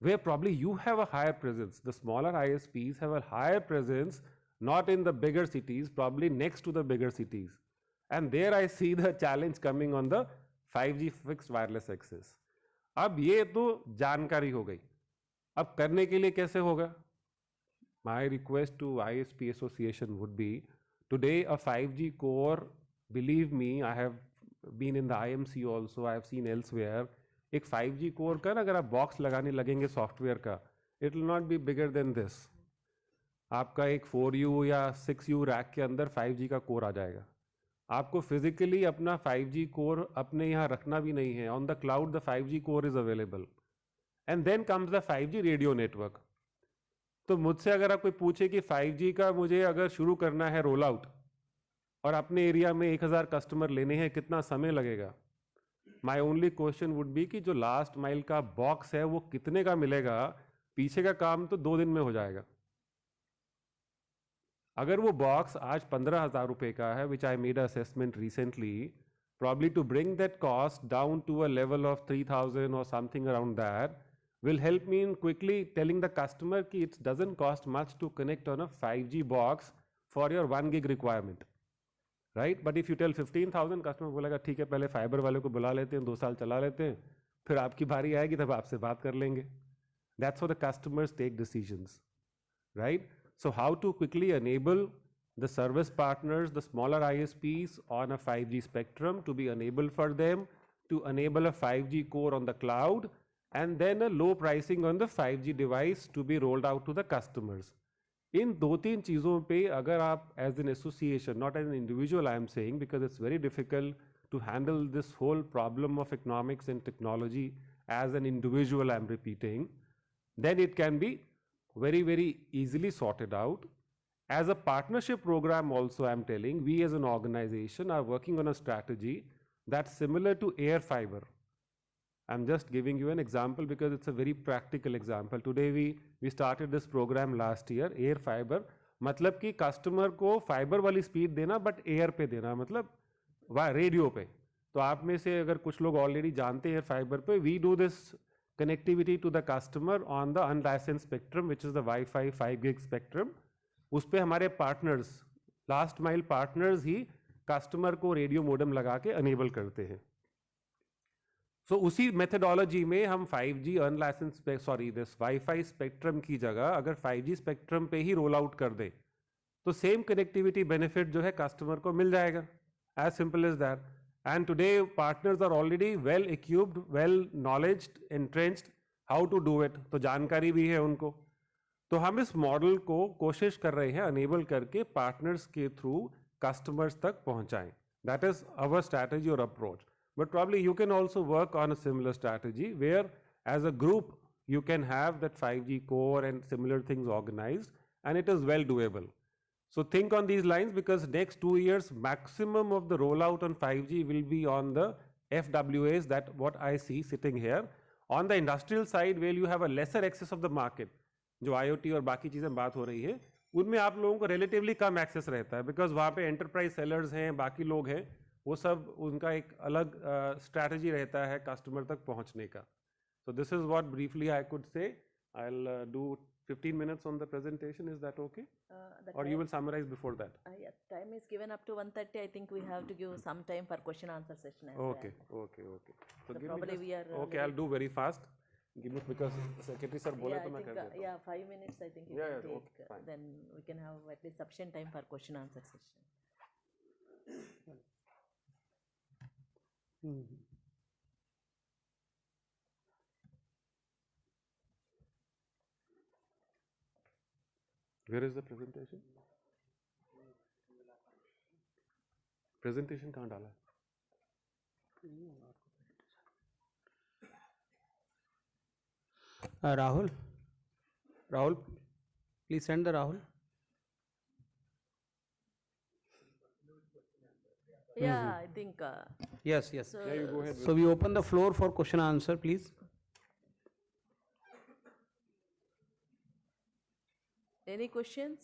where probably you have a higher presence. The smaller ISPs have a higher presence, not in the bigger cities, probably next to the bigger cities. And there I see the challenge coming on the 5G fixed wireless access. अब ये तो जानकारी हो गई. अब करने के लिए कैसे होगा? My request to ISP Association would be, today a 5G core, believe me, I have been in the IMC also, I have seen elsewhere, एक 5G core का अगर आप बॉक्स लगाने लगेंगे सॉफ्टवेयर का, it will not be bigger than this. आपका एक 4U या 6U रैक के अंदर 5G का कोर आ जाएगा. आपको फिजिकली अपना 5G कोर अपने यहाँ रखना भी नहीं है. On the cloud the 5G core is available. And then comes the 5G radio network. तो मुझसे अगर आप कोई पूछे कि 5G का मुझे अगर शुरू करना है रोल आउट और अपने एरिया में 1000 कस्टमर लेने हैं, कितना समय लगेगा? My only question would be कि जो लास्ट माइल का बॉक्स है वो कितने का मिलेगा? पीछे का काम तो 2 दिन में हो जाएगा. अगर वो बॉक्स आज 15,000 रुपए का है, which I made assessment recently, probably to bring that cost down to a level of 3,000 or something around that, will help me in quickly telling the customer कि it doesn't cost much to connect on a 5G box for your 1 gig requirement, right? But if you tell 15,000, customer बोलेगा ठीक है, पहले fibre वाले को बुला लेते हैं, 2 साल चला लेते हैं, फिर आपकी बारी आएगी तब आपसे बात कर लेंगे. That's how the customers take decisions, right? So how to quickly enable the service partners, the smaller ISPs on a 5G spectrum, to be enabled for them to enable a 5G core on the cloud, and then a low pricing on the 5G device to be rolled out to the customers. इन 2-3 चीज़ों पे अगर आप as an association, not as an individual I am saying, because it's very difficult to handle this whole problem of economics and technology as an individual, I am repeating, then it can be very, very easily sorted out. As a partnership program also, I'm telling, we as an organization are working on a strategy that's similar to air fiber. I'm just giving you an example because it's a very practical example. Today we started this program last year, air fiber. मतलब कि customer को fiber वाली speed देना but air पे देना, मतलब radio पे. तो आप में से अगर कुछ लोग already जानते हैं air fiber पे, we do this connectivity to the customer on the unlicensed spectrum, which is the Wi-Fi 5 gig spectrum. उस पे हमारे partners, last mile partners ही customer को radio modem लगा के enable करते हैं. So उसी methodology में हम 5G unlicensed this Wi-Fi spectrum की जगह अगर 5G spectrum पे ही roll out कर दें, तो same connectivity benefit जो है customer को मिल जाएगा. As simple as that. And today partners are already well equipped, well knowledged, entrenched how to do it. तो जानकारी भी है उनको. तो हम इस मॉडल को कोशिश कर रहे हैं अनेबल करके पार्टनर्स के थ्रू कस्टमर्स तक पहुंचाएं. दैट इज आवर स्ट्रैटेजी और approach. But probably you can also work on a similar strategy where as a group you can have that 5G core and similar things organized, and it is well doable. So think on these lines, because next 2 years maximum of the rollout on 5G will be on the FWAs, that what I see sitting here. On the industrial side where you have a lesser access of the market, जो IoT और बाकी चीज़ें बात हो रही है, उनमें आप लोगों को relatively कम access रहता है, because वहाँ पे enterprise sellers हैं, बाकी लोग हैं, वो सब उनका एक अलग strategy रहता है customer तक पहुँचने का. So this is what briefly I could say. I'll do 15 minutes on the presentation. Is that okay? Or you will summarize before that? Yeah, time is given up to 1:30. I think we have to give some time for question answer session as okay, well. Okay. So probably we are. Okay, I'll do very fast. Give me, because secretary sir बोले तो मैं कर देता हूँ. Yeah, 5 minutes I think. Yeah, take. Okay, fine. Then we can have at least sufficient time for question answer session. Where is the presentation? Presentation कहाँ डाला है? Rahul, please send the Rahul. Yeah, I think. Yes. So, yeah, you go ahead. So we open the floor for question answer, please. Any questions?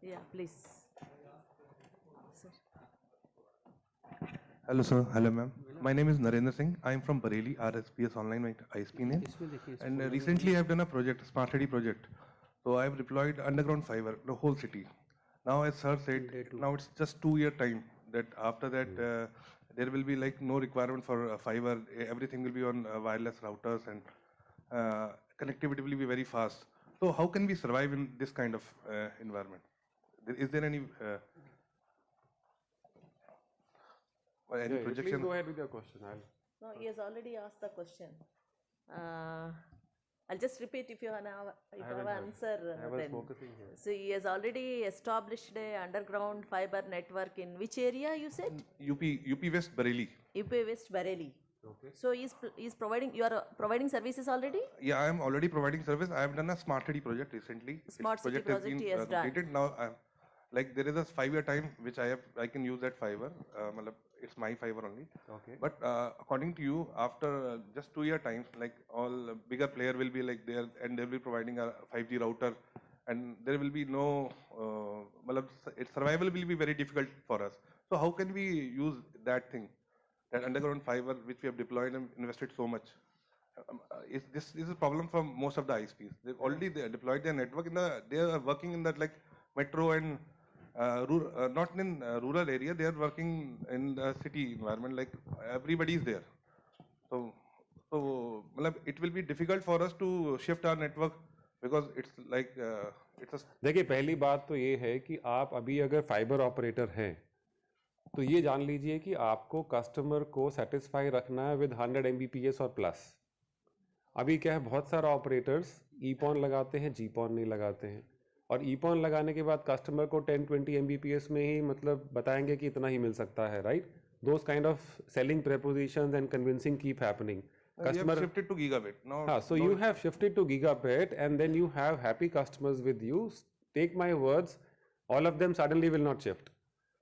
Yeah, please. Sir. Hello sir, hello ma'am. My name is Narendra Singh. I am from Bareilly, RSPS Online, my ISP name. And recently I have done a project, Smart City project. So I have deployed underground fiber, the whole city. Now as sir said, now it's just 2-year time, that after that there will be like no requirement for fiber. Everything will be on wireless routers, and connectivity will be very fast. So how can we survive in this kind of environment? Is there any projection? Please go ahead with your question. No, he has already asked the question. I'll just repeat if you have an answer. I was focusing here. So he has already established a underground fiber network in which area you said? UP West Bareilly. UP West Bareilly. Okay. So he's providing, you are providing services already? Yeah, I am already providing service. I have done a Smart City project recently. Smart City project he has done. Completed. Now, like there is a 5-year time which I can use that fiber. It's my fiber only. Okay. But according to you, after just 2-year time, like all bigger player will be like there, and they will be providing a 5G router, and there will be no, its survival will be very difficult for us. So how can we use that thing? That underground fiber which we have deployed and invested so much. This is a problem for most of the ISPs. They've already deployed their network they are working in that like metro and not in rural area. They are working in the city environment. Like everybody is there. So it will be difficult for us to shift our network, because it's like it's a. देखिए, पहली बात तो ये है कि आप अभी अगर फाइबर ऑपरेटर हैं, तो ये जान लीजिए कि आपको कस्टमर को सेटिस्फाई रखना है विद 100 Mbps और प्लस. अभी क्या है, बहुत सारे ऑपरेटर्स ईपॉन लगाते हैं, जीपॉन नहीं लगाते हैं, और ईपॉन लगाने के बाद कस्टमर को 10-20 Mbps में ही मतलब बताएंगे कि इतना ही मिल सकता है, right? Those kind of selling propositions and convincing keep happening. Customer shifted to gigabit. Now, so you have shifted to gigabit, and then you have happy customers with you. Take my words, all of them suddenly will not shift.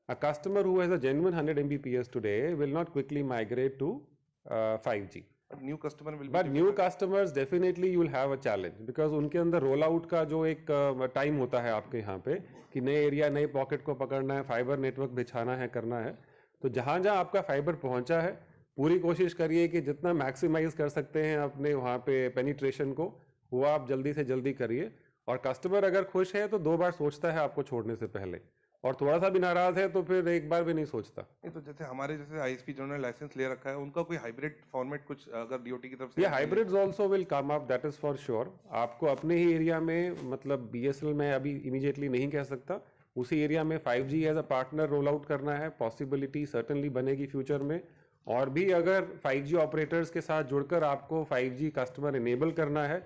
A customer who has a genuine 100 Mbps today will not quickly migrate to 5G. But new customer will. But new customers definitely you will have a challenge because उनके अंदर roll out का जो एक time होता है आपके यहाँ पे कि नए एरिया नए पॉकेट को पकड़ना है, फाइबर नेटवर्क बिछाना है, करना है, तो जहाँ जहाँ आपका फाइबर पहुँचा है पूरी कोशिश करिए कि जितना मैक्सिमाइज कर सकते हैं अपने वहाँ पे पेनिट्रेशन को वो आप जल्दी से जल्दी करिए। और कस्टमर अगर खुश है तो 2 बार सोचता है आपको छोड़ने से पहले, और थोड़ा सा भी नाराज है तो फिर 1 बार भी नहीं सोचता। नहीं तो जैसे हमारे जैसे आईएसपी जिन्होंने लाइसेंस ले रखा है उनका कोई हाइब्रिड फॉर्मेट कुछ अगर डीओटी की तरफ से, ये hybrids also will come up, that is for sure. आपको अपने ही एरिया में मतलब बीएसएनएल में अभी इमीडिएटली नहीं कह सकता, उसी एरिया में 5G as a partner roll out करना है, पॉसिबिलिटी सर्टेनली बनेगी फ्यूचर में। और भी अगर 5G ऑपरेटर्स के साथ जुड़कर आपको 5G कस्टमर इनेबल करना है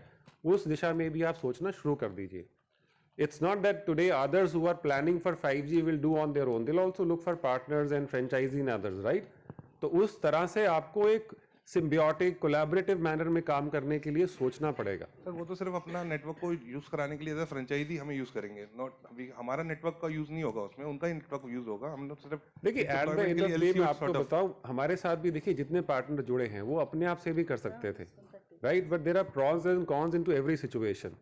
उस दिशा में भी आप सोचना शुरू कर दीजिए। It's not that today others who are planning for 5G will do on their own. They'll also look for partners and franchisee and others, right? तो उस तरह से आपको एक सिम्बियोटिक कोलैबोरेटिव मैनर में काम करने के लिए सोचना पड़ेगा। सर वो तो सिर्फ अपना नेटवर्क को यूज कराने के लिए एज अ फ्रेंचाइजी हमें यूज करेंगे, नॉट अभी हमारा नेटवर्क का यूज नहीं होगा उसमें, उनका ही नेटवर्क यूज होगा। हम लोग सिर्फ देखिए at the end of the day मैं आपको बताऊं हमारे साथ भी देखिए जितने पार्टनर जुड़े हैं वो अपने आप से भी कर सकते थे, right? But there are pros and cons into every situation.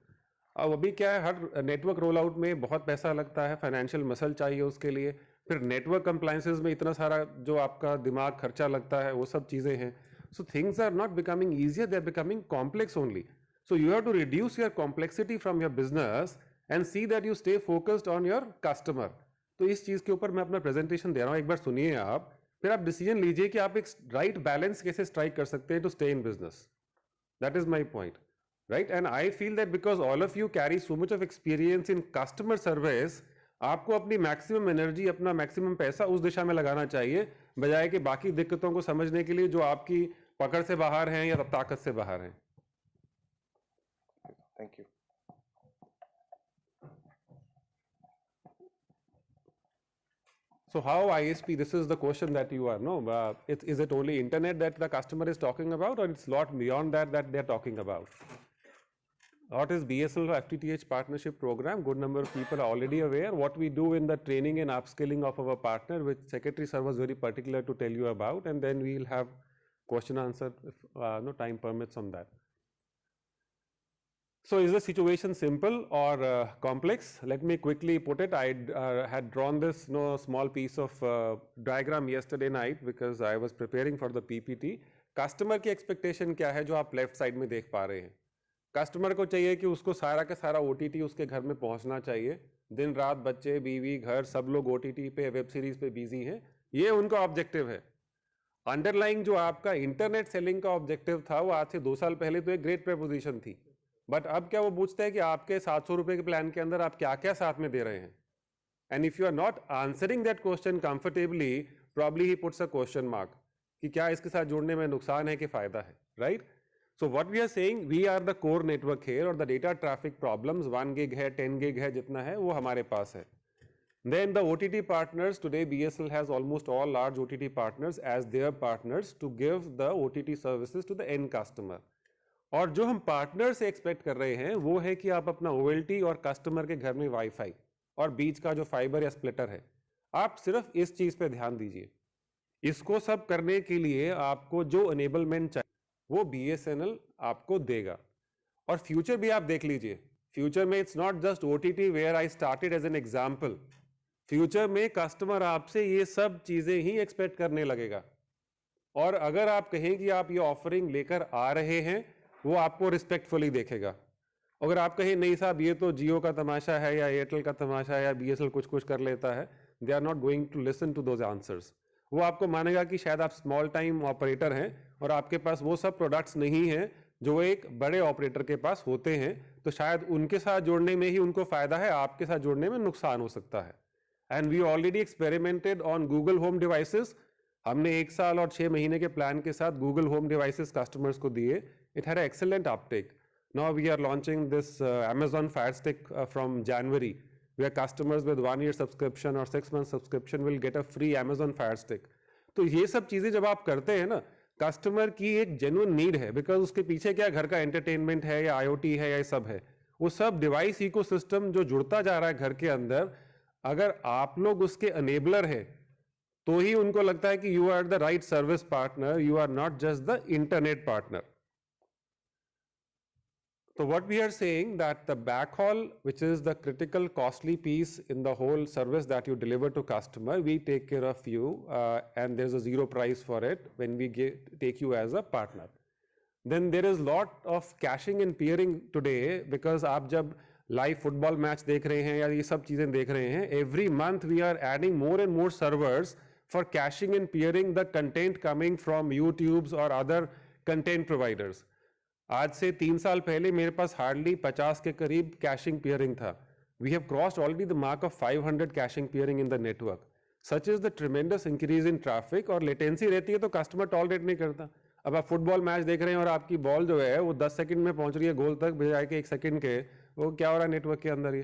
अब अभी क्या है, हर नेटवर्क रोल आउट में बहुत पैसा लगता है, फाइनेंशियल मसल चाहिए उसके लिए, फिर नेटवर्क कंप्लायंसेस में इतना सारा जो आपका दिमाग खर्चा लगता है वो सब चीज़ें हैं। So things are not becoming easier, they are becoming complex only. So you have to reduce your complexity from your business and see that you stay focused on your customer. तो इस चीज़ के ऊपर मैं अपना प्रेजेंटेशन दे रहा हूँ, एक बार सुनिए आप, फिर आप डिसीजन लीजिए कि आप एक राइट बैलेंस कैसे स्ट्राइक कर सकते हैं to stay in business. That is my point, right? And I feel that because all of you carry so much of experience in customer service, आपको अपनी मैक्सिमम एनर्जी, अपना मैक्सिमम पैसा उस दिशा में लगाना चाहिए बजाय कि बाकी दिक्कतों को समझने के लिए जो आपकी पकड़ से बाहर हैं या ताकत से बाहर हैं। Thank you. So how ISP, this is the question that you are, no, is it only internet that the customer is talking about, or it's a lot beyond that that they're talking about? What is BSNL FTTH partnership program? Good number of people are already aware. What we do in the training and upskilling of our partner, which Secretary Sir was very particular to tell you about, and then we'll have question answer if no time permits on that. So is the situation simple or complex? Let me quickly put it. I had drawn this small piece of diagram yesterday night because I was preparing for the PPT. Customer की expectation क्या है जो आप left side में देख पा रहे हैं? कस्टमर को चाहिए कि उसको सारा का सारा OTT उसके घर में पहुंचना चाहिए, दिन रात बच्चे बीवी घर सब लोग OTT पे वेब सीरीज पे बिजी हैं, ये उनका ऑब्जेक्टिव है। अंडरलाइंग जो आपका इंटरनेट सेलिंग का ऑब्जेक्टिव था वो आज से 2 साल पहले तो एक ग्रेट प्रपोजिशन थी, बट अब क्या वो पूछते हैं कि आपके 700 रुपए के प्लान के अंदर आप क्या क्या साथ में दे रहे हैं? And if you are not answering that question comfortably, probably he puts a question mark कि क्या इसके साथ जुड़ने में नुकसान है कि फायदा है, right? So what we are saying, we are the core network here, और the data traffic problems 1 gig है 10 gig है जितना है वो हमारे पास है। Then the OTT partners, today BSNL has almost all large OTT partners as their partners to give the OTT services to the end customer. और जो हम पार्टनर से एक्सपेक्ट कर रहे हैं वो है कि आप अपना OLT और कस्टमर के घर में वाईफाई और बीच का जो फाइबर या स्प्लिटर है, आप सिर्फ इस चीज पे ध्यान दीजिए। इसको सब करने के लिए आपको जो एनेबलमेंट चाहिए वो BSNL आपको देगा। और फ्यूचर भी आप देख लीजिए, फ्यूचर में it's not just OTT where I started as an example, future में कस्टमर आपसे ये सब चीजें ही एक्सपेक्ट करने लगेगा। और अगर आप कहें कि आप ये ऑफरिंग लेकर आ रहे हैं वो आपको रिस्पेक्टफुली देखेगा। अगर आप कहें नहीं साहब ये तो जियो का तमाशा है या एयरटेल का तमाशा है या BSNL कुछ कुछ कर लेता है, they are not going to listen to those answers. वो आपको मानेगा कि शायद आप स्मॉल टाइम ऑपरेटर हैं और आपके पास वो सब प्रोडक्ट्स नहीं हैं जो एक बड़े ऑपरेटर के पास होते हैं, तो शायद उनके साथ जुड़ने में ही उनको फायदा है, आपके साथ जुड़ने में नुकसान हो सकता है। And we already experimented on Google home devices. हमने 1 साल और 6 महीने के प्लान के साथ गूगल होम डिवाइसेस कस्टमर्स को दिए। It had excellent uptake. Now we are launching this Amazon Fire Stick from January, where customers with 1 year subscription or 6 month subscription will get a free Amazon Fire Stick. तो ये सब चीजें जब आप करते हैं ना, कस्टमर की एक जेन्युइन नीड है, बिकॉज उसके पीछे क्या घर का एंटरटेनमेंट है या IoT है या ये सब है, वो सब डिवाइस इकोसिस्टम जो जुड़ता जा रहा है घर के अंदर, अगर आप लोग उसके अनेबलर है तो ही उनको लगता है कि you are the right service partner, you are not just the internet partner. So what we are saying that the backhaul, which is the critical costly piece in the whole service that you deliver to customer, we take care of you and there's a zero price for it when we take you as a partner. Then there is lot of caching and peering today, because आप जब live football match देख रहे हैं या ये सब चीजें देख रहे हैं, every month we are adding more and more servers for caching and peering the content coming from YouTubes or other content providers. आज से 3 साल पहले मेरे पास हार्डली 50 के करीब कैशिंग पियरिंग था. We have crossed already the mark of 500 caching peering in the network. Such is the tremendous increase in traffic, और latency रहती है तो कस्टमर टॉलरेट नहीं करता. अब आप फुटबॉल मैच देख रहे हैं और आपकी बॉल जो है वो 10 सेकंड में पहुंच रही है गोल तक, बजाय के 1 सेकंड के, वो क्या हो रहा है नेटवर्क के अंदर ये.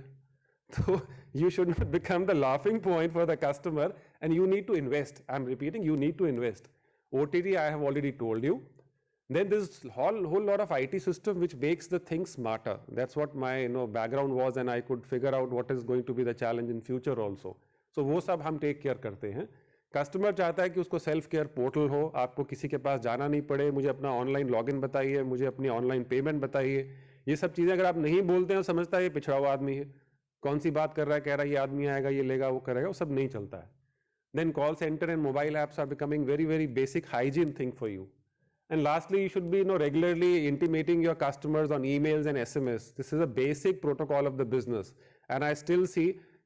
तो you should not become the laughing point for the customer and you need to invest. I am repeating, you need to invest. OTT I have already told you. Then there's whole lot of IT system which makes the things smarter. That's what my background was, and I could figure out what is going to be the challenge in future also. So वो सब हम take care करते हैं. Customer चाहता है कि उसको self care portal हो, आपको किसी के पास जाना नहीं पड़े, मुझे अपना ऑनलाइन लॉगिन बताइए, मुझे अपनी ऑनलाइन पेमेंट बताइए. ये सब चीज़ें अगर आप नहीं बोलते हैं, समझता है ये पिछड़ा हुआ आदमी है, कौन सी बात कर रहा है, कह रहा है ये आदमी आएगा, ये लेगा, वो करेगा, वो सब नहीं चलता है. Then call center and mobile apps are becoming very basic hygiene thing for you. And lastly, you should be regularly intimating your customers on emails and SMS. This is a basic protocol of the business. And I still see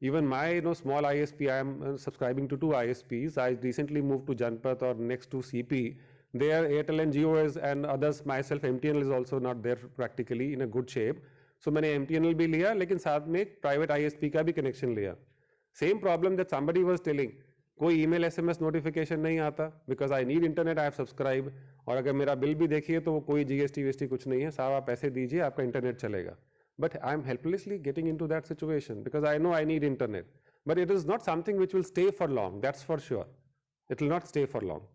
even my small ISP, I am subscribing to 2 ISPs. I recently moved to Janpat or next to CP. There Airtel and Jio is, and others, myself MTNL is also not there practically in a good shape. So मैंने MTNL भी लिया, लेकिन साथ में एक private ISP का भी connection लिया. Same problem that somebody was telling. कोई ईमेल SMS नोटिफिकेशन नहीं आता, because I need internet, I have subscribe. और अगर मेरा बिल भी देखिए तो वो कोई GST VST कुछ नहीं है, साहब आप पैसे दीजिए आपका इंटरनेट चलेगा. But I am helplessly getting into that situation because I know I need internet. But it is not something which will stay for long, that's for sure. It will not stay for long.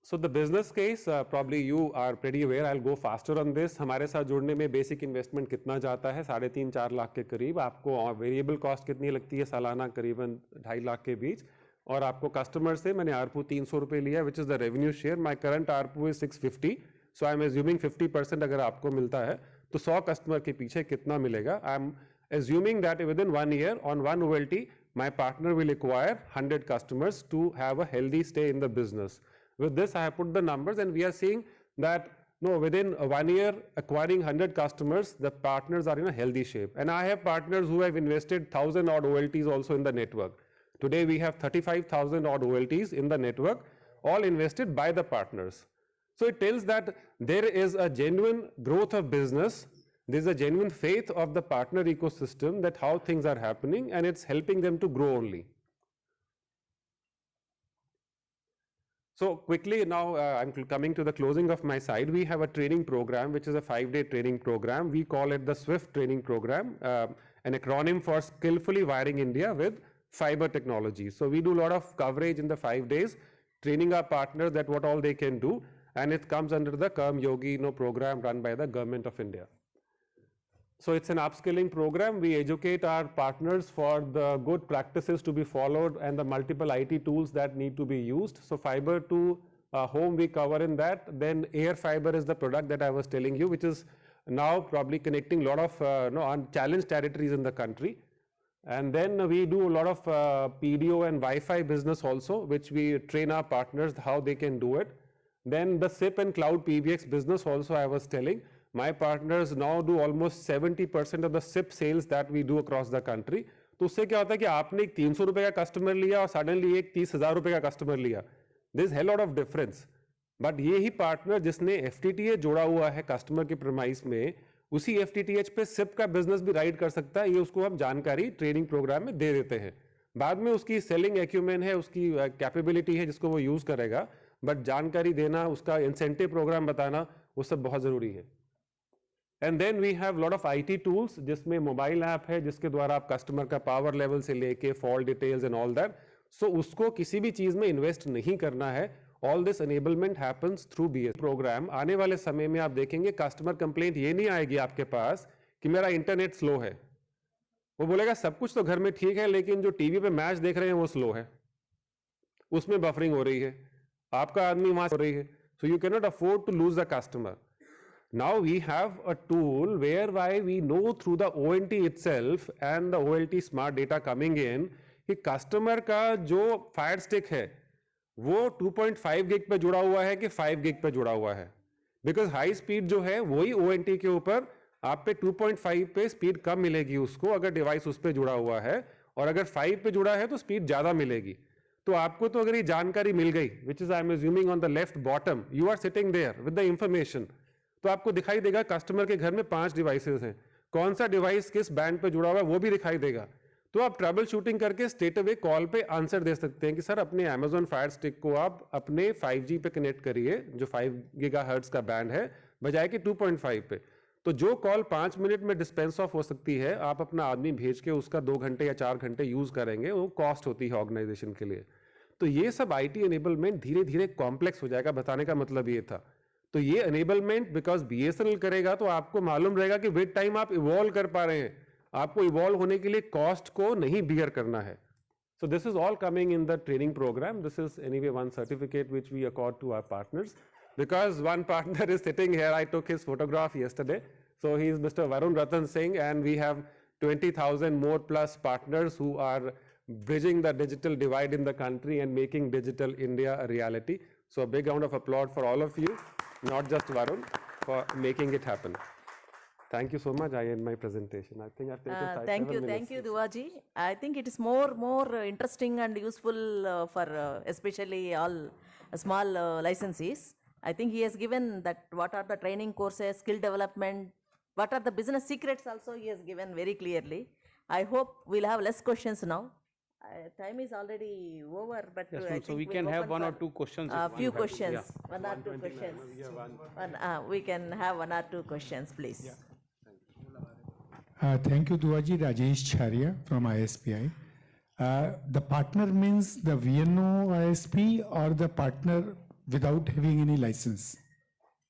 So the business case, probably you are pretty aware. I'll go faster on this. हमारे साथ जुड़ने में basic investment कितना जाता है? 3.5-4 लाख के करीब. आपको वेरिएबल कॉस्ट कितनी लगती है? सालाना करीबन 2.5 लाख के बीच. और आपको कस्टमर से मैंने ARPU 300 रुपये लिया, which is the revenue share. My current ARPU is 650. So I am assuming 50% अगर आपको मिलता है तो 100 कस्टमर के पीछे कितना मिलेगा? I am assuming that with in 1 year on 1 OLT, my partner will acquire 100 customers to have a healthy stay in the business. With this, I have put the numbers, and we are seeing that within 1 year acquiring 100 customers, the partners are in a healthy shape. And I have partners who have invested 1,000 odd OLTs also in the network. Today we have 35,000 odd OLTs in the network, all invested by the partners. So it tells that there is a genuine growth of business. There is a genuine faith of the partner ecosystem that how things are happening, and it's helping them to grow only. So quickly now, I'm coming to the closing of my side. We have a training program, which is a 5-day training program. We call it the SWIFT training program, an acronym for Skillfully Wiring India with Fiber Technology. So we do a lot of coverage in the 5 days, training our partners that what all they can do, and it comes under the Karm Yogi program run by the Government of India. So it's an upskilling program. We educate our partners for the good practices to be followed and the multiple IT tools that need to be used. So fiber to home we cover in that. Then air fiber is the product that I was telling you, which is now probably connecting a lot of challenged territories in the country. And then we do a lot of PDO and Wi-Fi business also, which we train our partners how they can do it. Then the SIP and cloud PBX business also I was telling. My partners now do almost 70% of the SIP sales that we do across the country. तो उससे क्या होता है कि आपने एक 300 रुपये का कस्टमर लिया और सडनली एक 30,000 रुपये का कस्टमर लिया. This hell lot of difference. But ये ही पार्टनर जिसने FTTH जोड़ा हुआ है कस्टमर के प्रीमाइस में, उसी FTTH पे SIP का बिजनेस भी राइड कर सकता है. ये उसको हम जानकारी ट्रेनिंग प्रोग्राम में दे देते हैं. बाद में उसकी सेलिंग एक्यूमेन है, उसकी कैपेबिलिटी है जिसको वो यूज करेगा, बट जानकारी देना, उसका इंसेंटिव प्रोग्राम बताना, वो सब बहुत जरूरी है. And then we have lot of IT tools, जिसमें मोबाइल ऐप है जिसके द्वारा आप कस्टमर का पावर लेवल से लेके fault details and all that. So उसको किसी भी चीज में इन्वेस्ट नहीं करना है. All this enablement happens through BS program. आने वाले समय में आप देखेंगे कस्टमर कंप्लेंट ये नहीं आएगी आपके पास कि मेरा इंटरनेट स्लो है. वो बोलेगा सब कुछ तो घर में ठीक है लेकिन जो टीवी पे मैच देख रहे हैं वो स्लो है, उसमें बफरिंग हो रही है, आपका आदमी वहां हो रही है. So you cannot afford to lose the customer. Now we have a tool whereby we know through the ONT itself and the OLT smart data coming in कि कस्टमर का जो फायर स्टिक है वो 2.5 गिग पे जुड़ा हुआ है कि 5 गिग पे जुड़ा हुआ है. बिकॉज हाई स्पीड जो है वही ONT के ऊपर आप पे 2.5 पे स्पीड कम मिलेगी उसको अगर डिवाइस उस पे जुड़ा हुआ है, और अगर 5 पे जुड़ा है तो स्पीड ज्यादा मिलेगी. तो आपको तो अगर ये जानकारी मिल गई, which is I am assuming on the left bottom, you are sitting there with the information, तो आपको दिखाई देगा कस्टमर के घर में 5 डिवाइसेस हैं, कौन सा डिवाइस किस बैंड पे जुड़ा हुआ है वो भी दिखाई देगा. तो आप ट्रबल शूटिंग करके स्ट्रेट अवे कॉल पे आंसर दे सकते हैं कि सर अपने Amazon फायर स्टिक को आप अपने 5G पे कनेक्ट करिए जो 5 गीगाहर्ट्ज का बैंड है बजाय कि 2.5 पे. तो जो कॉल 5 मिनट में डिस्पेंस ऑफ हो सकती है, आप अपना आदमी भेज के उसका 2 घंटे या 4 घंटे यूज करेंगे, वो कॉस्ट होती है ऑर्गेनाइजेशन के लिए. तो ये सब IT एनेबलमेंट धीरे धीरे कॉम्प्लेक्स हो जाएगा, बताने का मतलब ये था. तो ये एनेबलमेंट बिकॉज BSNL करेगा तो आपको मालूम रहेगा कि विद टाइम आप इवॉल्व कर पा रहे हैं, आपको इवॉल्व होने के लिए कॉस्ट को नहीं बियर करना है. So this is all coming in the training program. This is anyway one certificate which we accord to our partners. Because one partner is sitting here, I took his photograph yesterday. So he is Mr. Varun Ratan Singh, and we have 20,000 more plus partners who are bridging the digital divide in the country and making digital India a reality. So a big round of applause for all of you, not just Varun, for making it happen. Thank you so much. I end my presentation. I think I've taken 5-7 minutes. Thank you, Duaji. I think it is more interesting and useful for especially all small licensees. I think he has given that what are the training courses, skill development, what are the business secrets also he has given very clearly. I hope we'll have less questions now. Time is already over, but yes, I so think we can have one or two questions. Few questions, one or two questions. We can have one or two questions, please. Yeah. Thank you, Duaji. Rajesh Charya from ISPI. The partner means the VNO ISP or the partner without having any license?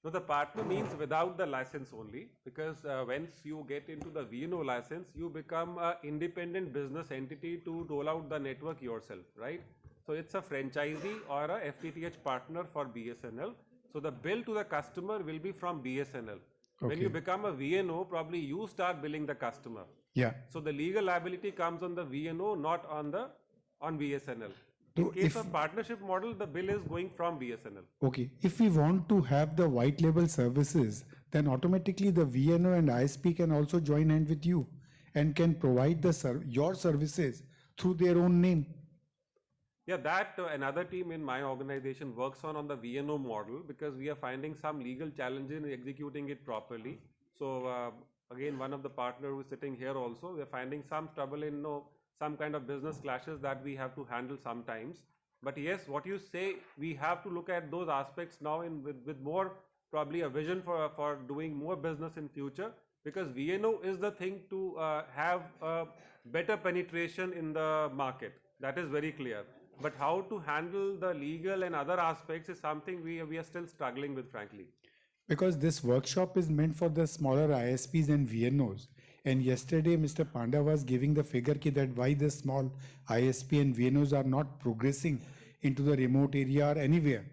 No, the partner means without the license only, because once you get into the VNO license, you become an independent business entity to roll out the network yourself, right? So it's a franchisee or a FTTH partner for BSNL. So the bill to the customer will be from BSNL. Okay. When you become a VNO, probably you start billing the customer. Yeah. So the legal liability comes on the VNO, not on BSNL. In case of partnership model, the bill is going from BSNL. Okay. If we want to have the white label services, then automatically the VNO and ISP can also join hand with you and can provide your services through their own name. Yeah, that another team in my organization works on the VNO model, because we are finding some legal challenges in executing it properly. So again, one of the partner who is sitting here also, we are finding some trouble in some kind of business clashes that we have to handle sometimes. But yes, what you say, we have to look at those aspects now with more probably a vision for doing more business in future, because VNO is the thing to have a better penetration in the market. That is very clear. But how to handle the legal and other aspects is something we are still struggling with, frankly. Because this workshop is meant for the smaller ISPs and VNOs. And yesterday, Mr. Panda was giving the figure that why the small ISP and VNOs are not progressing into the remote area or anywhere.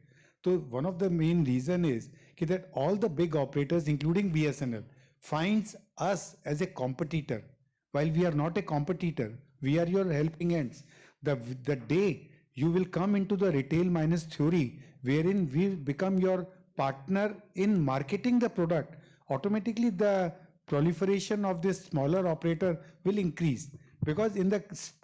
So one of the main reason is that all the big operators, including BSNL, finds us as a competitor. While we are not a competitor, we are your helping hands. The day you will come into the retail minus theory, wherein we become your partner in marketing the product, automatically the proliferation of this smaller operator will increase. Because in the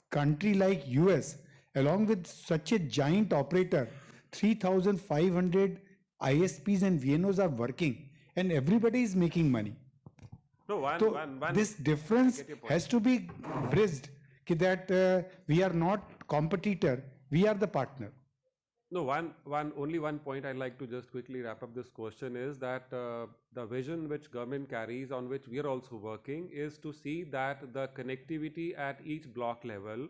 country like US, along with such a giant operator, 3,500 ISPs and VNOs are working, and everybody is making money. No, this difference has to be bridged, that we are not competitor, we are the partner. No, only one point I'd like to just quickly wrap up this question is that the vision which government carries, on which we are also working, is to see that the connectivity at each block level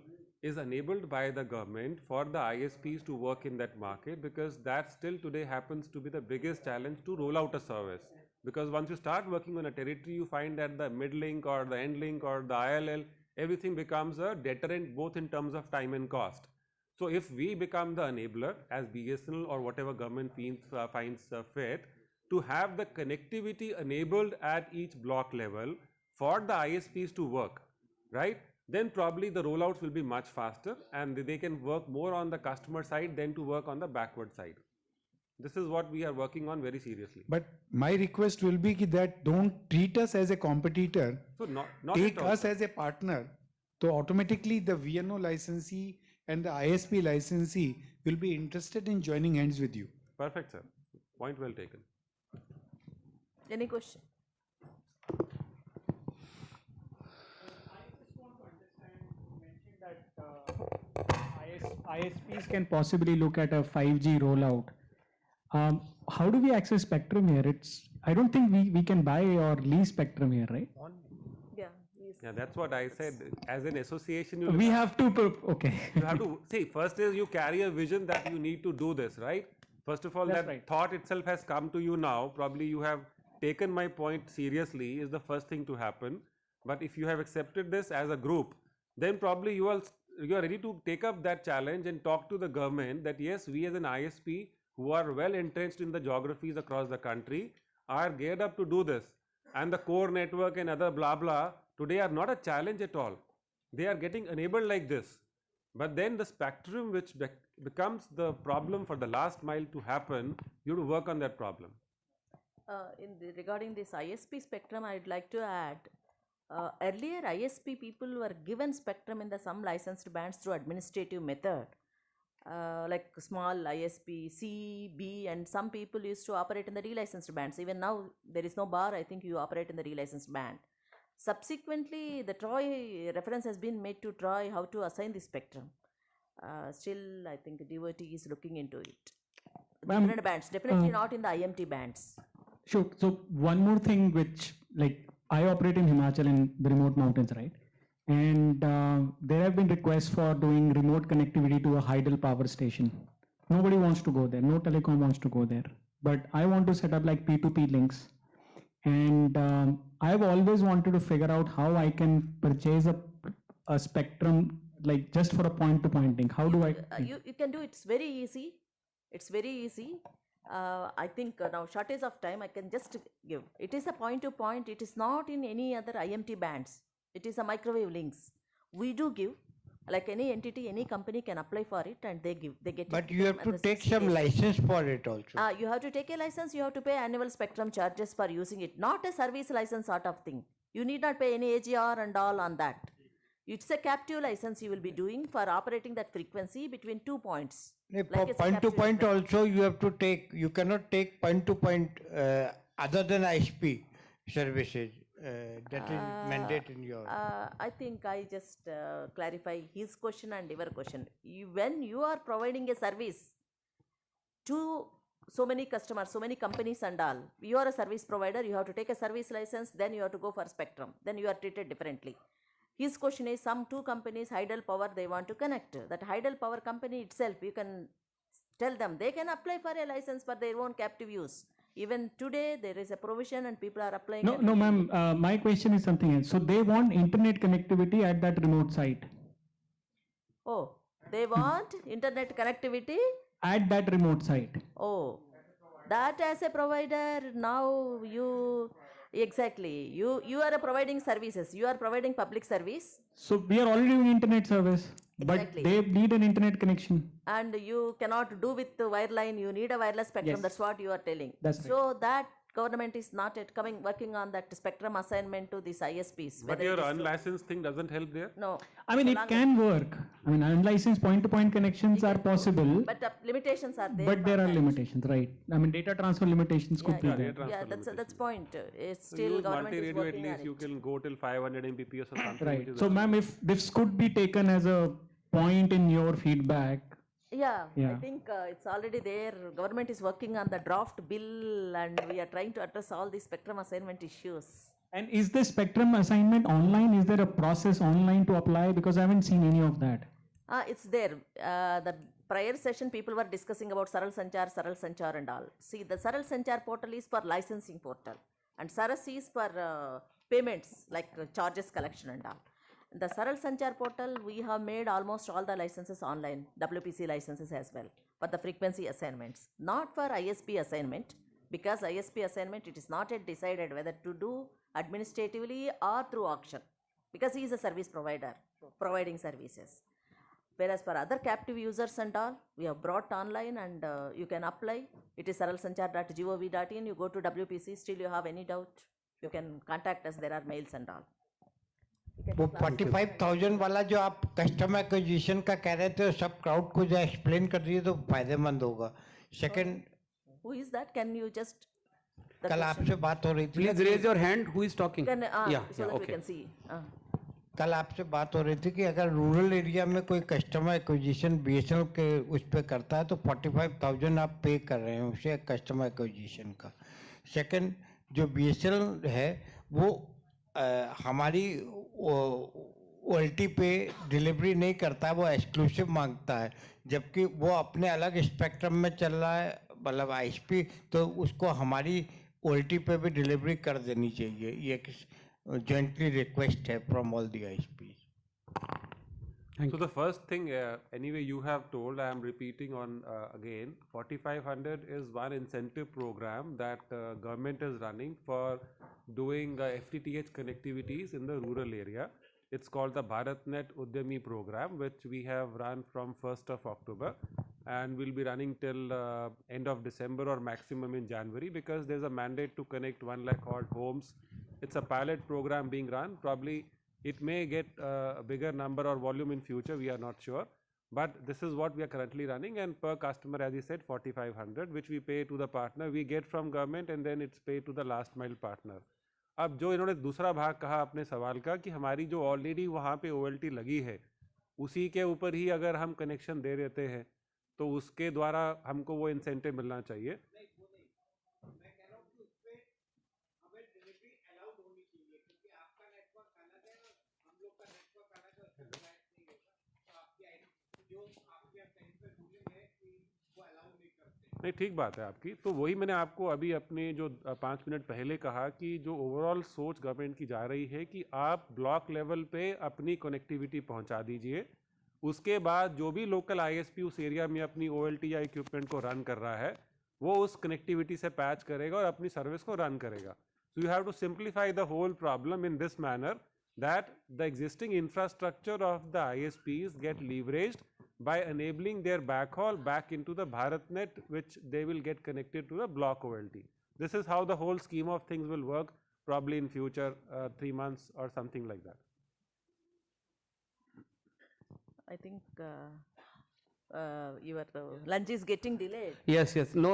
is enabled by the government for the ISPs to work in that market, because that still today happens to be the biggest challenge to roll out a service. Because once you start working on a territory, you find that the mid-link or the end-link or the ILL, everything becomes a deterrent both in terms of time and cost. So if we become the enabler as BSNL or whatever government finds fit, to have the connectivity enabled at each block level for the ISPs to work, right? Then probably the rollouts will be much faster and they can work more on the customer side than to work on the backward side. This is what we are working on very seriously. But my request will be that don't treat us as a competitor, So not take at all. us as a partner. So automatically the VNO licensee and the ISP licensee will be interested in joining hands with you. Perfect, sir. Point well taken. Any question? ISPs can possibly look at a 5G rollout. How do we access spectrum here? I don't think we can buy or lease spectrum here, right? Yeah, that's what I said. As an association, you We have to, okay. you have to see, first is you carry a vision that you need to do this, right? First of all, That's that right. thought itself has come to you now. Probably you have taken my point seriously is the first thing to happen. But if you have accepted this as a group, then probably you are ready to take up that challenge and talk to the government that yes, we as an ISP who are well entrenched in the geographies across the country are geared up to do this. And the core network and other blah blah today are not a challenge at all. They are getting enabled like this. But then the spectrum which becomes the problem for the last mile to happen, you have to work on that problem. Regarding this ISP spectrum, I'd like to add, earlier ISP people were given spectrum in the some licensed bands through administrative method, like small ISP, C, B, and some people used to operate in the relicensed bands. Even now, there is no bar, I think you operate in the relicensed band. Subsequently, the TROI reference has been made to TROI how to assign the spectrum. Still, I think DoT is looking into it. Different bands, definitely not in the IMT bands. Sure. So one more thing which, like, I operate in Himachal in the remote mountains, right? And there have been requests for doing remote connectivity to a hydel power station. Nobody wants to go there. No telecom wants to go there. But I want to set up like P2P links. And I've always wanted to figure out how I can purchase a spectrum, like just for a point-to-point link. How do I? You can do it. It's very easy. It's very easy. I think now shortage of time, I can just give. It is a point-to-point. It is not in any other IMT bands. It is a microwave links. We do give. Like any entity, any company can apply for it and they give. They get. But you have to take some license for it also. You have to take a license. You have to pay annual spectrum charges for using it. Not a service license sort of thing. You need not pay any AGR and all on that. It's a captive license you will be doing for operating that frequency between 2 points. For point to point also you have to take, you cannot take point to point other than ISP services. That is mandate in your. I think I just clarify his question and your question. When you are providing a service to so many customers, so many companies and all, you are a service provider, you have to take a service license, then you have to go for spectrum, then you are treated differently. His question is some two companies, Hydel Power, they want to connect. That Hydel Power company itself, you can tell them they can apply for a license for their own captive use. Even today, there is a provision and people are applying. No, ma'am. My question is something else. So they want internet connectivity at that remote site. Oh, they want internet connectivity? At that remote site. Oh, that as a provider, now you, exactly, you are providing services. You are providing public service. So we are already doing internet service. Exactly. But they need an internet connection. And you cannot do with the wireline, you need a wireless spectrum, Yes. that's what you are telling. That's right. So that government is not yet working on that spectrum assignment to these ISPs. But whether your it is to- unlicensed thing doesn't help there? No. I mean, So it long can work. I mean, unlicensed point-to-point connections are possible, But limitations are there. but for there are that. limitations, right? I mean, data transfer limitations could be there. Yeah, that's point. It's So still use government is multi-radio, at working on least you it. can go till 500 Mbps or something. Right. which is So, ma'am, if this could be taken as a point in your feedback. Yeah, I Yeah. think it's already there. Government is working on the draft bill and we are trying to address all these spectrum assignment issues. And is the spectrum assignment online? Is there a process online to apply? Because I haven't seen any of that. It's there. The prior session, people were discussing about Saral Sanchar and all. See, the Saral Sanchar portal is for licensing portal, and Saras is for payments, like charges collection and all. The Saral Sanchar portal, we have made almost all the licenses online, WPC licenses as well, for the frequency assignments, not for ISP assignment, because ISP assignment, it is not yet decided whether to do administratively or through auction, because he is a service provider providing services. Whereas for other captive users and all, we have brought online, and you can apply. It is saralsanchar.gov.in. You go to WPC, still you have any doubt, you can contact us, there are mails and all. वो 45,000 वाला जो आप customer acquisition का कह रहे थे, सब crowd को जो एक्सप्लेन कर दिए तो फायदेमंद होगा. Second, Who is that? Can you just? कल आपसे बात हो रही थी. Please raise your hand. Who is talking? Can, Yeah, so that we okay. can see. कल आपसे बात हो रही थी कि अगर रूरल एरिया में कोई कस्टमर एक्विजिशन बीएसएनएल के उस पर करता है तो 45,000 आप पे कर रहे हैं उसे कस्टमर एक्विजिशन का. सेकंड, जो बीएसएनएल है वो हमारी ओएलटी पे डिलीवरी नहीं करता है, वो एक्सक्लूसिव मांगता है, जबकि वो अपने अलग स्पेक्ट्रम में चल रहा है, मतलब आईएसपी, तो उसको हमारी ओएलटी पे भी डिलीवरी कर देनी चाहिए. ये jointly request from all the ISPs. So the first thing, anyway, you have told, I am repeating on again, 4500 is one incentive program that government is running for doing FTTH connectivities in the rural area. It's called the BharatNet Udyami program, which we have run from 1st of October and will be running till end of December or maximum in January, because there's a mandate to connect 1 lakh odd homes. It's a pilot program being run. Probably it may get a bigger number or volume in future, we are not sure. But this is what we are currently running, and per customer, as you said, 4500, which we pay to the partner. We get from government and then it's paid to the last mile partner. अब जो इन्होंने दूसरा भाग कहा अपने सवाल का कि हमारी जो ऑलरेडी वहाँ पे ओएलटी लगी है उसी के ऊपर ही अगर हम कनेक्शन दे देते हैं तो उसके द्वारा हमको वो इंसेंटिव मिलना चाहिए. नहीं, ठीक बात है आपकी. तो वही मैंने आपको अभी अपने जो 5 मिनट पहले कहा कि जो ओवरऑल सोच गवर्नमेंट की जा रही है कि आप ब्लॉक लेवल पे अपनी कनेक्टिविटी पहुंचा दीजिए, उसके बाद जो भी लोकल आईएसपी उस एरिया में अपनी ओएलटी या इक्विपमेंट को रन कर रहा है वो उस कनेक्टिविटी से पैच करेगा और अपनी सर्विस को रन करेगा. So you have to simplify the whole problem in this manner that the existing infrastructure of the ISPs get leveraged by enabling their backhaul back into the BharatNet, which they will get connected to the block OLT. This is how the whole scheme of things will work, probably in future 3 months or something like that. I think your lunch is getting delayed. Yes, yes. No,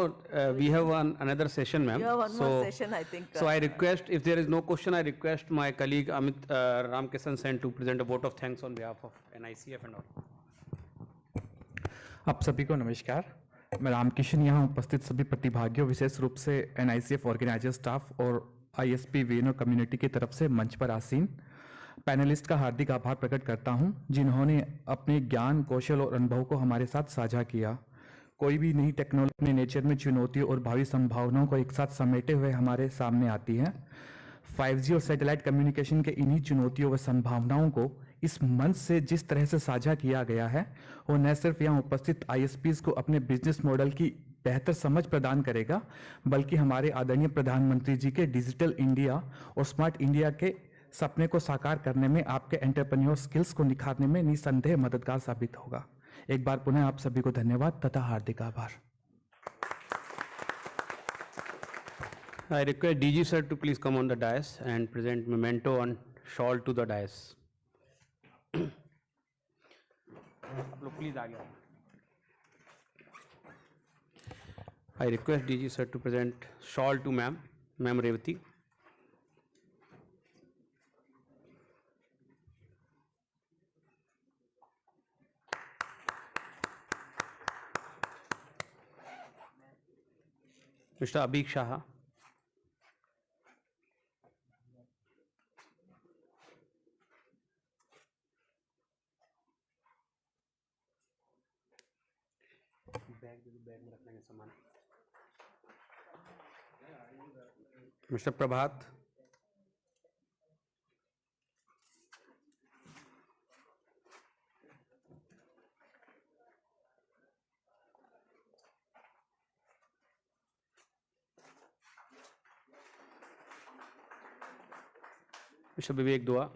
we have another session, ma'am. You have one more session, I think. So I request, if there is no question, I request my colleague Amit Ramkishan Sen to present a vote of thanks on behalf of NICF and all. आप सभी को नमस्कार. मैं रामकिशन यहाँ उपस्थित सभी प्रतिभागियों, विशेष रूप से NICF ऑर्गेनाइजर स्टाफ और ISP वीएनओ कम्युनिटी की तरफ से मंच पर आसीन पैनलिस्ट का हार्दिक आभार प्रकट करता हूं, जिन्होंने अपने ज्ञान, कौशल और अनुभव को हमारे साथ साझा किया. कोई भी नई टेक्नोलॉजी अपने नेचर में चुनौतियों और भावी संभावनाओं को एक साथ समेटे हुए हमारे सामने आती है. 5G और सैटेलाइट कम्युनिकेशन के इन्हीं चुनौतियों व संभावनाओं को इस मंच से जिस तरह से साझा किया गया है, वो न सिर्फ यहाँ उपस्थित ISPs को अपने बिजनेस मॉडल की बेहतर समझ प्रदान करेगा, बल्कि हमारे आदरणीय प्रधानमंत्री जी के डिजिटल इंडिया और स्मार्ट इंडिया के सपने को साकार करने में, आपके एंटरप्रेन्योर स्किल्स को निखारने में निसंदेह मददगार साबित होगा. एक बार पुनः आप सभी को धन्यवाद तथा हार्दिक आभार. I request DG sir to please come on the dais and present memento and shawl to the dais. आप लोग प्लीज आगे. I request DG sir to present shawl to Ma'am Revati. Mr. Abhik Shah. Mr. Prabhat. Mr. Vivek Dua.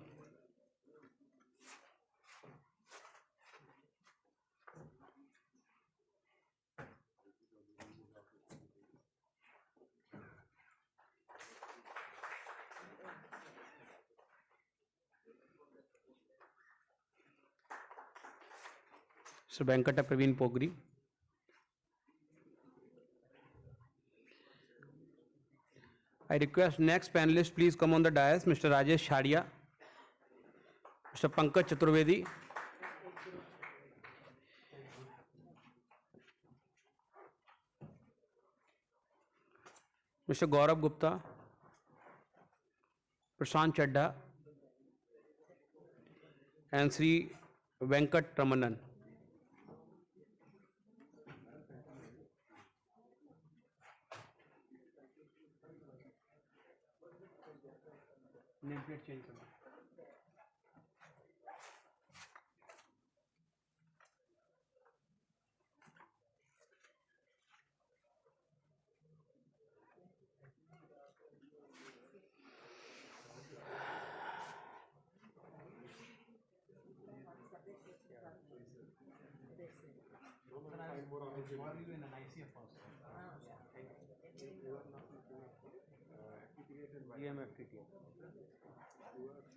Mr. Venkata Praveen Pogri. I request next panelist please come on the dais. Mr. Rajesh Shadia, Mr. Pankaj Chaturvedi, Mr. Gaurav Gupta, Prashant Chadda, and Sri Venkat Ramanan. Nameplate change करना.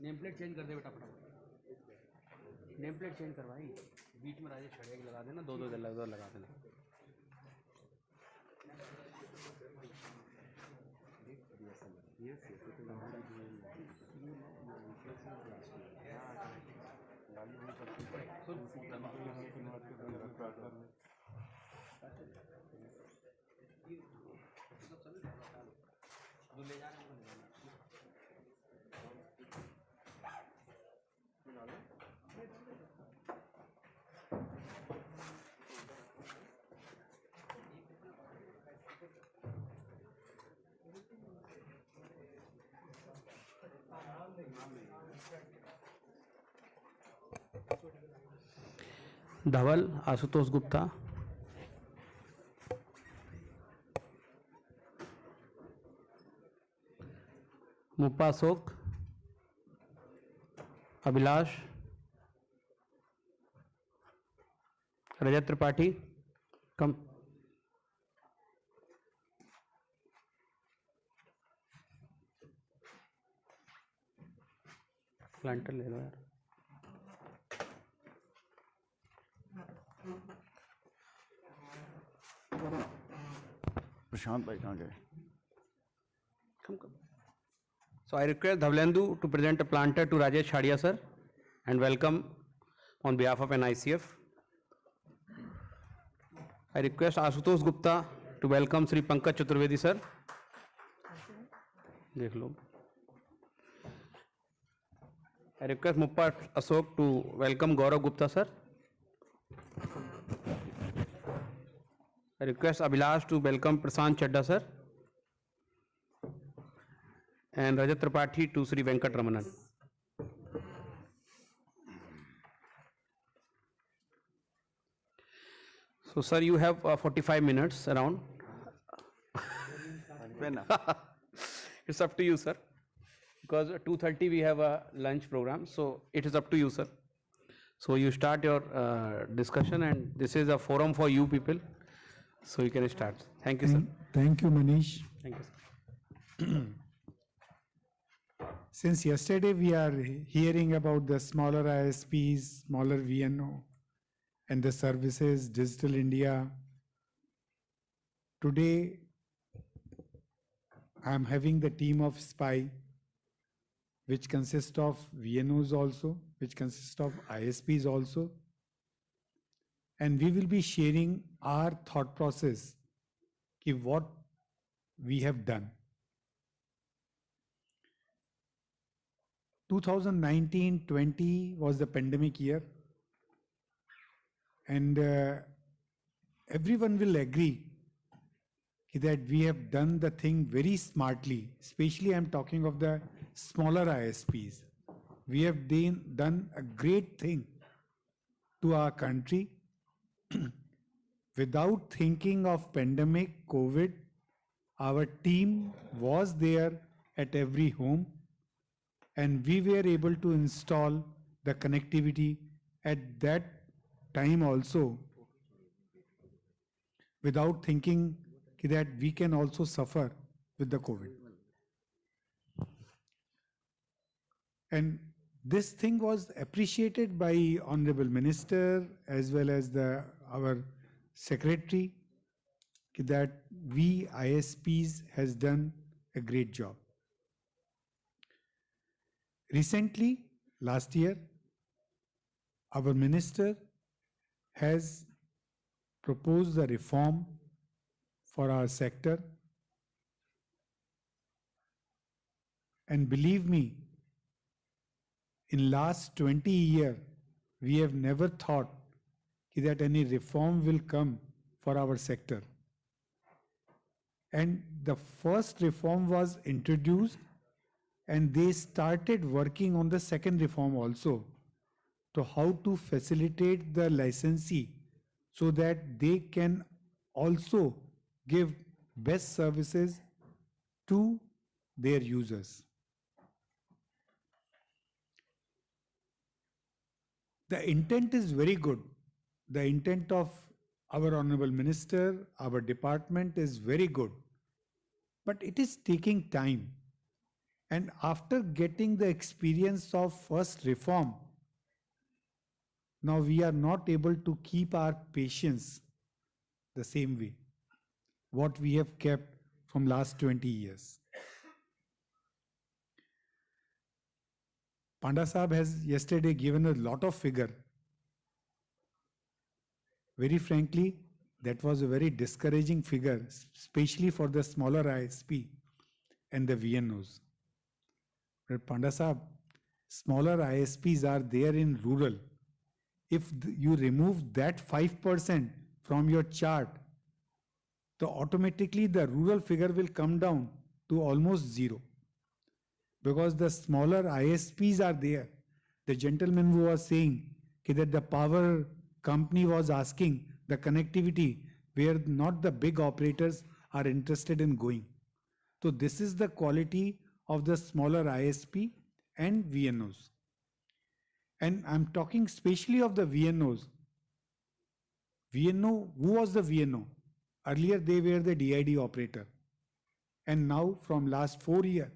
Name plate change कर दे बेटा फटाफट. Name plate change कर भाई. बीच में राजेश खड़े लगा देना. दो लगा देना. धवल आशुतोष गुप्ता, मुप्पा अशोक, अभिलाष, रजत त्रिपाठी कम, प्लांटर ले लो यार. प्रशांत भाई कहाँ गए? So I request Dhavlendu to present a planter to Rajesh Shadia sir and welcome on behalf of NICF. I request Ashutosh Gupta to welcome Sri Pankaj Chaturvedi sir. देख लो. I request Muppa Ashok to welcome Gaurav Gupta sir. I request Abhilash to welcome Prashant Chadda sir and Rajat Tripathi to Sri Venkat Ramanan. So sir, you have 45 minutes around. It's up to you sir, because 2:30 we have a lunch program, so it is up to you sir. So you start your discussion, and this is a forum for you people. So you can start. Thank you, sir. Thank you, Manish. Thank you, sir. Since yesterday we are hearing about the smaller ISPs, smaller VNO, and the services, Digital India. Today, I am having the team of SPY, which consists of VNOs also, which consists of ISPs also. And we will be sharing our thought process, what we have done. 2019-20 was the pandemic year, and everyone will agree that we have done the thing very smartly. Especially I'm talking of the smaller ISPs. We have done a great thing to our country without thinking of pandemic, COVID. Our team was there at every home, and we were able to install the connectivity at that time also without thinking that we can also suffer with the COVID. And this thing was appreciated by Honorable Minister as well as our Secretary, that we ISPs has done a great job. Recently, last year, our minister has proposed a reform for our sector. And believe me, in last 20 years, we have never thought that any reform will come for our sector. And the first reform was introduced, and they started working on the second reform also, to how to facilitate the licensee so that they can also give best services to their users. The intent is very good. The intent of our Honorable Minister, our department is very good. But it is taking time. And after getting the experience of first reform, now we are not able to keep our patience the same way, what we have kept from last 20 years. Panda Sahab has yesterday given a lot of figure. Very frankly, that was a very discouraging figure, especially for the smaller ISP and the VNOs. But Panda Sahab, smaller ISPs are there in rural. If you remove that 5% from your chart, so automatically the rural figure will come down to almost zero. Because the smaller ISPs are there. The gentleman who was saying that the power company was asking the connectivity where not the big operators are interested in going. So this is the quality of the smaller ISP and VNOs. And I'm talking especially of the VNOs. VNO, who was the VNO? Earlier they were the DID operator. And now from last 4 years,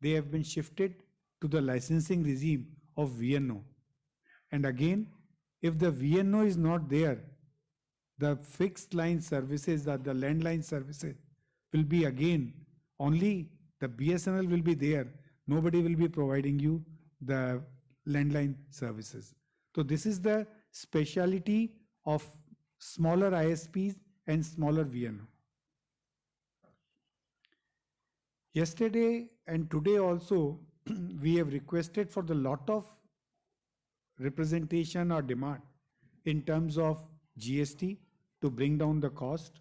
they have been shifted to the licensing regime of VNO. And again, if the VNO is not there, the fixed line services or the landline services will be again, only the BSNL will be there. Nobody will be providing you the landline services. So this is the speciality of smaller ISPs and smaller VNO. Yesterday and today also, we have requested for the lot of representation or demand in terms of GST to bring down the cost,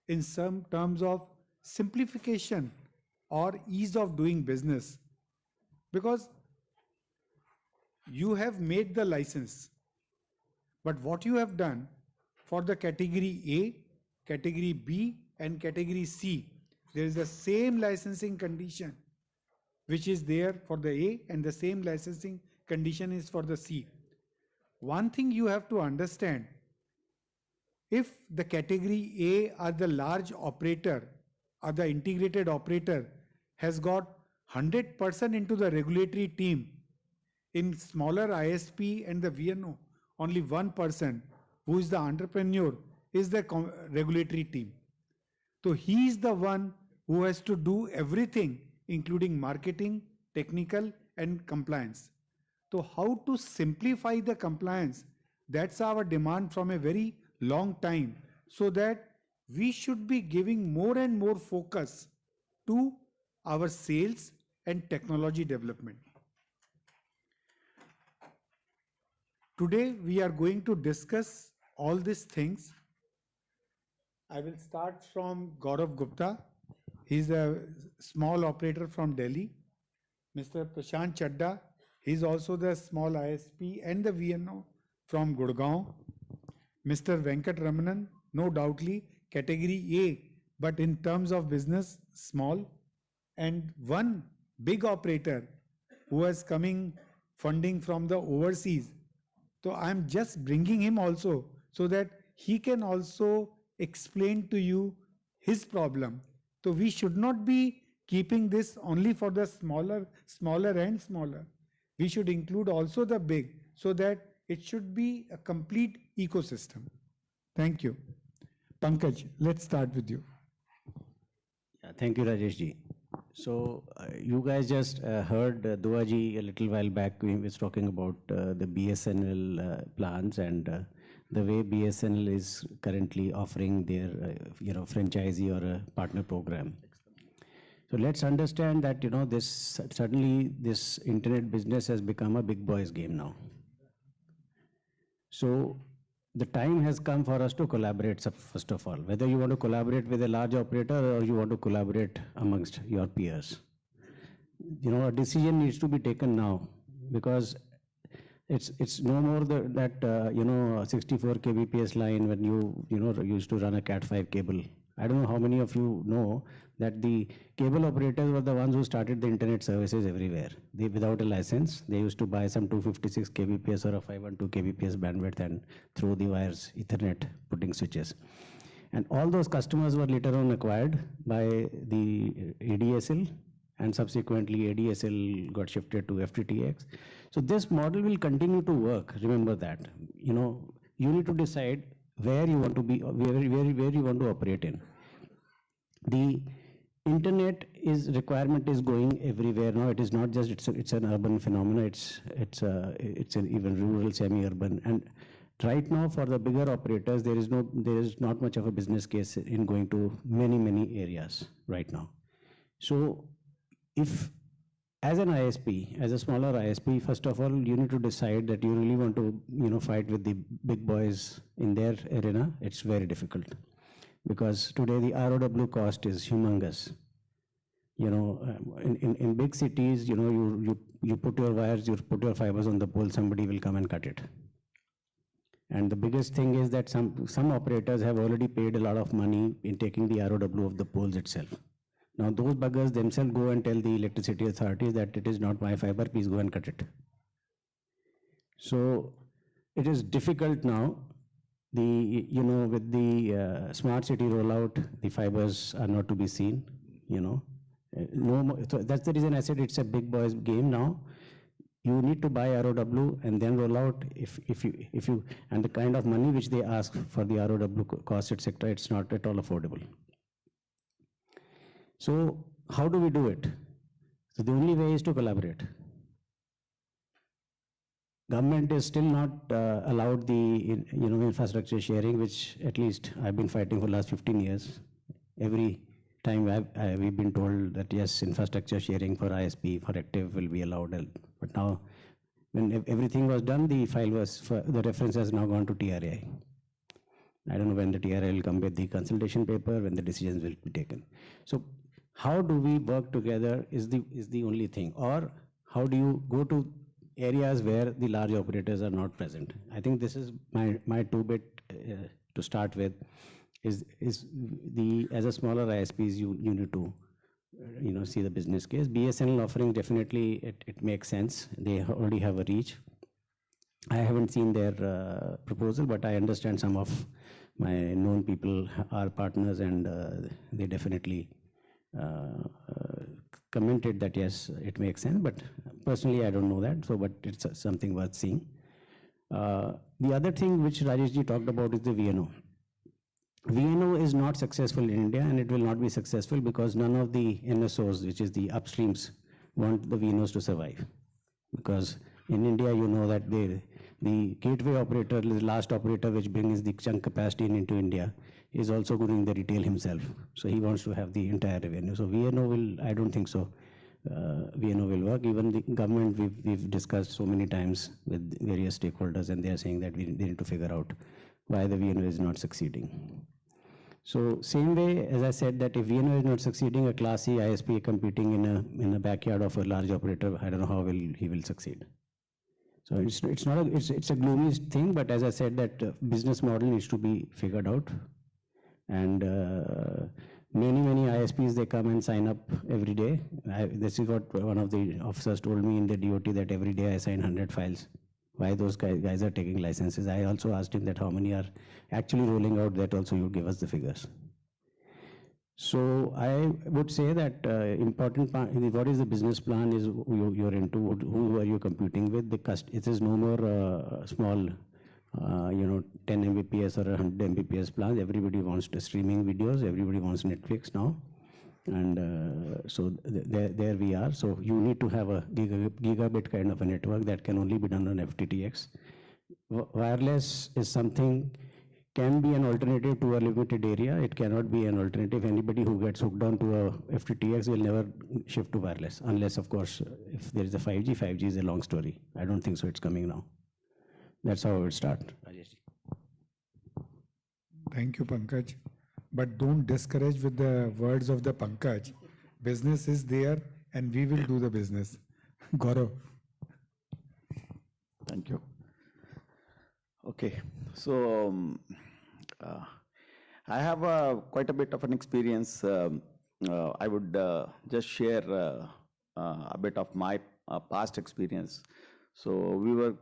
in some terms of simplification or ease of doing business, because you have made the license, but what you have done for the category A, category B and category C, there is the same licensing condition which is there for the A, and the same licensing condition is for the C. One thing you have to understand, if the category A or the large operator or the integrated operator has got 100% into the regulatory team, in smaller ISP and the VNO, only 1% who is the entrepreneur is the regulatory team. So he is the one who has to do everything, including marketing, technical and compliance. So how to simplify the compliance? That's our demand from a very long time, so that we should be giving more and more focus to our sales and technology development. Today we are going to discuss all these things, I will start from Gaurav Gupta. He's a small operator from Delhi. Mr. Prashant Chadda, he's also the small ISP and the VNO from Gurgaon. Mr. Venkat Ramanan, no doubtly category A, but in terms of business, small. And one big operator who was coming funding from the overseas. So I'm just bringing him also so that he can also explain to you his problem. So we should not be keeping this only for the smaller and smaller. We should include also the big so that it should be a complete ecosystem. Thank you. Pankaj, let's start with you. Yeah, thank you, Rajesh ji. So you guys just heard Dua ji a little while back. He was talking about the BSNL plans and the way BSNL is currently offering their franchisee or a partner program. So let's understand that this suddenly this internet business has become a big boys game now. So the time has come for us to collaborate, first of all, whether you want to collaborate with a large operator or you want to collaborate amongst your peers. A decision needs to be taken now, because it's no more that 64 kbps line when you used to run a Cat5 cable. I don't know how many of you know that the cable operators were the ones who started the internet services everywhere. They, without a license, they used to buy some 256 kbps or a 512 kbps bandwidth and through the wires, Ethernet, putting switches. And all those customers were later on acquired by the ADSL, and subsequently ADSL got shifted to FTTX. So this model will continue to work. Remember that. You need to decide where you want to be, where you want to operate in. The internet requirement is going everywhere now. It is not just it's an urban phenomenon. It's an even rural, semi-urban. And right now, for the bigger operators, there is not much of a business case in going to many areas right now. So, if as an ISP, as a smaller ISP, first of all, you need to decide that you really want to fight with the big boys in their arena. It's very difficult, because today the ROW cost is humongous. In big cities, you put your wires, you put your fibers on the pole, somebody will come and cut it. And the biggest thing is that some operators have already paid a lot of money in taking the ROW of the poles itself. Now those buggers themselves go and tell the electricity authorities that it is not my fiber, please go and cut it. So it is difficult now. With the smart city rollout, the fibers are not to be seen. No more, so that's the reason I said it's a big boys game now. You need to buy ROW and then roll out. If you and the kind of money which they ask for the ROW cost, etc., it's not at all affordable. So how do we do it? So the only way is to collaborate. Government is still not allowed the infrastructure sharing, which at least I've been fighting for the last 15 years. Every time we've been told that yes, infrastructure sharing for ISP, for active will be allowed. But now, when everything was done, the reference has now gone to TRAI. I don't know when the TRAI will come with the consultation paper, when the decisions will be taken. So how do we work together is the only thing. Or how do you go to areas where the large operators are not present? I think this is my two-bit to start with. Is as a smaller ISPs, you need to see the business case. BSNL offering, definitely it makes sense. They already have a reach. I haven't seen their proposal, but I understand some of my known people are partners, and they definitely commented that yes, it makes sense. But personally, I don't know that. So, but it's something worth seeing. The other thing which Rajesh ji talked about is the VNO. VNO is not successful in India, and it will not be successful because none of the NSOs, which is the upstreams, want the VNOs to survive. Because in India, you know that the gateway operator, the last operator which brings the chunk capacity into India, is also doing the retail himself. So he wants to have the entire revenue. So VNO will, I don't think so. VNO will work. Even the government, we've discussed so many times with various stakeholders, and they are saying that they need to figure out why the VNO is not succeeding. So same way, as I said, that if VNO is not succeeding, a Class C ISP competing in a backyard of a large operator, I don't know how he will succeed. So it's not it's a gloomy thing, but as I said, that business model needs to be figured out. And many ISPs, they come and sign up every day. This is what one of the officers told me in the DoT, that every day I sign 100 files. Why those guys are taking licenses? I also asked him that how many are actually rolling out, that also you give us the figures. So I would say that important part, what is the business plan is you're into, who are you competing with? It is no more small, 10 Mbps or 100 Mbps plans. Everybody wants the streaming videos. Everybody wants Netflix now. And so there we are. So you need to have a gigabit kind of a network that can only be done on FTTX. Wireless is something, can be an alternative to a limited area. It cannot be an alternative. Anybody who gets hooked on to a FTTX will never shift to wireless, unless, of course, if there is a 5G. 5G is a long story. I don't think so it's coming now. That's how I would start. Thank you, Pankaj. But don't discourage with the words of the Pankaj. Business is there and we will do the business. Gaurav. Thank you. Okay, so I have quite a bit of an experience. I would just share a bit of my past experience. So we were,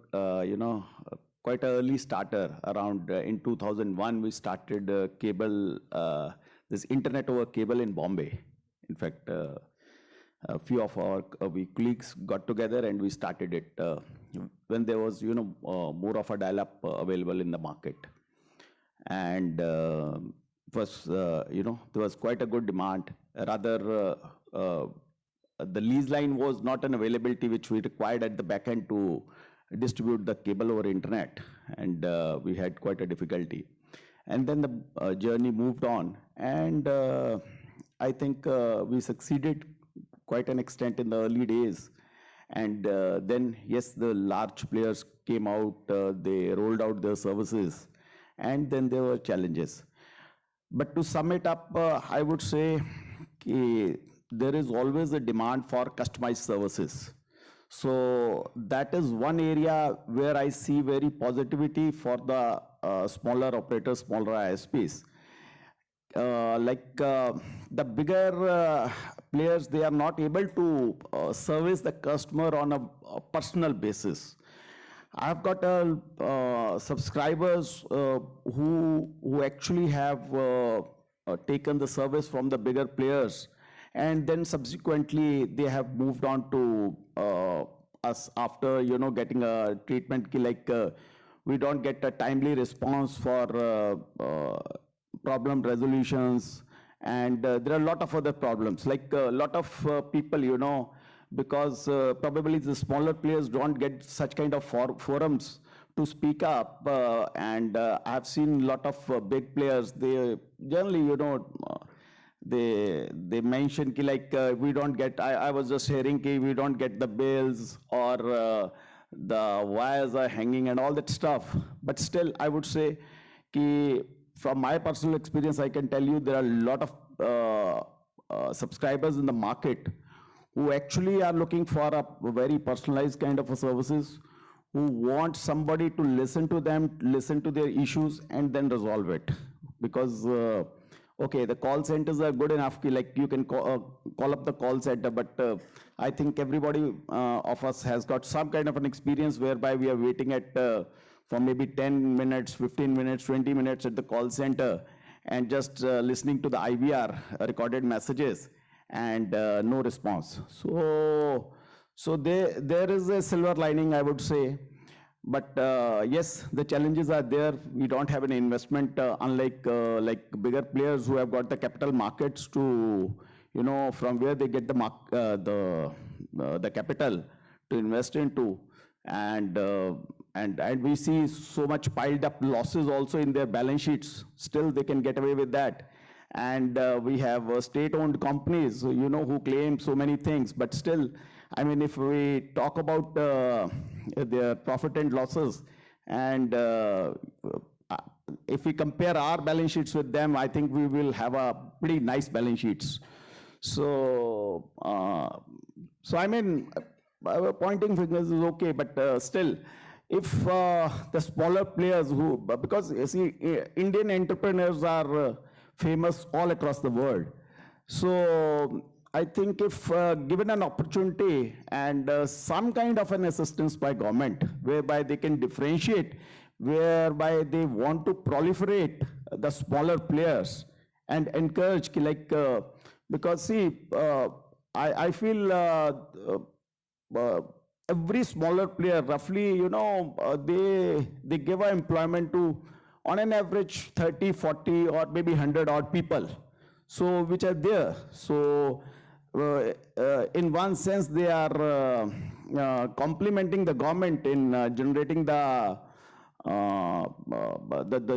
quite an early starter. Around in 2001, we started cable, this internet over cable in Bombay. In fact, a few of our colleagues got together and we started it when there was, more of a dial-up available in the market. And it was, there was quite a good demand. Rather, the lease line was not an availability which we required at the back end to distribute the cable over internet, and we had quite a difficulty. And then the journey moved on, and I think we succeeded quite an extent in the early days. And then, yes, the large players came out, they rolled out their services, and then there were challenges. But to sum it up, I would say there is always a demand for customized services. So that is one area where I see very positivity for the smaller operators, smaller ISPs. The bigger players, they are not able to service the customer on a personal basis. I've got subscribers who actually have taken the service from the bigger players, and then subsequently they have moved on to us after getting a treatment like we don't get a timely response for problem resolutions, and there are a lot of other problems, like a lot of people, because probably the smaller players don't get such kind of forums to speak up, and I've seen a lot of big players, they generally, they mention like we don't get, I was just hearing we don't get the bills, or the wires are hanging and all that stuff. But still, I would say from my personal experience, I can tell you there are a lot of subscribers in the market who actually are looking for a very personalized kind of a services, who want somebody to listen to them, listen to their issues, and then resolve it. Because okay, the call centers are good enough, like you can call up the call center, but I think everybody of us has got some kind of an experience whereby we are waiting at for maybe 10 minutes, 15 minutes, 20 minutes at the call center, and just listening to the IVR recorded messages, and no response. So there is a silver lining, I would say. But yes, the challenges are there. We don't have any investment, unlike like bigger players who have got the capital markets to, from where they get the capital to invest into, and we see so much piled up losses also in their balance sheets. Still, they can get away with that. And we have state-owned companies, who claim so many things, but still, I mean, if we talk about their profit and losses, and if we compare our balance sheets with them, I think we will have a pretty nice balance sheets. So, I mean, pointing fingers is okay, but still, if the smaller players because you see, Indian entrepreneurs are famous all across the world. So I think if given an opportunity and some kind of an assistance by government, whereby they can differentiate, whereby they want to proliferate the smaller players and encourage, like, because see, I feel every smaller player, roughly, they give employment to, on an average, 30, 40, or maybe 100 odd people. So, which are there. So, in one sense, they are complementing the government in generating the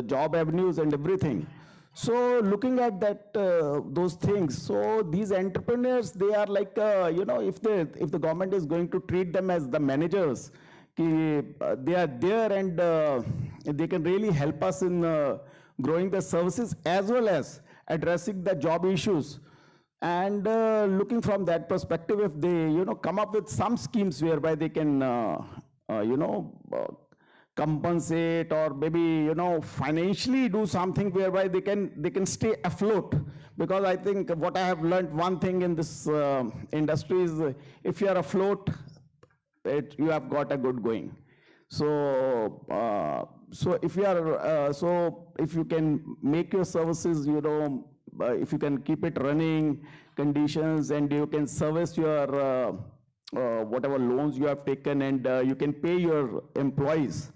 job avenues and everything. So looking at that, those things, so these entrepreneurs, they are like, if the government is going to treat them as the managers, they are there and they can really help us in growing the services as well as addressing the job issues. And looking from that perspective, if they, come up with some schemes whereby they can, compensate or maybe financially do something whereby they can stay afloat, because I think what I have learned, one thing in this industry is if you are afloat, you have got a good going. So if you are if you can make your services, if you can keep it running conditions and you can service your whatever loans you have taken and you can pay your employees,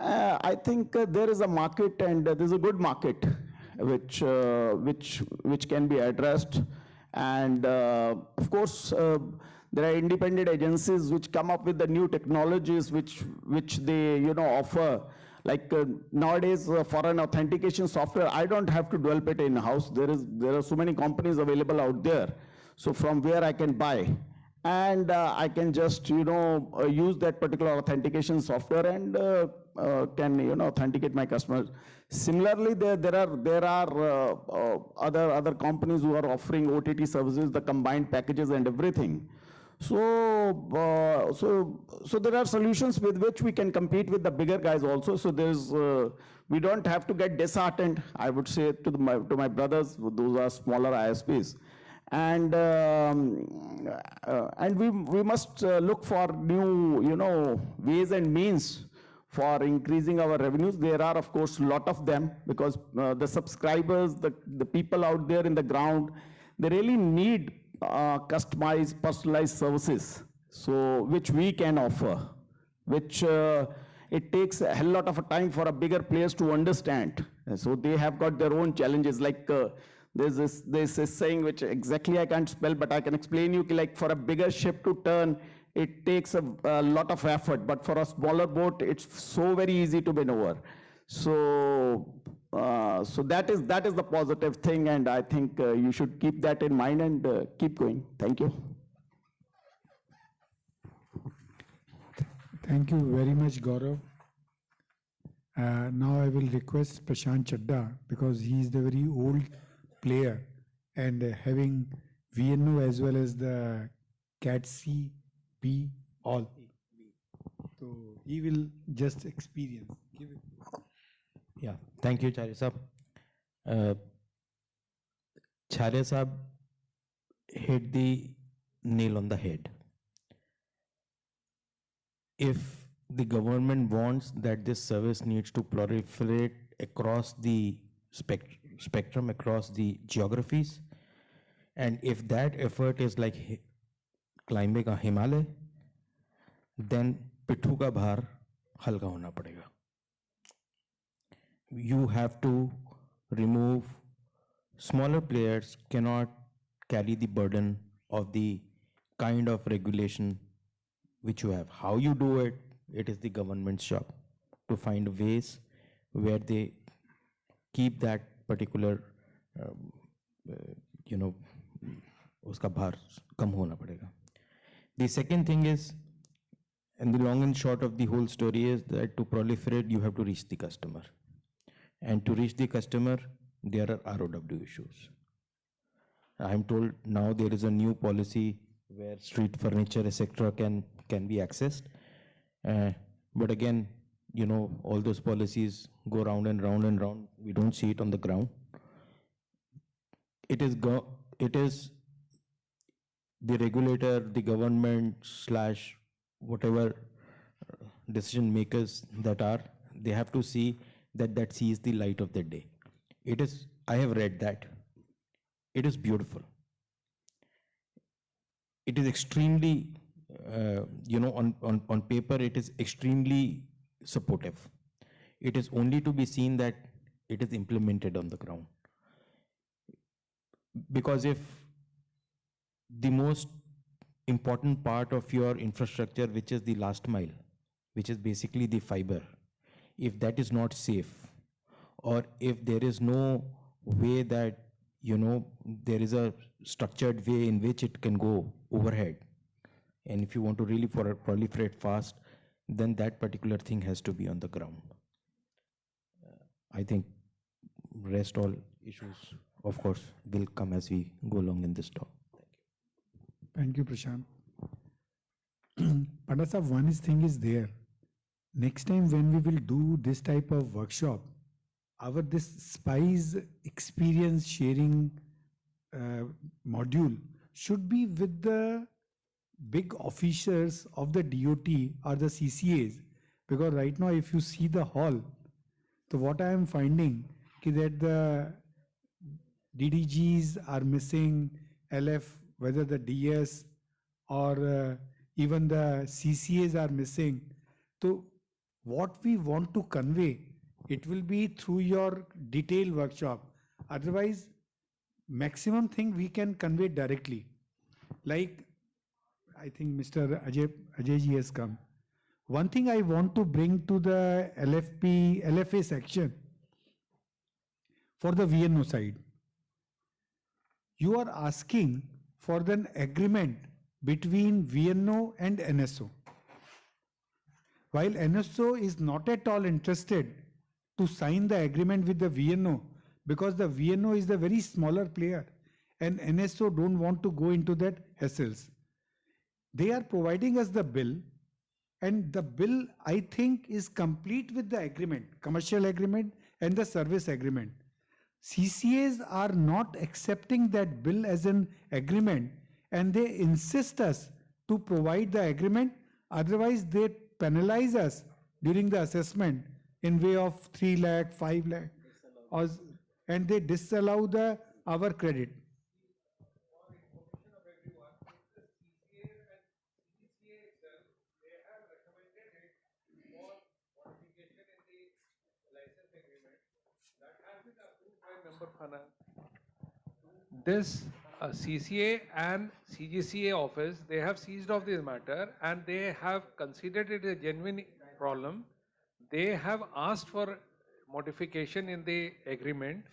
I think there is a market, and there is a good market which can be addressed. And of course, there are independent agencies which come up with the new technologies which they offer. Like nowadays, for an authentication software, I don't have to develop it in-house. There are so many companies available out there. So from where I can buy. And I can just, use that particular authentication software and can, authenticate my customers. Similarly, there are other companies who are offering OTT services, the combined packages and everything. So there are solutions with which we can compete with the bigger guys also. So there's, we don't have to get disheartened, I would say to my brothers, those are smaller ISPs. And we must look for new, ways and means for increasing our revenues. There are, of course, a lot of them, because the subscribers, the people out there in the ground, they really need customized, personalized services, so which we can offer, which it takes a hell lot of time for a bigger players to understand. So they have got their own challenges, like there's this saying which exactly I can't spell, but I can explain you, like for a bigger ship to turn, it takes a lot of effort, but for a smaller boat, it's so very easy to maneuver. So that is the positive thing, and I think you should keep that in mind and keep going. Thank you. Thank you very much, Gaurav. Now I will request Prashant Chadda, because he is the very old player and having VNO as well as the CAT-C, P, all. So he will just experience. Give it. Yeah, thank you, Charya Saab. Charya Saab hit the nail on the head. If the government wants that this service needs to proliferate across the spectrum, across the geographies, and if that effort is like climbing a Himalaya, then पिट्ठू का भार हल्का होना पड़ेगा. You have to remove, smaller players cannot carry the burden of the kind of regulation which you have. How you do it, it is the government's job to find ways where they keep that particular, उसका भार कम होना पड़ेगा. The second thing is, and the long and short of the whole story is that to proliferate, you have to reach the customer. And to reach the customer, there are ROW issues. I'm told now there is a new policy where street furniture, etc., can be accessed. But again, you know, all those policies go round and round and round. We don't see it on the ground. It is the regulator, the government slash whatever decision makers that are, they have to see that sees the light of the day. It is, I have read that. It is beautiful. It is extremely, you know, on paper, it is extremely supportive. It is only to be seen that it is implemented on the ground. Because if the most important part of your infrastructure, which is the last mile, which is basically the fiber, if that is not safe, or if there is no way that, you know, there is a structured way in which it can go overhead, and if you want to really proliferate fast, then that particular thing has to be on the ground. I think rest all issues, of course, will come as we go along in this talk. Thank you, Prashant. Pandasa, one thing is there. Next time when we will do this type of workshop, this SPICE experience sharing module should be with the big officers of the DoT or the CCAs, because right now if you see the hall, so what I am finding is that the DDGs are missing, LF, whether the DS or even the CCAs are missing. So what we want to convey, it will be through your detailed workshop. Otherwise, maximum thing we can convey directly. Like, I think Mr. Ajay ji has come. One thing I want to bring to the LFA section for the VNO side. You are asking for an agreement between VNO and NSO. While NSO is not at all interested to sign the agreement with the VNO, because the VNO is the very smaller player and NSO don't want to go into that hassles. They are providing us the bill, and the bill, I think, is complete with the agreement, commercial agreement and the service agreement. CCAs are not accepting that bill as an agreement, and they insist us to provide the agreement. Otherwise, they penalize us during the assessment in way of 3 lakh, 5 lakh, and they disallow our credit. This CCA and CGCA office, they have seized off this matter and they have considered it a genuine problem. They have asked for modification in the agreement,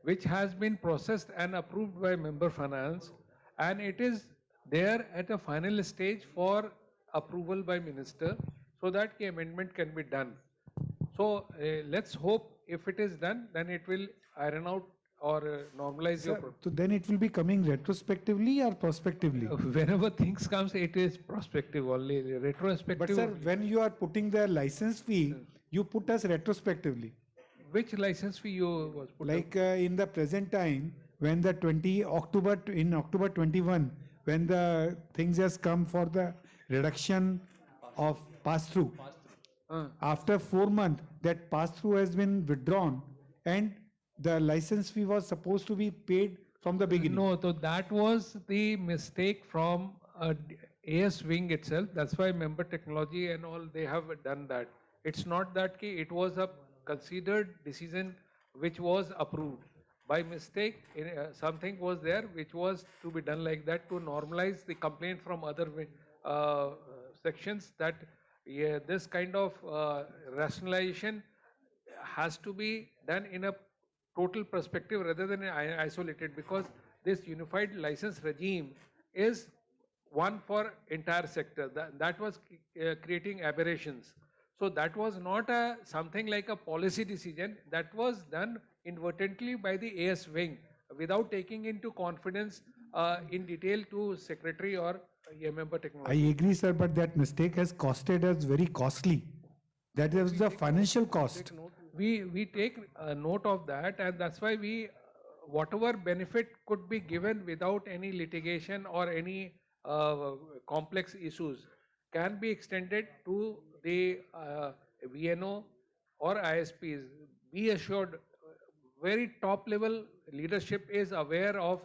which has been processed and approved by member finance, and it is there at a final stage for approval by minister, so that the amendment can be done. So let's hope if it is done, then it will iron out or normalize your problem. So then it will be coming retrospectively or prospectively? Whenever things comes, it is prospective only, retrospective. But sir, when you are putting the license fee, you put us retrospectively. Which license fee you was put? Like in the present time, when the October 21, when the things has come for the reduction of pass-through. After 4 months, that pass-through has been withdrawn, and the license fee was supposed to be paid from the beginning. No, so that was the mistake from AS wing itself. That's why member technology and all, they have done that. It's not that it was a considered decision which was approved. By mistake, something was there which was to be done like that to normalize the complaint from other sections, that this kind of rationalization has to be done in a total perspective rather than isolated, because this unified license regime is one for entire sector. That was creating aberrations. So that was not a something like a policy decision. That was done inadvertently by the AS wing without taking into confidence in detail to secretary or a member I technology. agree, sir, but that mistake has costed us very costly. That is the financial cost. We take note of that, and that's why we whatever benefit could be given without any litigation or any complex issues can be extended to the VNO or ISPs. Be assured, very top level leadership is aware of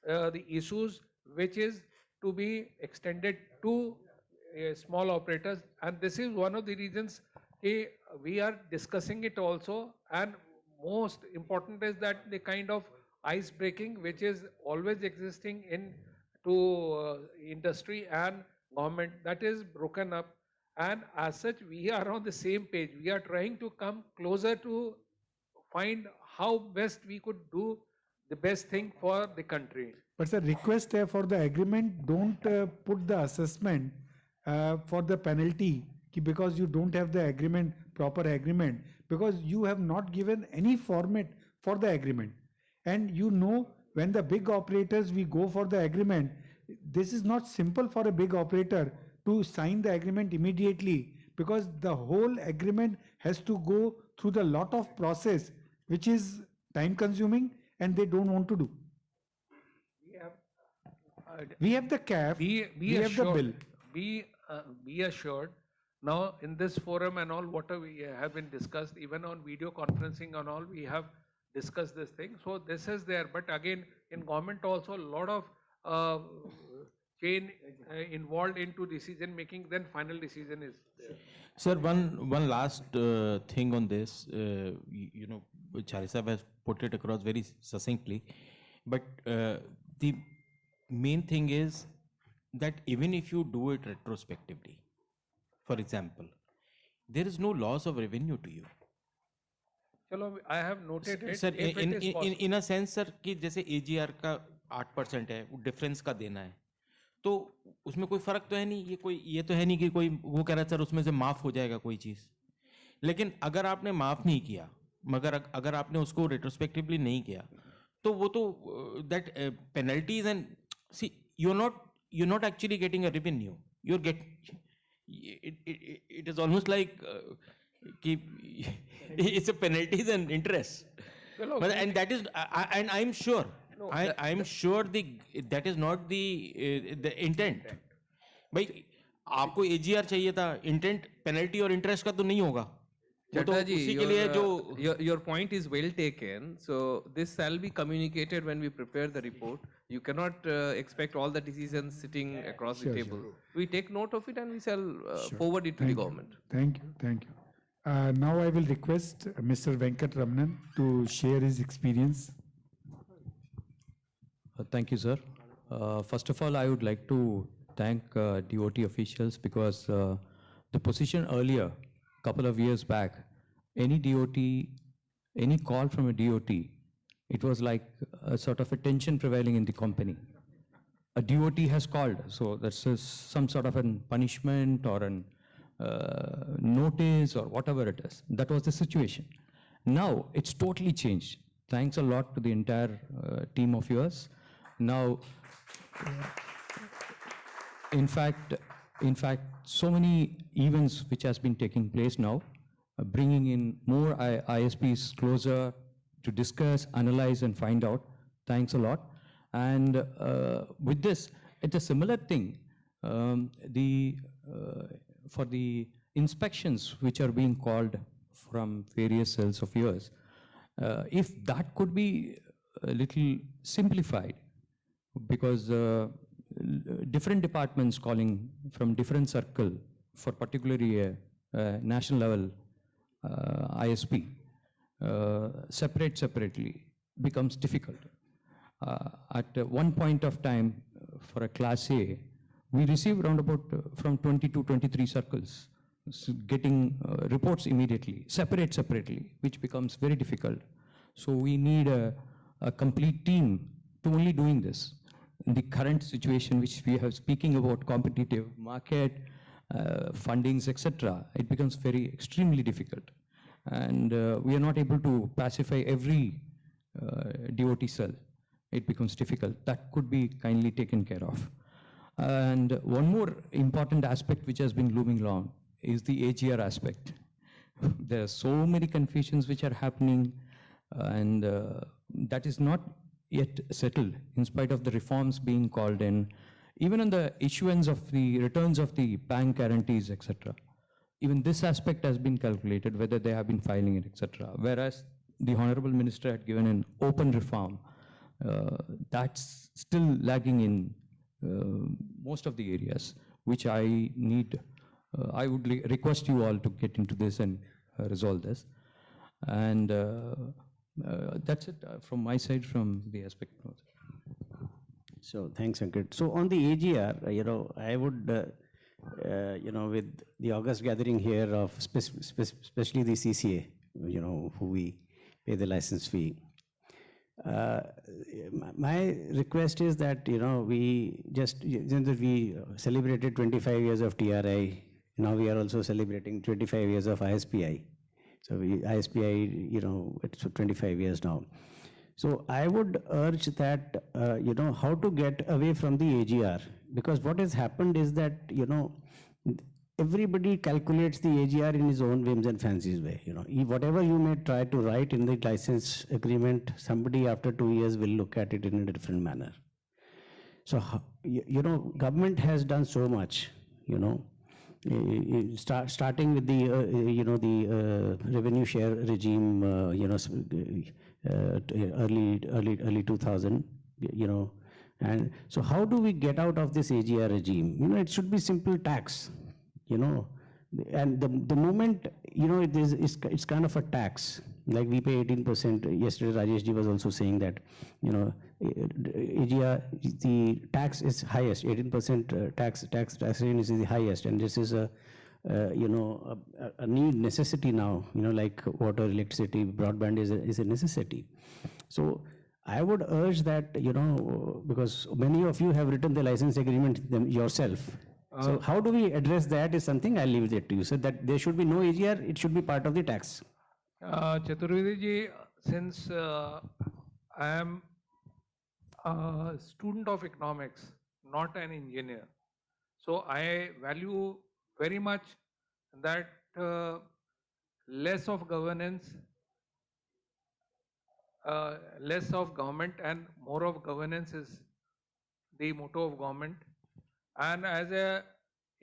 the issues which is to be extended to small operators, and this is one of the reasons we are discussing it also. And most important is that the kind of ice breaking which is always existing in industry and government, that is broken up, and as such we are on the same page. We are trying to come closer to find how best we could do the best thing for the country. But sir, request for the agreement, don't put the assessment for the penalty because you don't have the agreement, proper agreement, because you have not given any format for the agreement. And you know, when the big operators, we go for the agreement, this is not simple for a big operator to sign the agreement immediately, because the whole agreement has to go through the lot of process, which is time consuming and they don't want to do. We have the CAF, we have the bill. Be assured, now in this forum and all, what we have been discussed, even on video conferencing and all, we have discussed this thing. So this is there, but again, in government also, a lot of chain involved into decision making, then final decision is there. Sir, one last thing on this, you know, Charissa has put it across very succinctly, but the main thing is that even if you do it retrospectively, for example, there is no loss of revenue to you. Chalo, I have noted it. Sir, if it is possible. in a sense, sir, कि जैसे AGR का 8% है, वो difference का देना है, तो उसमें कोई फर्क तो है नहीं, ये तो है नहीं कि कोई वो कह रहा है सर उसमें से माफ हो जाएगा कोई चीज. लेकिन अगर आपने माफ नहीं किया, मगर अगर आपने उसको retrospectively नहीं किया, तो वो तो that penalties and see you're not actually getting a revenue. You're it is almost like it's a penalties and interest. And that is and I'm sure. I'm sure that is not the intent. भाई आपको AGR चाहिए था, intent penalty और interest का तो नहीं होगा. Your point is well taken. So this shall be communicated when we prepare the report. You cannot expect all the decisions sitting across the table. We take note of it and we shall forward it to the government. Thank you. Now I will request Mr. Venkat Ramanan to share his experience. Thank you, sir. First of all, I would like to thank DoT officials because the position earlier, couple of years back, any call from a DoT, it was like a sort of a tension prevailing in the company. A DoT has called, so that's some sort of a punishment or an notice or whatever it is. That was the situation. Now it's totally changed. Thanks a lot to the entire team of yours. Now, in fact, so many events which has been taking place now, bringing in more ISPs closer to discuss, analyze, and find out. Thanks a lot. And with this, it's a similar thing. For the inspections which are being called from various cells of yours, if that could be a little simplified, because different departments calling from different circle for particularly a national level ISP, separately becomes difficult. At one point of time, for a class A, we receive around about from 20 to 23 circles, getting reports immediately, separately, which becomes very difficult. So we need a complete team to only doing this. In the current situation, which we have speaking about competitive market fundings, etc., it becomes very extremely difficult. And we are not able to pacify every DoT cell. It becomes difficult. That could be kindly taken care of. And one more important aspect which has been looming long is the AGR aspect. There are so many confusions which are happening, and that is not yet settled in spite of the reforms being called in, even on the issuance of the returns of the bank guarantees, etc. Even this aspect has been calculated, whether they have been filing it, etc. Whereas the Honorable Minister had given an open reform, that's still lagging in most of the areas, which I need. I would request you all to get into this and resolve this. And that's it from my side, from the aspect. So thanks, Ankit. So on the AGR, I would, with the August gathering here of especially the CCA, who we pay the license fee. My request is that, we celebrated 25 years of TRI. Now we are also celebrating 25 years of ISPI. So ISPI, it's 25 years now. So I would urge that, how to get away from the AGR, because what has happened is that, everybody calculates the AGR in his own whims and fancies way. Whatever you may try to write in the license agreement, somebody after 2 years will look at it in a different manner. So, government has done so much, starting with the, the revenue share regime, early 2000, and so how do we get out of this AGR regime? It should be simple tax, and the moment, it's kind of a tax, like we pay 18%. Yesterday, Rajesh ji was also saying that, AGR, the tax is highest, 18% tax rate is the highest, and this is a necessity now, like water, electricity, broadband is a necessity. So I would urge that, because many of you have written the license agreement yourself. So how do we address that is something I'll leave it to you. So that there should be no AGR, it should be part of the tax. Chaturvedi ji, since I am a student of economics, not an engineer, so I value very much that less of governance, less of government and more of governance is the motto of government. And as a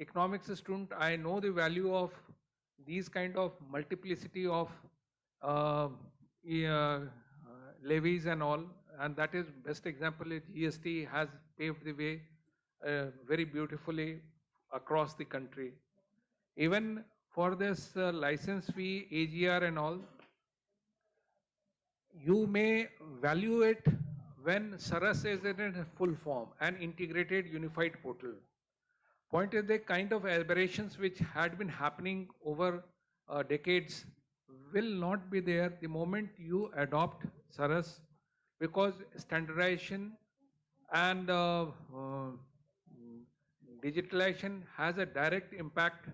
economics student, I know the value of these kind of multiplicity of levies and all, and that is best example is GST has paved the way very beautifully across the country. Even for this license fee, AGR and all, you may value it when SARAS is in a full form, an integrated unified portal. Point is the kind of aberrations which had been happening over decades will not be there the moment you adopt SARAS, because standardization and digitalization has a direct impact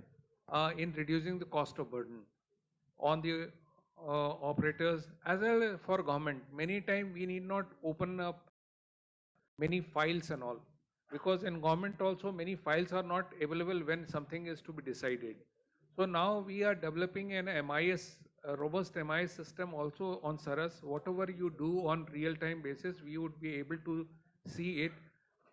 in reducing the cost of burden on the operators as well as for government. Many times we need not open up many files and all, because in government also many files are not available when something is to be decided. So now we are developing an MIS, a robust MIS system also on SARAS. Whatever you do on real-time basis, we would be able to see it.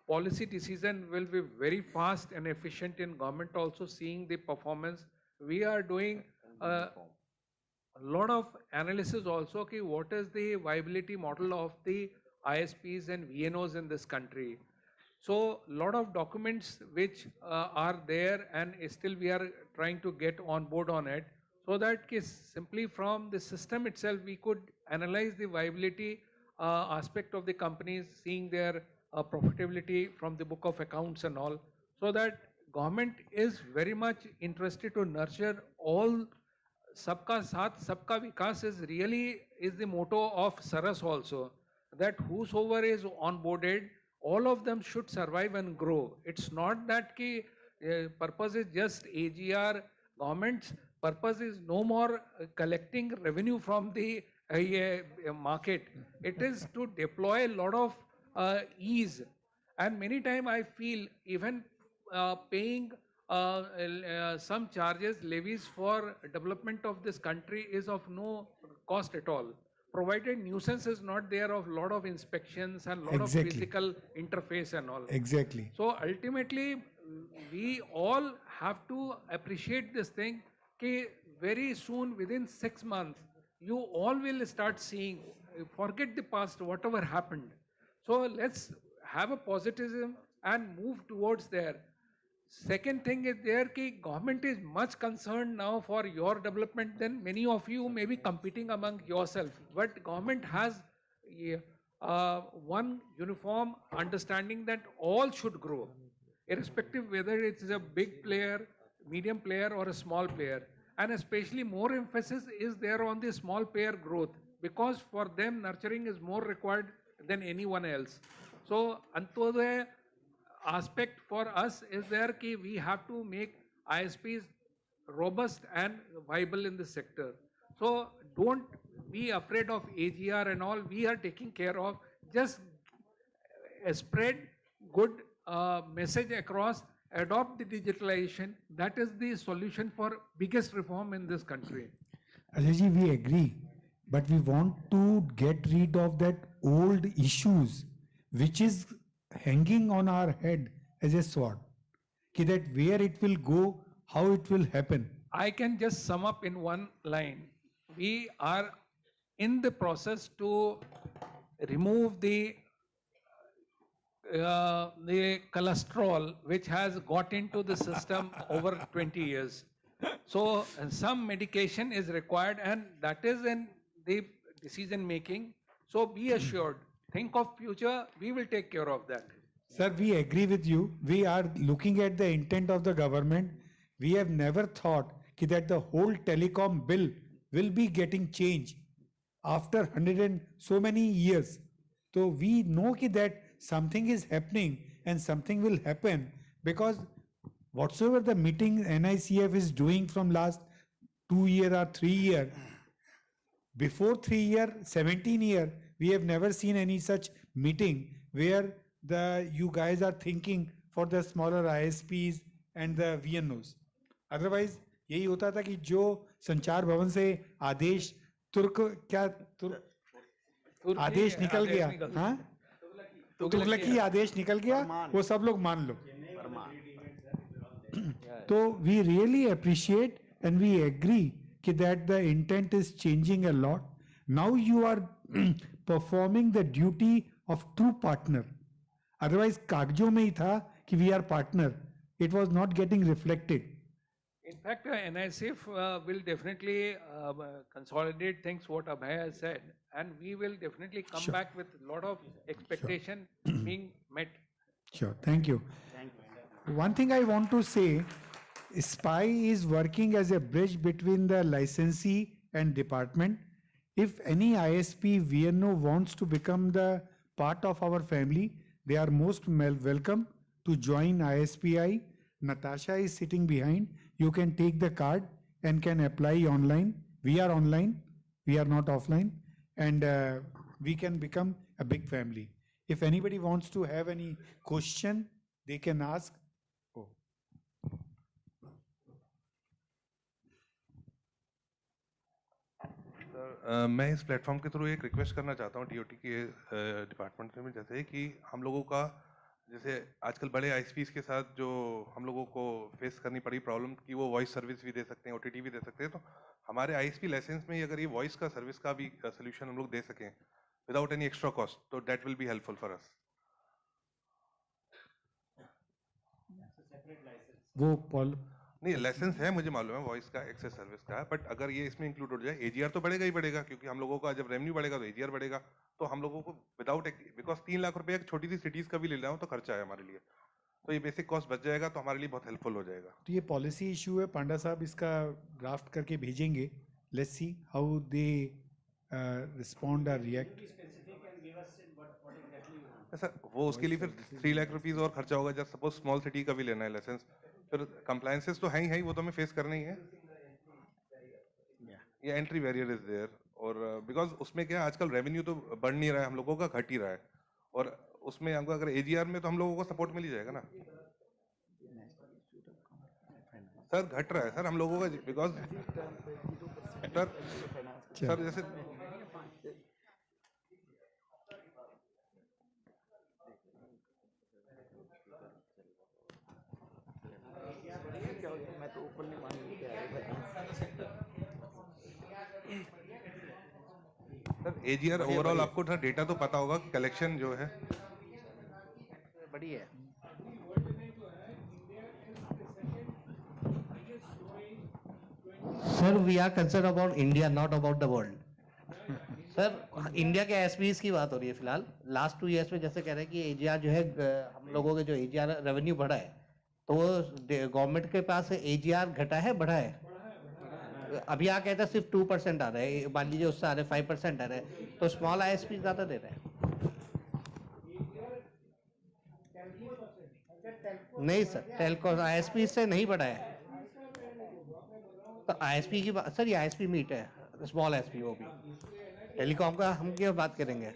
Policy decision will be very fast and efficient in government also seeing the performance. We are doing a lot of analysis also, okay, what is the viability model of the ISPs and VNOs in this country. So lot of documents which are there and still we are trying to get on board on it, so that simply from the system itself we could analyze the viability aspect of the companies, seeing their profitability from the book of accounts and all, so that government is very much interested to nurture all. Sabka Saath, Sabka Vikas is the motto of SARAS also, that whosoever is onboarded, all of them should survive and grow. It's not that purpose is just AGR. Government's purpose is no more collecting revenue from the market. It is to deploy a lot of ease. And many times I feel even paying some charges, levies for development of this country is of no cost at all, provided nuisance is not there of lot of inspections and lot Exactly. of physical interface and all. Exactly. So ultimately, we all have to appreciate this thing. Ki very soon, within 6 months, you all will start seeing. Forget the past, whatever happened. So let's have a positivism and move towards there. Second thing is there ki government is much concerned now for your development than many of you may be competing among yourself. But government has one uniform understanding that all should grow, irrespective whether it is a big player, medium player or a small player. And especially more emphasis is there on the small player growth, because for them nurturing is more required than anyone else. So Antodaya aspect for us is there ki we have to make ISPs robust and viable in the sector. So don't be afraid of AGR and all. We are taking care of. Just spread good message across, adopt the digitalization. That is the solution for biggest reform in this country. Ajay ji, we agree, but we want to get rid of that old issues which is hanging on our head as a sword. Ki that where it will go, how it will happen. I can just sum up in one line. We are in the process to remove the cholesterol which has got into the system over 20 years. So some medication is required, and that is in the decision making. So be assured, think of future, we will take care of that. Sir, we agree with you. We are looking at the intent of the government. We have never thought ki that the whole telecom bill will be getting changed after 100 and so many years. So we know ki that something is happening and something will happen, because whatsoever the meeting NICF is doing from last 2 year or 3 year, before 3 year, 17 year, we have never seen any such meeting where you guys are thinking for the smaller ISPs and the VNOs. Otherwise, यही होता था कि जो संचार भवन से आदेश आदेश निकल गया, हाँ, तुगलकी आदेश निकल गया, वो सब लोग मान लो. So we really appreciate and we agree that the intent is changing a lot. Now you are performing the duty of true partner. Otherwise, कागजों में ही था कि we are partner. It was not getting reflected. In fact, NICF will definitely consolidate things what Abhay has said, and we will definitely come back with a lot of expectation being met. Sure, thank you. One thing I want to say, SPY is working as a bridge between the licensee and department. If any ISP VNO wants to become the part of our family, they are most welcome to join ISPI. Natasha is sitting behind. You can take the card and can apply online. We are online. We are not offline. And we can become a big family. If anybody wants to have any question, they can ask. मैं इस platform के through एक request करना चाहता हूँ DoT के department में, जैसे कि हम लोगों का जैसे आजकल बड़े ISPs के साथ जो हम लोगों को फेस करनी पड़ी प्रॉब्लम कि वो वॉइस सर्विस भी दे सकते हैं, OTT भी दे सकते हैं, तो हमारे ISP लाइसेंस में अगर ये वॉइस का सर्विस का भी सोल्यूशन हम लोग दे सकें विदाउट एनी एक्स्ट्रा कॉस्ट, तो that will be helpful for us. वो पॉल नहीं, लाइसेंस है मुझे मालूम है वॉइस का एक्सेस सर्विस का, बट अगर ये इसमें इंक्लूड हो जाए, AGR तो बढ़ेगा ही बढ़ेगा, क्योंकि हम लोगों का जब रेवेन्यू बढ़ेगा तो AGR बढ़ेगा, तो हम लोगों को विदाउट, बिकॉज 3 लाख रुपए एक छोटी सी सिटीज का भी ले रहा हूँ तो खर्चा है हमारे लिए, तो ये बेसिक कॉस्ट बच जाएगा, तो हमारे लिए बहुत हेल्पफुल हो जाएगा. तो ये पॉलिसी इशू है, पांडा साहब इसका ड्राफ्ट करके भेजेंगे. Let's see how they respond और रिएक्ट. सर वो उसके लिए फिर 3 लाख रुपीस और खर्चा होगा, जब सपोज स्मॉल सिटी का भी लेना है लाइसेंस, फिर compliances तो हैं ही वो तो हमें face करना ही है. ये entry barrier is there और because उसमें क्या है आजकल revenue तो बढ़ नहीं रहा है हम लोगों का घट ही रहा है और उसमें हमको अगर AGR में तो हम लोगों को support मिल ही जाएगा ना. सर घट रहा है सर हम लोगों का because सर जैसे सर AGR ओवरऑल आपको थोड़ा डेटा तो पता होगा कि कलेक्शन जो है बढ़िया है. Sir, we are concerned about India, not about the world. Sir India के एसपीज की बात हो रही है फिलहाल. लास्ट 2 years में जैसे कह रहे हैं कि एजीआर जो है हम लोगों के जो एजीआर रेवेन्यू बढ़ा है तो गवर्नमेंट के पास एजीआर घटा है बढ़ा है. अभी यहाँ कहते हैं सिर्फ 2% आ रहा है, मान लीजिए उससे आ रहे 5% आ रहे हैं तो स्मॉल आईएसपी ज्यादा दे रहे हैं. नहीं सर टेलको आईएसपी से नहीं बढ़ा है. तो आईएसपी की बात सर ये आईएसपी मीट है स्मॉल आईएसपी वो भी टेलीकॉम का हम क्या बात करेंगे.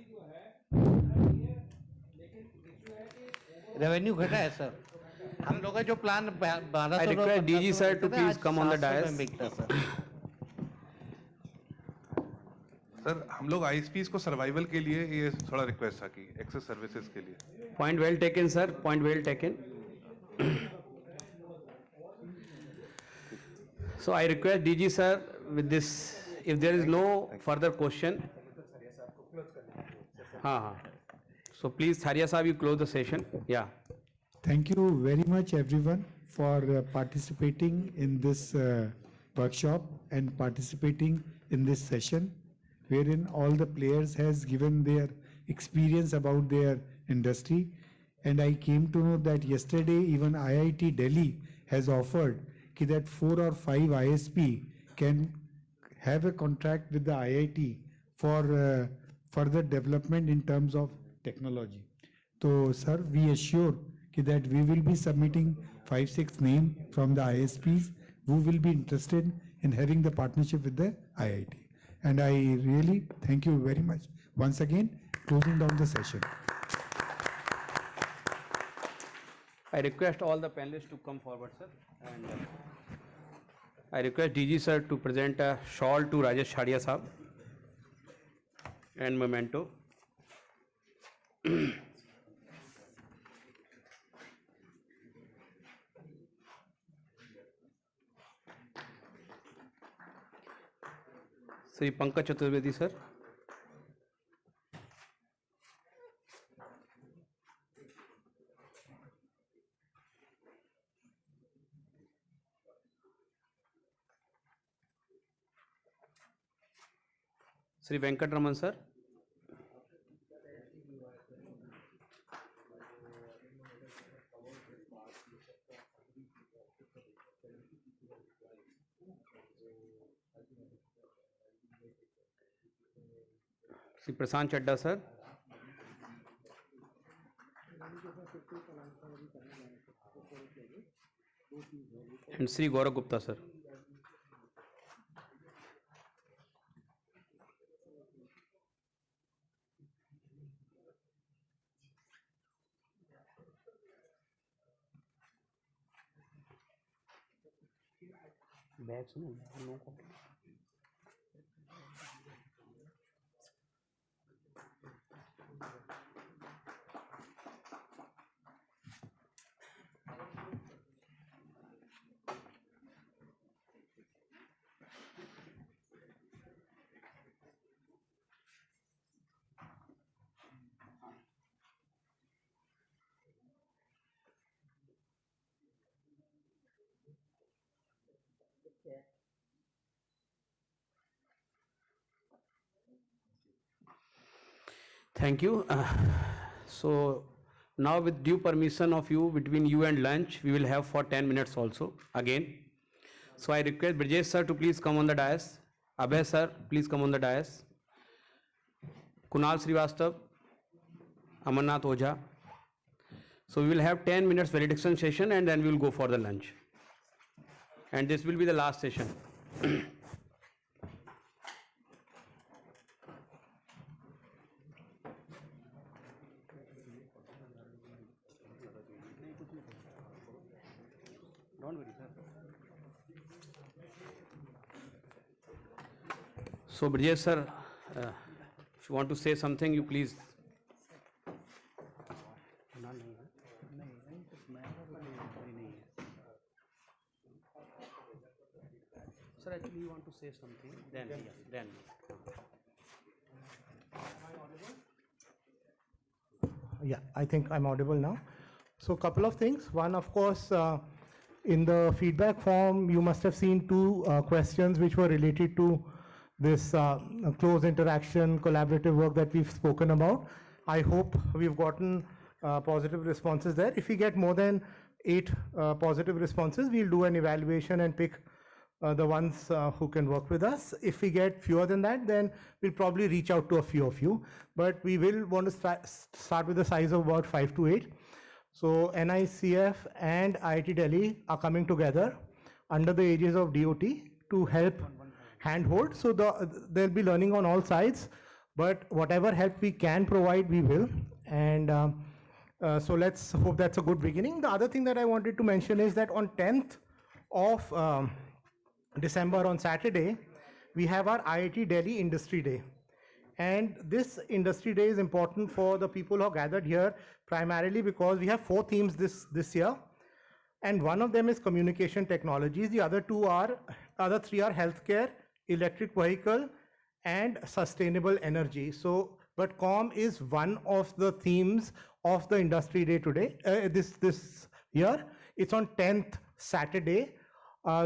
रेवेन्यू घटा है सर हम लोग का जो plan 1200. I request DG sir to please come on the dais. Sir हम लोग ISPs को सर्वाइवल के लिए ये थोड़ा रिक्वेस्ट था कि एक्सेस सर्विसेज के लिए. Point well taken, sir. Point well taken. So I request DG sir with this, if there is no further question. हाँ. So please, Tharia sahab, you close the session. Yeah. Thank you very much everyone for participating in this workshop and participating in this session wherein all the players has given their experience about their industry, and I came to know that yesterday even IIT Delhi has offered that 4 or 5 ISP can have a contract with the IIT for further development in terms of technology. So sir, we assure that we will be submitting 5-6 names from the ISPs who will be interested in having the partnership with the IIT. And I really thank you very much once again, closing down the session. I request all the panelists to come forward, sir. And I request DG sir to present a shawl to Rajesh Shadia sahab and memento. Sri Pankaj Chaturvedi sir. Sri Venkat Raman sir. Sri Prasant Chadda sir. And Sri Gaurav Gupta sir. Bags no copy. Thank you. So now with due permission of you, between you and lunch, we will have for 10 minutes also again. So I request Brijesh sir to please come on the dais. Abhay sir, please come on the dais. Kunal Srivastav, Amarnath Ojha. So we will have 10 minutes validation session and then we will go for the lunch. And this will be the last session. Don't worry, sir. So, Brijesh sir, if you want to say something, you please. Sir, actually you want to say something, then. Yeah, I think I'm audible now. So a couple of things. One, of course, in the feedback form, you must have seen two questions which were related to this close interaction, collaborative work that we've spoken about. I hope we've gotten positive responses there. If we get more than 8 positive responses, we'll do an evaluation and pick the ones who can work with us. If we get fewer than that, then we'll probably reach out to a few of you. But we will want to start with a size of about 5 to 8. So NCA-F and IIT Delhi are coming together under the aegis of DoT to help handhold. So they'll be learning on all sides, but whatever help we can provide, we will. And so let's hope that's a good beginning. The other thing that I wanted to mention is that on 10th of December, on Saturday, we have our IIT Delhi Industry Day. And this Industry Day is important for the people who are gathered here, primarily because we have 4 themes this year. And one of them is communication technologies. The other 3 are healthcare, electric vehicle, and sustainable energy. So, but COM is one of the themes of the Industry Day today, this year. It's on 10th Saturday.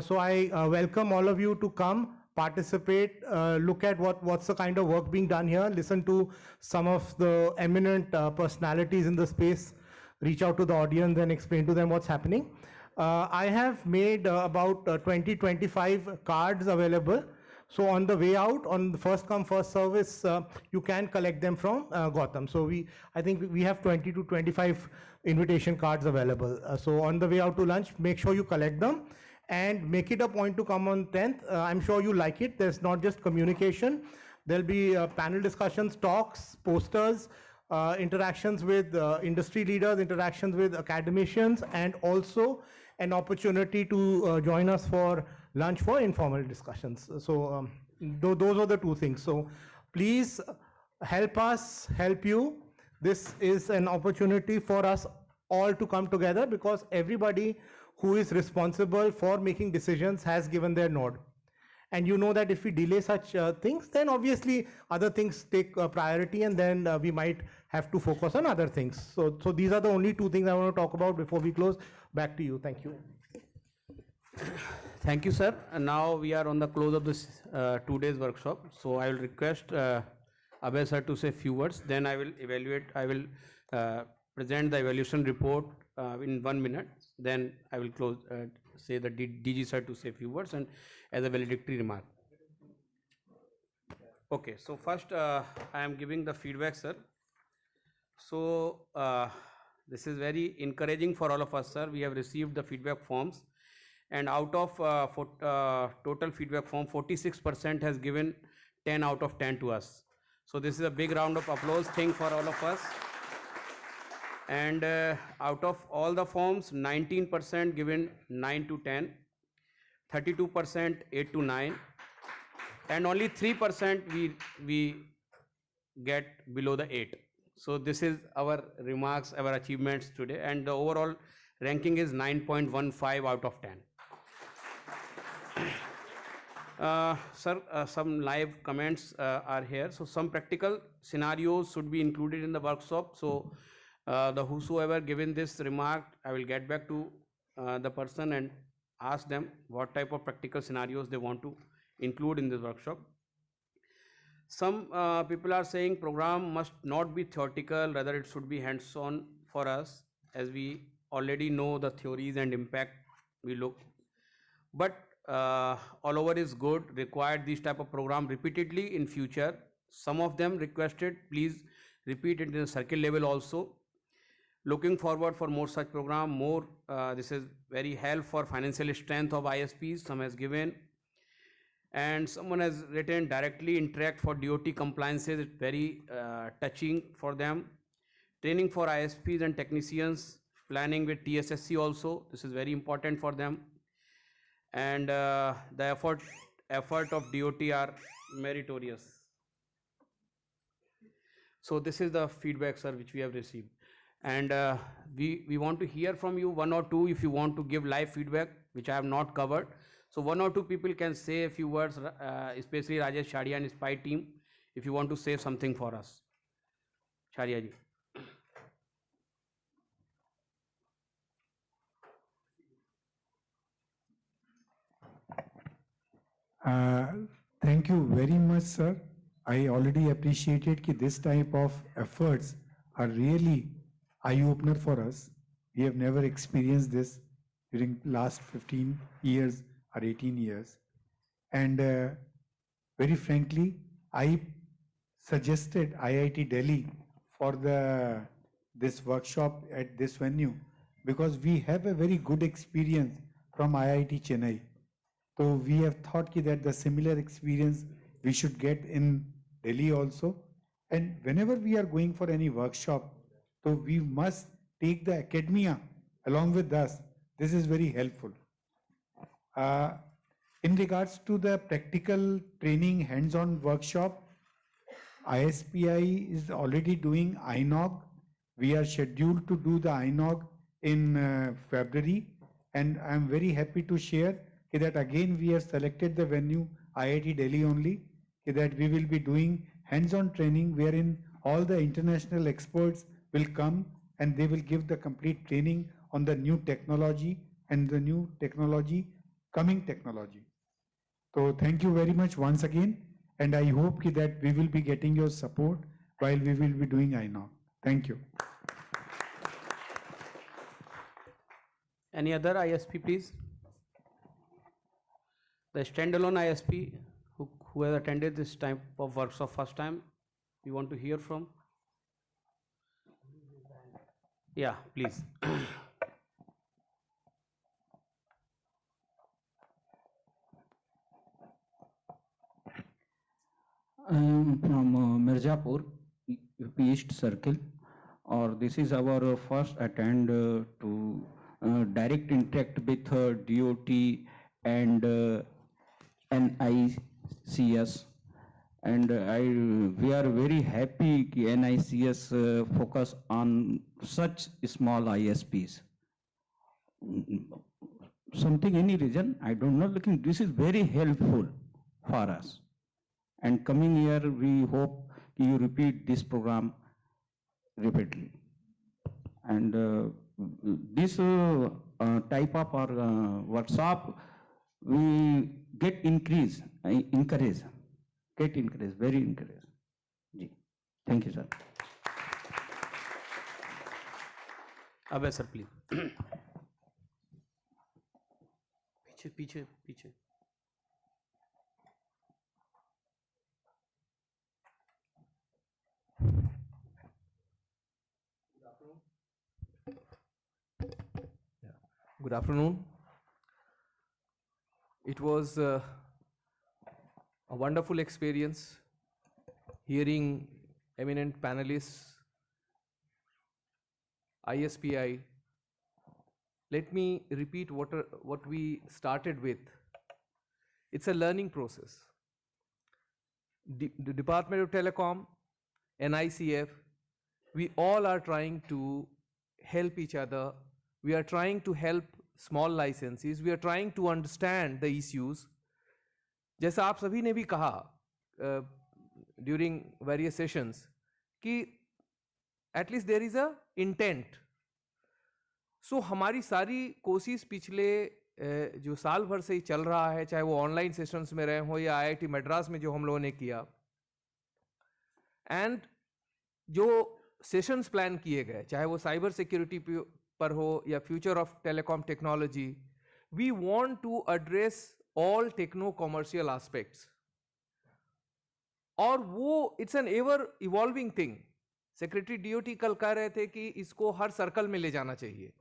So I welcome all of you to come, participate, look at what's the kind of work being done here, listen to some of the eminent personalities in the space, reach out to the audience and explain to them what's happening. I have made about 20-25 cards available. So on the way out, on the first come first service, you can collect them from Gautam. So I think we have 20 to 25 invitation cards available. So on the way out to lunch, make sure you collect them and make it a point to come on 10th. I'm sure you like it. There's not just communication. There'll be panel discussions, talks, posters, interactions with industry leaders, interactions with academicians, and also an opportunity to join us for lunch for informal discussions. So those are the 2 things. So please help us help you. This is an opportunity for us all to come together, because everybody who is responsible for making decisions has given their nod. And you know that if we delay such things, then obviously other things take priority, and then we might have to focus on other things. So these are the only 2 things I want to talk about before we close. Back to you. Thank you. Thank you, sir. And now we are on the close of this 2 days workshop. So I will request Abhay sir to say a few words. Then I will present the evaluation report in 1 minute. Then I will close, say the DG sir to say a few words and as a valedictory remark. Okay, so first I am giving the feedback, sir. So this is very encouraging for all of us, sir. We have received the feedback forms, and out of total feedback form, 46% has given 10 out of 10 to us. So this is a big round of applause thing for all of us. And out of all the forms, 19% given 9 to 10, 32% 8 to 9, and only 3% we get below the 8. So this is our remarks, our achievements today, and the overall ranking is 9.15 out of 10. Sir, some live comments are here. So some practical scenarios should be included in the workshop. So the whosoever given this remark, I will get back to the person and ask them what type of practical scenarios they want to include in this workshop. Some people are saying program must not be theoretical, rather it should be hands-on for us, as we already know the theories and impact we look. But all over is good, required this type of program repeatedly in future. Some of them requested, please repeat it in the circle level also. Looking forward for more such program, more, this is very help for financial strength of ISPs, some has given. And someone has written directly interact for DoT compliances, it's very touching for them. Training for ISPs and technicians, planning with TSSC also, this is very important for them. And the effort of DoT are meritorious. So this is the feedback, sir, which we have received. And we want to hear from you, one or two, if you want to give live feedback, which I have not covered. So one or two people can say a few words, especially Rajesh Shadia and SPY team, if you want to say something for us. Shadia ji. Thank you very much, sir. I already appreciated that this type of efforts are really eye-opener for us. We have never experienced this during last 15 years or 18 years. And very frankly, I suggested IIT Delhi for this workshop at this venue because we have a very good experience from IIT Chennai. So we have thought that the similar experience we should get in Delhi also. And whenever we are going for any workshop, so we must take the academia along with us. This is very helpful. In regards to the practical training hands-on workshop, ISPI is already doing INOG. We are scheduled to do the INOG in February. And I am very happy to share that again we have selected the venue IIT Delhi only, that we will be doing hands-on training wherein all the international experts will come and they will give the complete training on the new technology and the new technology, coming technology. So thank you very much once again, and I hope that we will be getting your support while we will be doing INOC. Thank you. Any other ISP, please? The standalone ISP who has attended this type of workshop first time, you want to hear from? Yeah, please. I am from Mirzapur, UP East Circle, or this is our first attempt to direct interact with DoT and NICS, and we are very happy that NICS focus on such small ISPs. Something, any reason, I don't know, looking, this is very helpful for us. And coming year, we hope you repeat this program repeatedly. And this type of workshop, we get encourage, very encouraged. Thank you, sir. Abhay sir, please. पीछे. Good afternoon. It was a wonderful experience hearing eminent panelists, ISPI. Let me repeat what we started with. It's a learning process. The Department of Telecom, NCA-F, we all are trying to help each other. We are trying to help small licenses. We are trying to understand the issues. जैसा आप सभी ने भी कहा during various sessions कि at least there is a intent. So हमारी सारी कोशिश पिछले जो साल भर से ही चल रहा है, चाहे वो ऑनलाइन सेशंस में रहे हो या IIT मद्रास में जो हम लोगों ने किया, एंड जो सेशंस प्लान किए गए, चाहे वो साइबर सिक्योरिटी पर हो या future of telecom technology, we want to address all techno commercial aspects. और वो it's an ever evolving thing. Secretary DoT कल कह रहे थे कि इसको हर सर्कल में ले जाना चाहिए.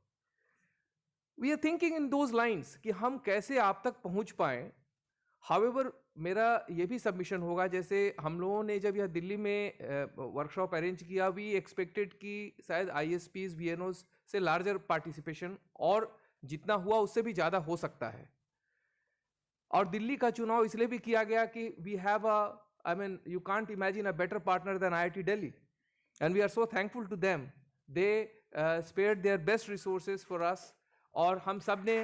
We are thinking in those lines कि हम कैसे आप तक पहुंच पाए. हाउएवर मेरा ये भी सबमिशन होगा, जैसे हम लोगों ने जब यह दिल्ली में वर्कशॉप अरेंज किया, वी एक्सपेक्टेड कि शायद ISPs VNOs से लार्जर पार्टिसिपेशन, और जितना हुआ उससे भी ज़्यादा हो सकता है. और दिल्ली का चुनाव इसलिए भी किया गया कि we have I mean, you can't imagine a better partner than IIT Delhi. And we are so thankful to them. They spared their best resources for us. और हम सब ने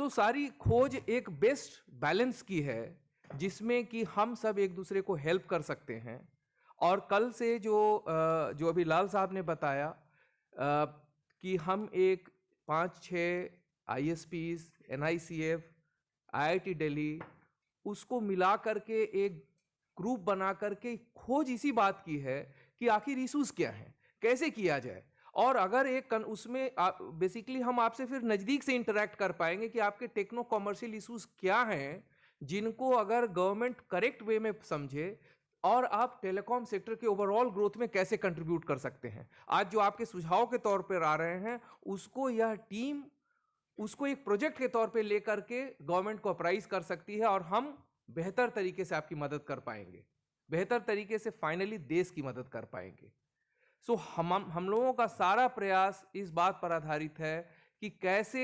सारी खोज एक बेस्ट बैलेंस की है, जिसमें कि हम सब एक दूसरे को हेल्प कर सकते हैं. और कल से जो अभी लाल साहब ने बताया कि हम एक 5-6 ISPs, NICF, IIT दिल्ली, उसको मिला करके एक ग्रुप बना करके खोज इसी बात की है कि आखिर इश्यूज क्या हैं, कैसे किया जाए. और अगर एक उसमें बेसिकली हम आपसे फिर नज़दीक से इंटरेक्ट कर पाएंगे कि आपके टेक्नो कॉमर्शियल इश्यूज क्या हैं, जिनको अगर गवर्नमेंट करेक्ट वे में समझे, और आप टेलीकॉम सेक्टर के ओवरऑल ग्रोथ में कैसे कंट्रीब्यूट कर सकते हैं. आज जो आपके सुझाव के तौर पर आ रहे हैं, उसको यह टीम उसको एक प्रोजेक्ट के तौर पे लेकर के गवर्नमेंट को अप्राइज कर सकती है, और हम बेहतर तरीके से आपकी मदद कर पाएंगे, बेहतर तरीके से फाइनली देश की मदद कर पाएंगे. सो हम लोगों का सारा प्रयास इस बात पर आधारित है कि कैसे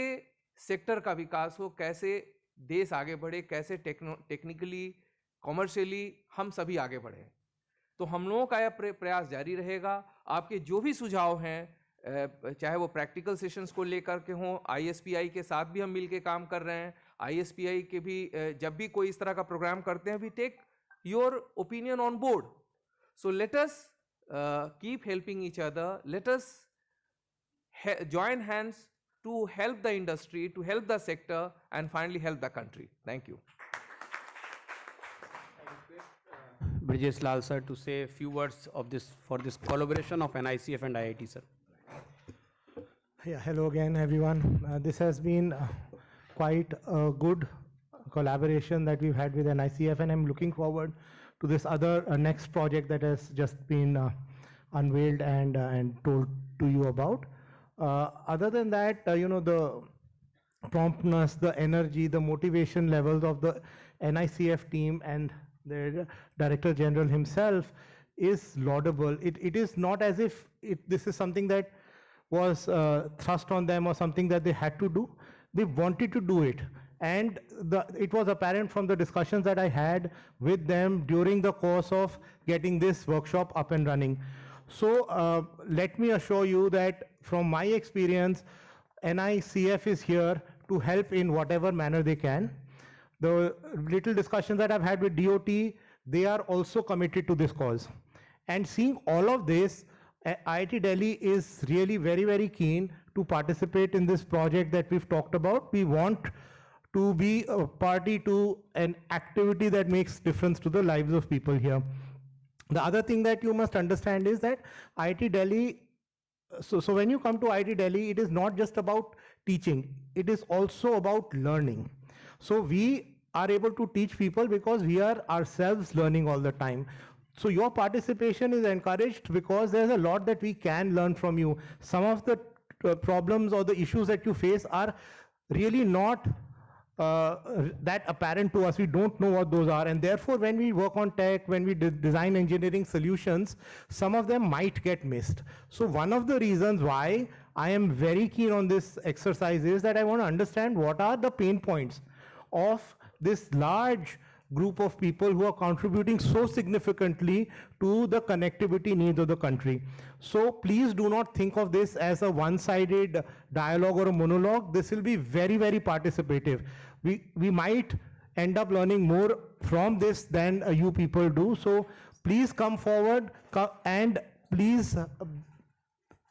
सेक्टर का विकास हो, कैसे देश आगे बढ़े, कैसे टेक्निकली कॉमर्शियली हम सभी आगे बढ़े. तो हम लोगों का यह प्रयास जारी रहेगा. आपके जो भी सुझाव हैं, चाहे वो प्रैक्टिकल सेशंस को लेकर के हों, ISPI के साथ भी हम मिलके काम कर रहे हैं. ISPI के भी जब भी कोई इस तरह का प्रोग्राम करते हैं, we take your opinion on board. So let us keep helping each other, let us join hands to help the industry, to help the sector, and finally help the country. Thank you. Brijesh Lal sir to say a few words of this collaboration of NICF and IIT sir. Yeah, hello again everyone. This has been quite a good collaboration that we've had with NICF, and I'm looking forward to this other next project that has just been unveiled and told to you about. Other than that, the promptness, the energy, the motivation levels of the NICF team and the Director General himself is laudable. It is not as if this is something that was thrust on them or something that they had to do. They wanted to do it. And it was apparent from the discussions that I had with them during the course of getting this workshop up and running. So let me assure you that from my experience, NICF is here to help in whatever manner they can. The little discussions that I've had with DoT, they are also committed to this cause. And seeing all of this, IIT Delhi is really very, very keen to participate in this project that we've talked about. We want to be a party to an activity that makes difference to the lives of people here. The other thing that you must understand is that IIT Delhi, so when you come to IIT Delhi, it is not just about teaching, it is also about learning. So we are able to teach people because we are ourselves learning all the time. So your participation is encouraged because there's a lot that we can learn from you. Some of the problems or the issues that you face are really not that apparent to us. We don't know what those are, and therefore when we work on tech, when we design engineering solutions, some of them might get missed. So one of the reasons why I am very keen on this exercise is that I want to understand what are the pain points of this large group of people who are contributing so significantly to the connectivity needs of the country. So please do not think of this as a one-sided dialogue or a monologue. This will be very, very participative. We might end up learning more from this than you people do. So please come forward and please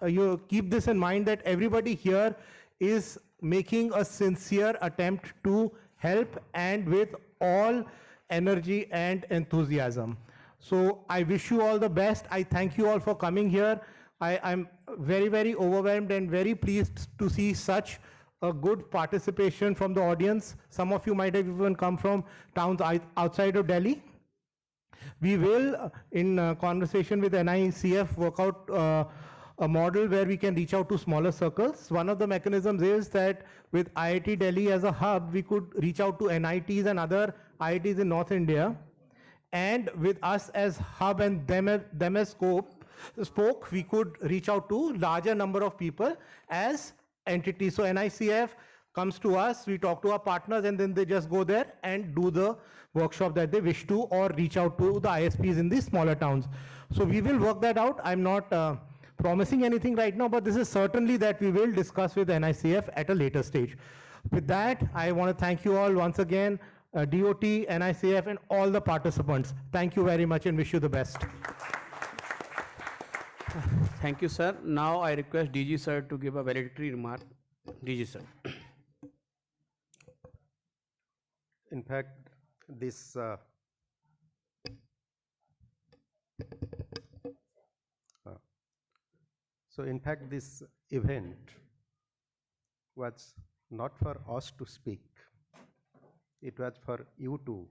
you keep this in mind that everybody here is making a sincere attempt to help and with all energy and enthusiasm. So I wish you all the best. I thank you all for coming here. I'm very, very overwhelmed and very pleased to see such a good participation from the audience. Some of you might have even come from towns outside of Delhi. We will, in conversation with NCA-F, work out a model where we can reach out to smaller circles. One of the mechanisms is that with IIT Delhi as a hub, we could reach out to NITs and other IITs in North India. And with us as hub and them as spoke, we could reach out to larger number of people as entities. So NICF comes to us, we talk to our partners, and then they just go there and do the workshop that they wish to, or reach out to the ISPs in these smaller towns. So we will work that out. I'm not promising anything right now, but this is certainly that we will discuss with NICF at a later stage. With that, I want to thank you all once again, DoT, NICF, and all the participants. Thank you very much and wish you the best. Thank you, sir. Now I request DG sir to give a valedictory remark. DG sir. In fact, this this event was not for us to speak. It was for you to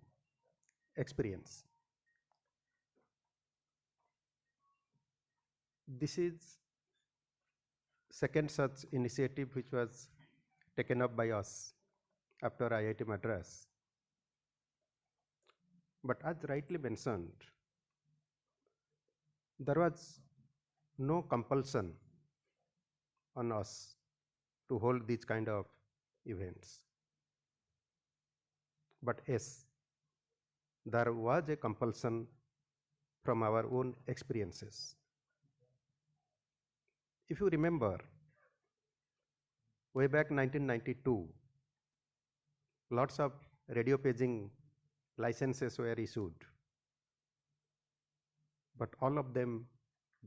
experience. This is second such initiative which was taken up by us after IIT Madras. But as rightly mentioned, there was no compulsion on us to hold these kind of events. But yes, there was a compulsion from our own experiences. If you remember, way back 1992, lots of radio paging licenses were issued, but all of them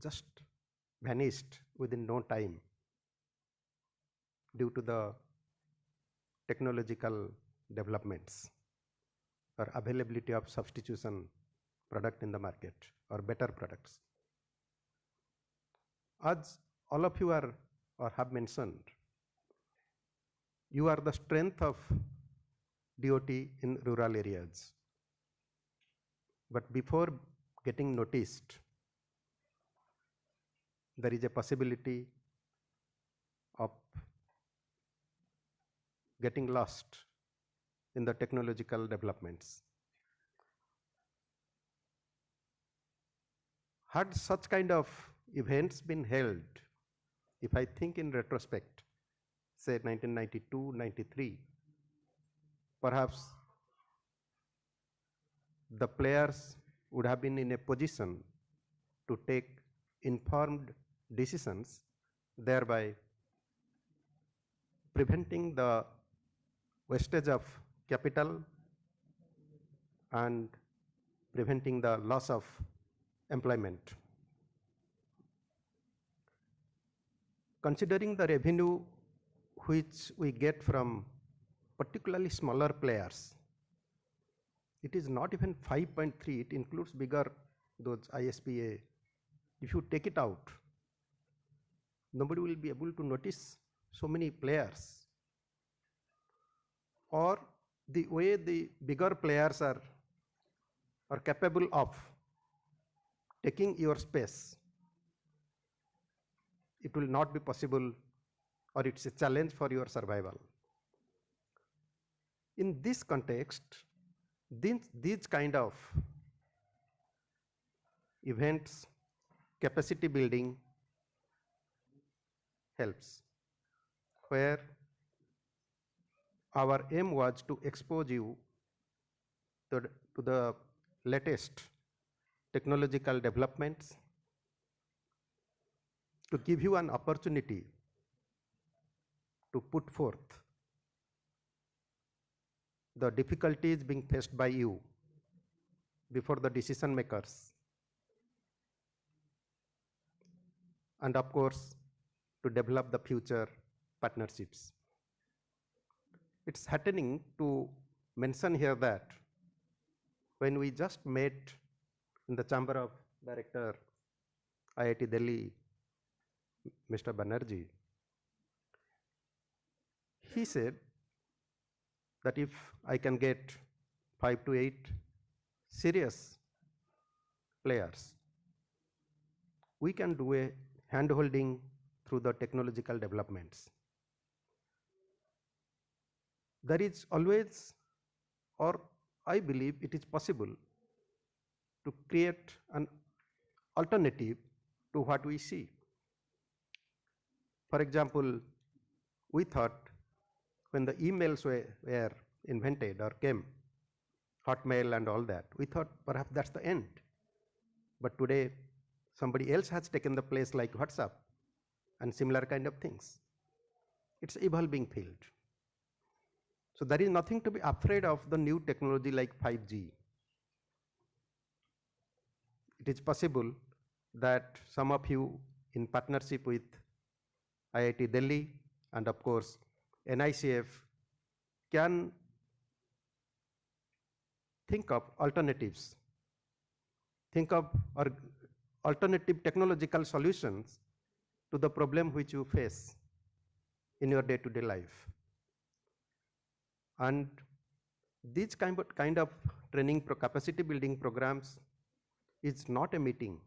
just vanished within no time due to the technological developments or availability of substitution product in the market or better products. As all of you are or have mentioned, you are the strength of DoT in rural areas. But before getting noticed, there is a possibility of getting lost in the technological developments. Had such kind of events been held, if I think in retrospect, say 1992, 93, perhaps the players would have been in a position to take informed decisions, thereby preventing the wastage of capital and preventing the loss of employment. Considering the revenue which we get from particularly smaller players, it is not even 5.3, it includes bigger, those ISPA. If you take it out, nobody will be able to notice so many players. Or the way the bigger players are capable of taking your space, it will not be possible, or it's a challenge for your survival. In this context, these kind of events, capacity building helps, where our aim was to expose you to the latest technological developments, to give you an opportunity to put forth the difficulties being faced by you before the decision makers, and of course, to develop the future partnerships. It's heartening to mention here that when we just met in the Chamber of Director, IIT Delhi, Mr. Banerjee, he said that if I can get 5 to 8 serious players, we can do a hand-holding through the technological developments. There is always, or I believe it is possible, to create an alternative to what we see. For example, we thought when the emails were invented or came, Hotmail and all that, we thought perhaps that's the end. But today, somebody else has taken the place like WhatsApp and similar kind of things. It's an evolving field. So there is nothing to be afraid of the new technology like 5G. It is possible that some of you, in partnership with IIT Delhi and of course NICF, can think of alternatives, think of alternative technological solutions to the problem which you face in your day-to-day life. And these kind of training capacity building programs is not a meeting.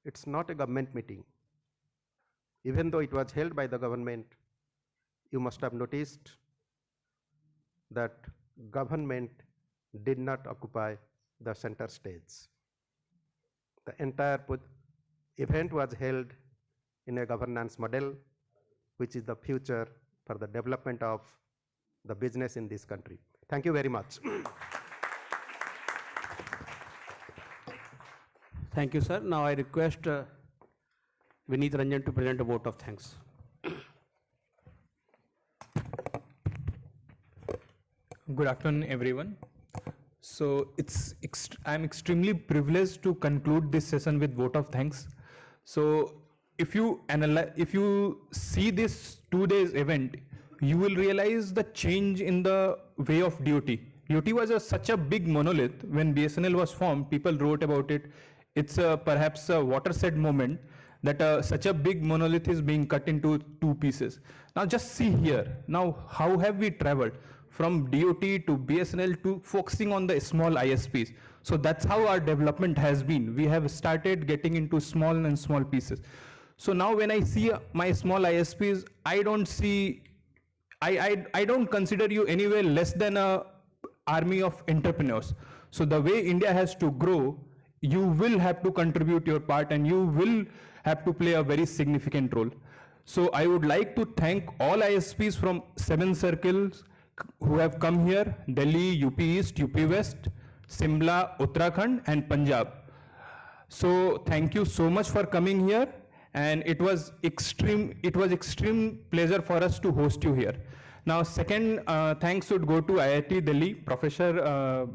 It's not a government meeting. Even though it was held by the government, you must have noticed that government did not occupy the center stage. The entire event was held in a governance model, which is the future for the development of the business in this country. Thank you very much. Thank you, sir. Now I request Vineet Ranjan to present a vote of thanks. Good afternoon, everyone. So I'm extremely privileged to conclude this session with vote of thanks. So if you see this 2 days event, you will realize the change in the way of DoT. DoT was such a big monolith. When BSNL was formed, people wrote about it. It's perhaps a watershed moment that such a big monolith is being cut into 2 pieces. Now just see here. Now how have we traveled from DoT to BSNL to focusing on the small ISPs? So that's how our development has been. We have started getting into small and small pieces. So now when I see my small ISPs, I don't consider you anywhere less than an army of entrepreneurs. So the way India has to grow, you will have to contribute your part and you will have to play a very significant role. So I would like to thank all ISPs from 7 circles who have come here: Delhi, UP East, UP West, Simla, Uttarakhand and Punjab. So thank you so much for coming here, and it was extreme pleasure for us to host you here. Now second thanks would go to IIT Delhi, Professor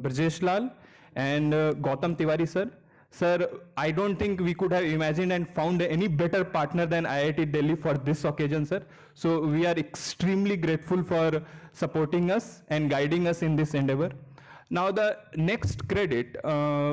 Brajesh Lal and Gautam Tiwari sir. Sir, I don't think we could have imagined and found any better partner than IIT Delhi for this occasion, sir. So we are extremely grateful for supporting us and guiding us in this endeavor. Now the next credit,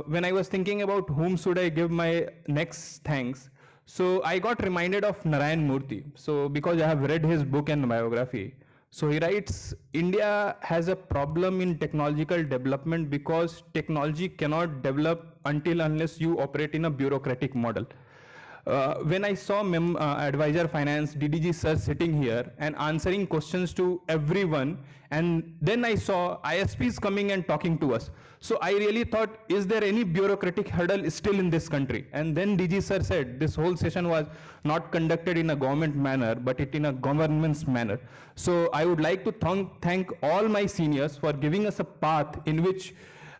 when I was thinking about whom should I give my next thanks, so I got reminded of Narayan Murthy. So because I have read his book and biography. So he writes, India has a problem in technological development because technology cannot develop unless you operate in a bureaucratic model. When I saw Advisor Finance, DDG sir sitting here and answering questions to everyone, and then I saw ISPs coming and talking to us. So I really thought, is there any bureaucratic hurdle still in this country? And then DG sir said, this whole session was not conducted in a government manner, but it in a governance manner. So I would like to thank all my seniors for giving us a path in which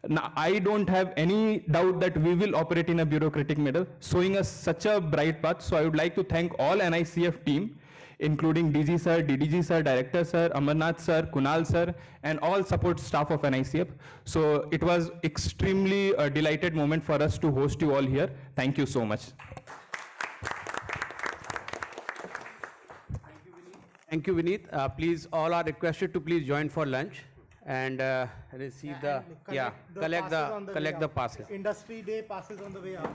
now, I don't have any doubt that we will operate in a bureaucratic model, showing us such a bright path. So I would like to thank all NICF team, including DG sir, DDG sir, Director sir, Amarnath sir, Kunal sir, and all support staff of NICF. So it was extremely a delighted moment for us to host you all here. Thank you so much. Thank you, Vineet. Please, all are requested to please join for lunch and receive collect the passes. Industry Day passes on the way out.